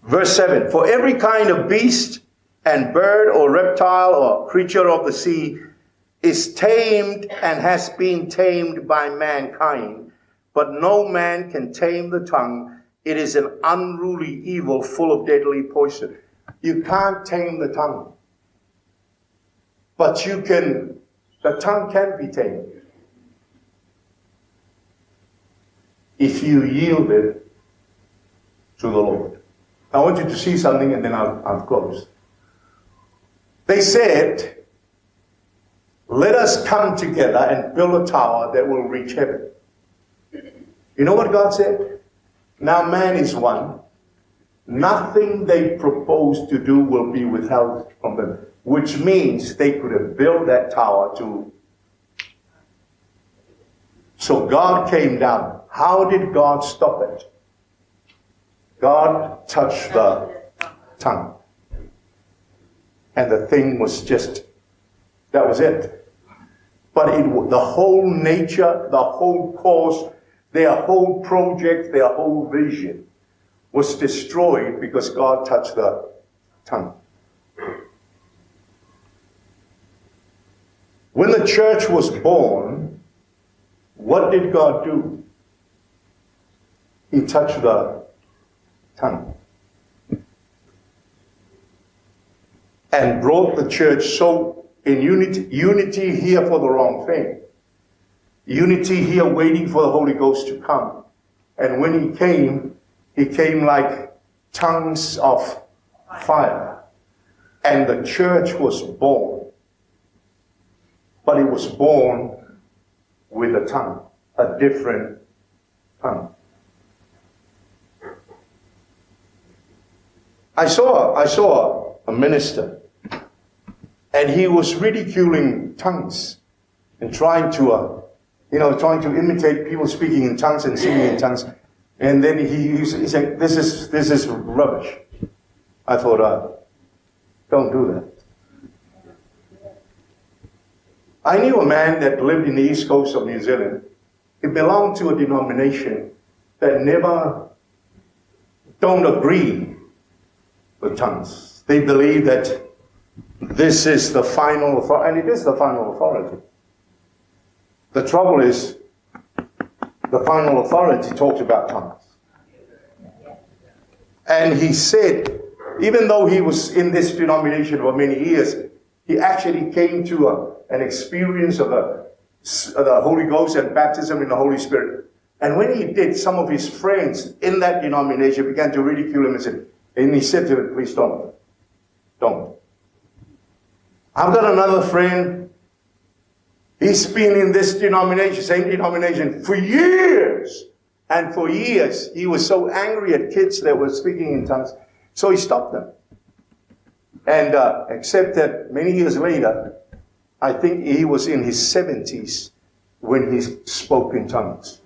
Verse 7, for every kind of beast and bird or reptile or creature of the sea is tamed and has been tamed by mankind, but no man can tame the tongue. It is an unruly evil full of deadly poison. You can't tame the tongue. But the tongue can be tamed. If you yield it to the Lord. I want you to see something and then I'll close. They said, let us come together and build a tower that will reach heaven. You know what God said? Now man is one. Nothing they propose to do will be withheld from them. Which means they could have built that tower too. So God came down. How did God stop it? God touched the tongue. And the thing was that was it. But the whole nature, the whole course, their whole project, their whole vision was destroyed because God touched the tongue. When the church was born, what did God do? He touched the tongue. and brought the church so in unity here for the wrong thing. Unity here waiting for the Holy Ghost to come. And when he came like tongues of fire. And the church was born. But it was born with a tongue, a different tongue. I saw a minister, and he was ridiculing tongues and trying to imitate people speaking in tongues and singing in tongues. And then he said, this is rubbish. I thought, don't do that. I knew a man that lived in the east coast of New Zealand. He belonged to a denomination that don't agree with tongues. They believe that this is the final authority, and it is the final authority. The trouble is, the final authority talks about tongues. And he said, even though he was in this denomination for many years, he actually came to an experience of the Holy Ghost and baptism in the Holy Spirit. And when he did, some of his friends in that denomination began to ridicule him and he said to him, please don't. I've got another friend. He's been in this denomination, same denomination, for years. And for years, he was so angry at kids that were speaking in tongues. So he stopped them. And except that many years later, I think he was in his 70s when he spoke in tongues.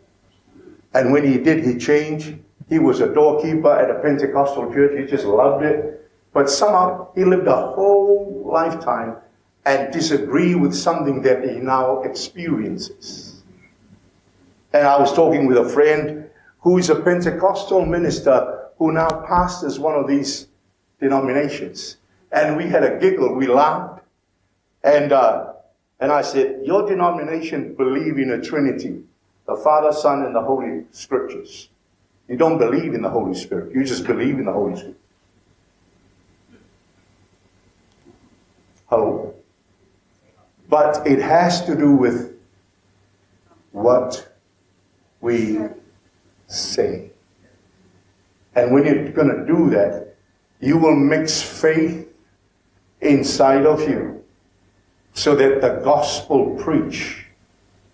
And when he did, he changed. He was a doorkeeper at a Pentecostal church. He just loved it. But somehow he lived a whole lifetime and disagreed with something that he now experiences. And I was talking with a friend who is a Pentecostal minister who now pastors one of these denominations. And we had a giggle, we laughed. And I said, your denomination believe in a Trinity, the Father, Son, and the Holy Scriptures. You don't believe in the Holy Spirit. You just believe in the Holy Spirit. Hello? But it has to do with what we say. And when you're going to do that, you will mix faith inside of you so that the gospel preach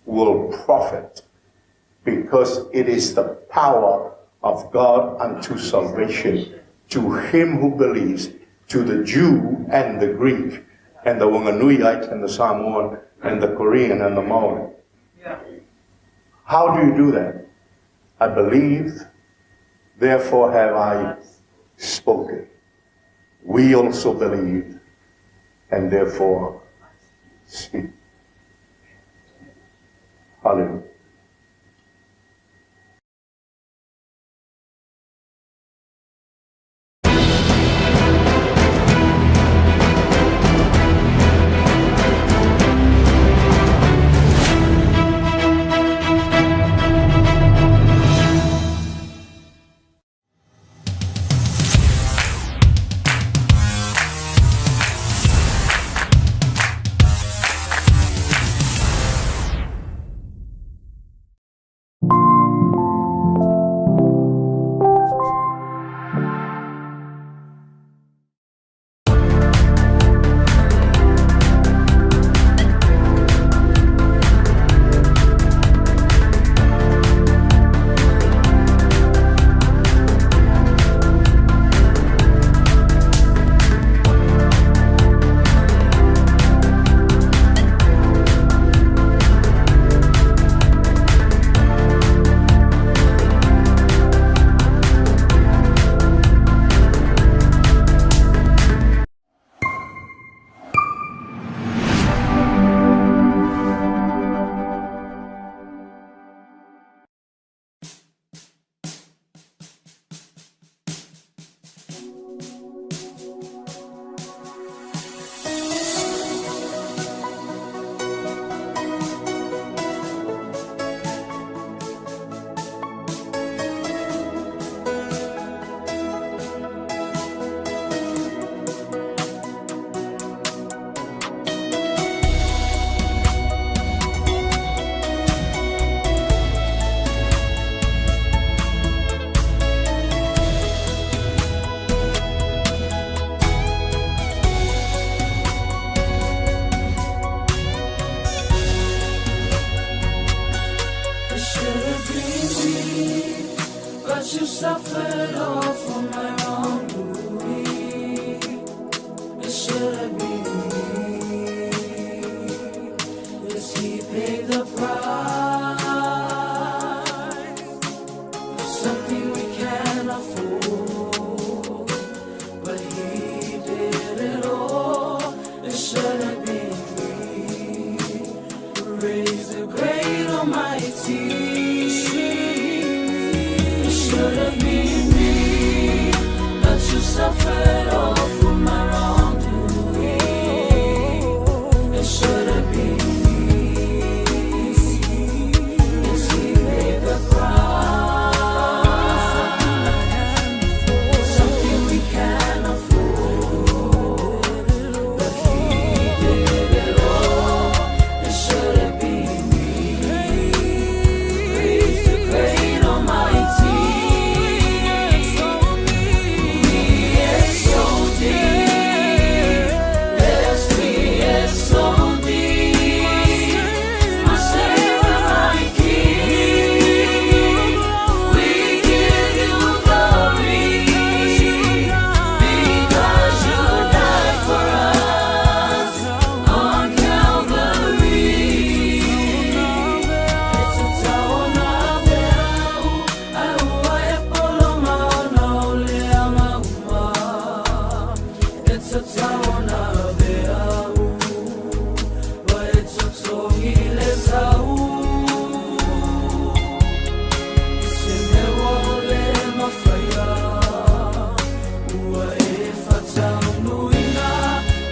will profit, because it is the power of God unto salvation to him who believes, to the Jew and the Greek, and the 𝚗𝗚𝚙𝗚𝗟𝗓 and the Samoan and the Korean and the Maori. Yeah. How do you do that? I believe, therefore have I spoken. We also believe, and therefore speak. Hallelujah. it all for my wrongdoing. It should have been me. Yes, he paid the price. Something we can't afford, but he did it all. It should have been me. Praise the great Almighty. We exalt thee. Yes, we exalt thee. My Savior, my King. We give you glory because you died for us on Calvary. It's a town of hell. ATUA epoloma ona olea mauma. It's a town of hell, but it's a 𝚟𝚒𝚍𝚎𝚘. Isimewole mafaya, ua FAATUATUA.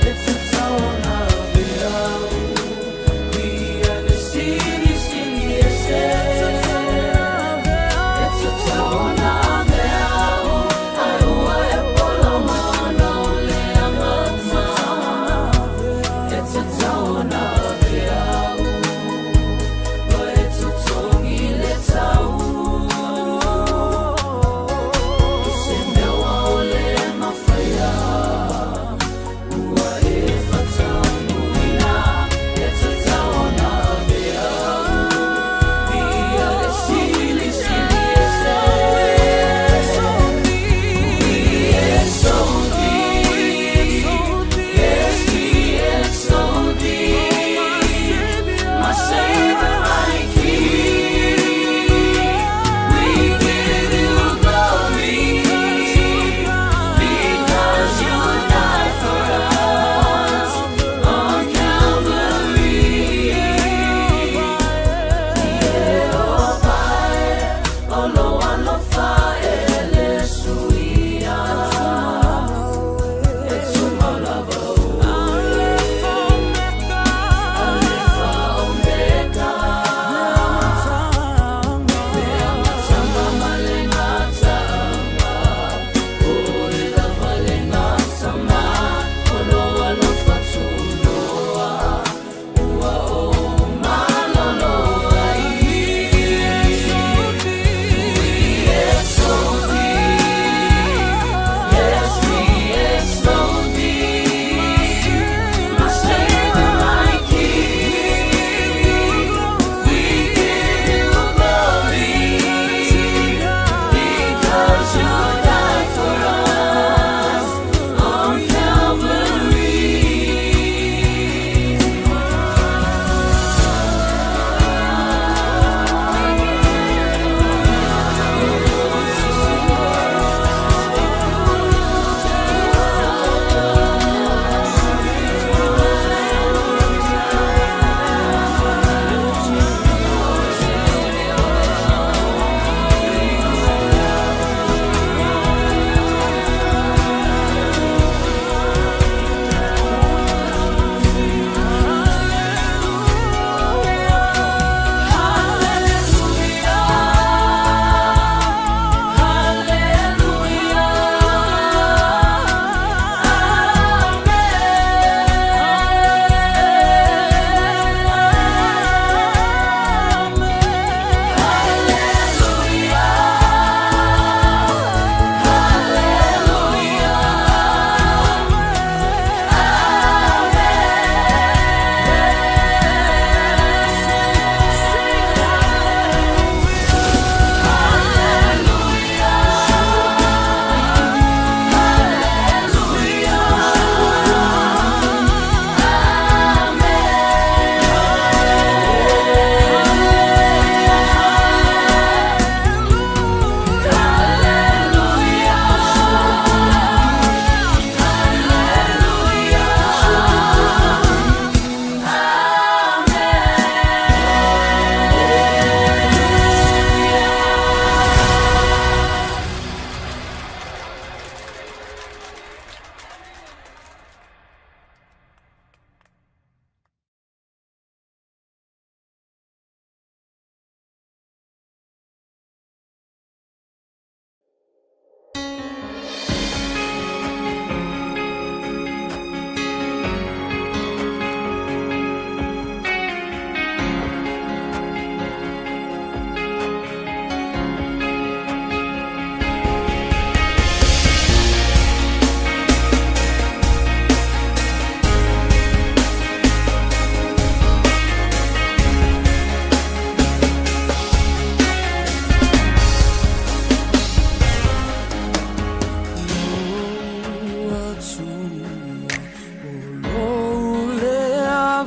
It's a town of hell. We are the city, yes. It's a town of hell. ATUA epoloma ona olea mauma.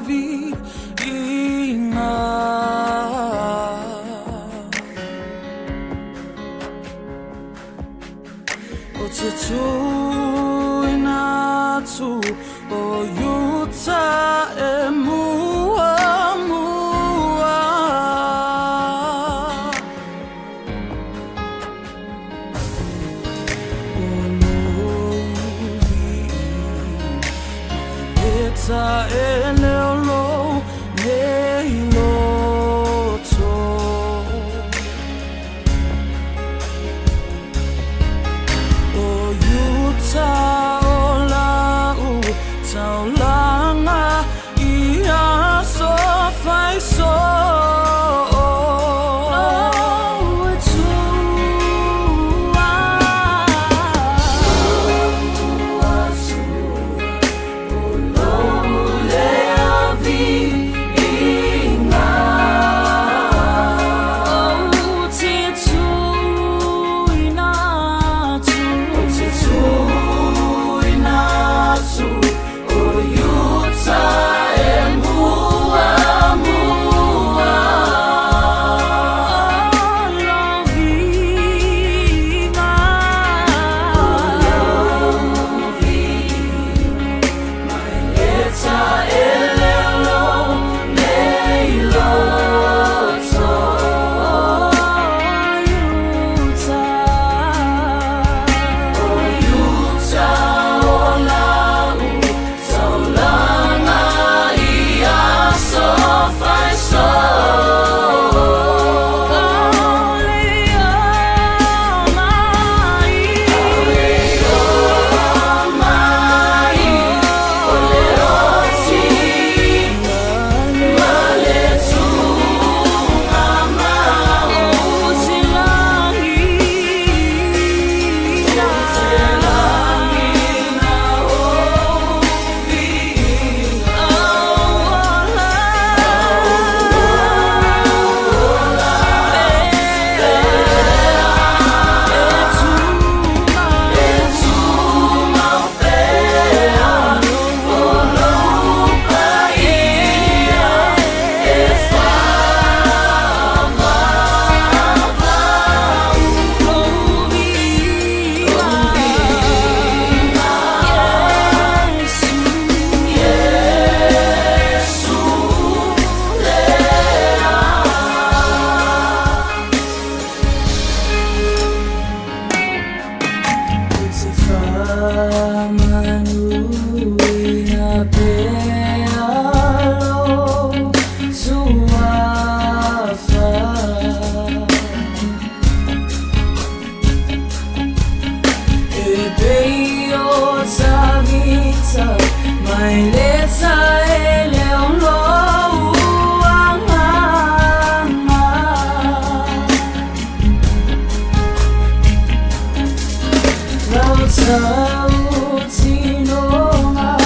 𝚟𝚑𝚙𝚢𝚑𝚝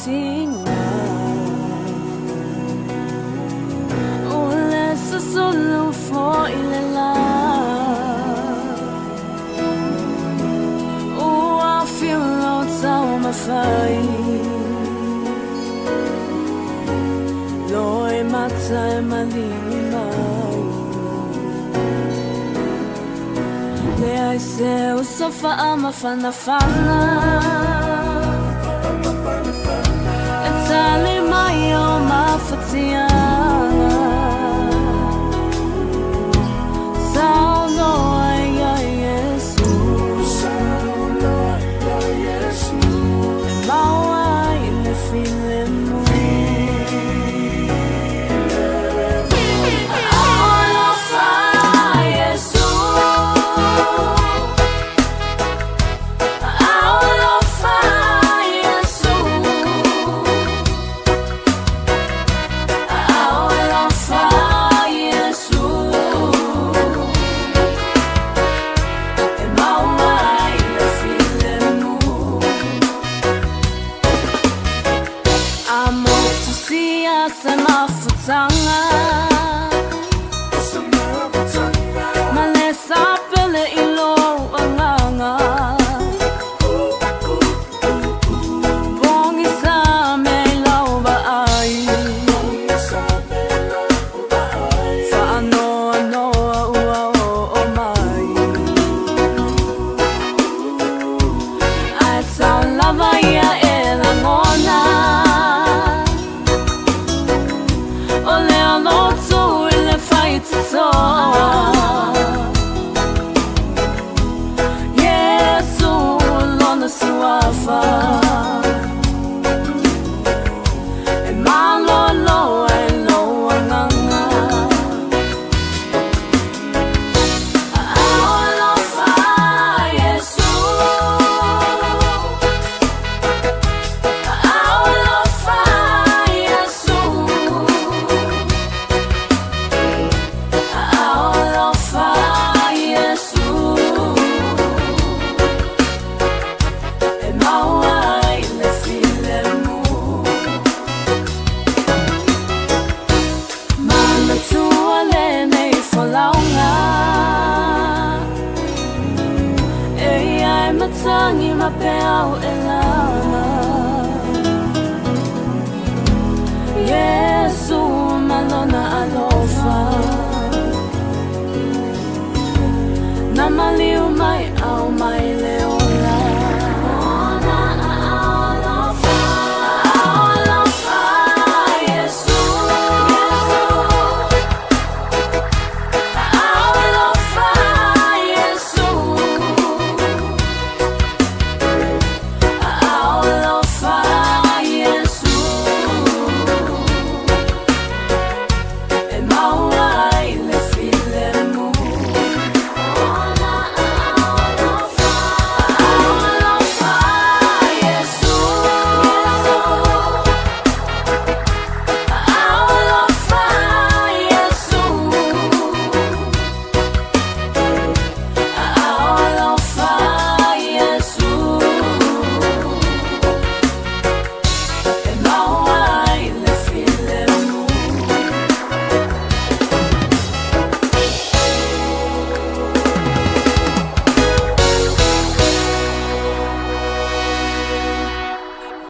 tinga ule susulu fo ilela ua filo tau mawhai loi matai malini mai le ai se usofa ama fana fana Tali mai o mawhatiana Sao loa ia Yesu E maua i le file mu ALOFA Yesu ALOFA Yesu Samafutanga Malesa pele ilo anganga Bongi sa me lau ba ai Fa anoa noa ua o mai Ai tau lava ia e la ngona Yesu lona suafa E malo loa e loa nganga ALOFA Yesu ALOFA Yesu ALOFA Yesu E maua i le file mu Mana tua le nei whalaunga E ai matangi ma pe au e lana Yesu malona ALOFA Na maliu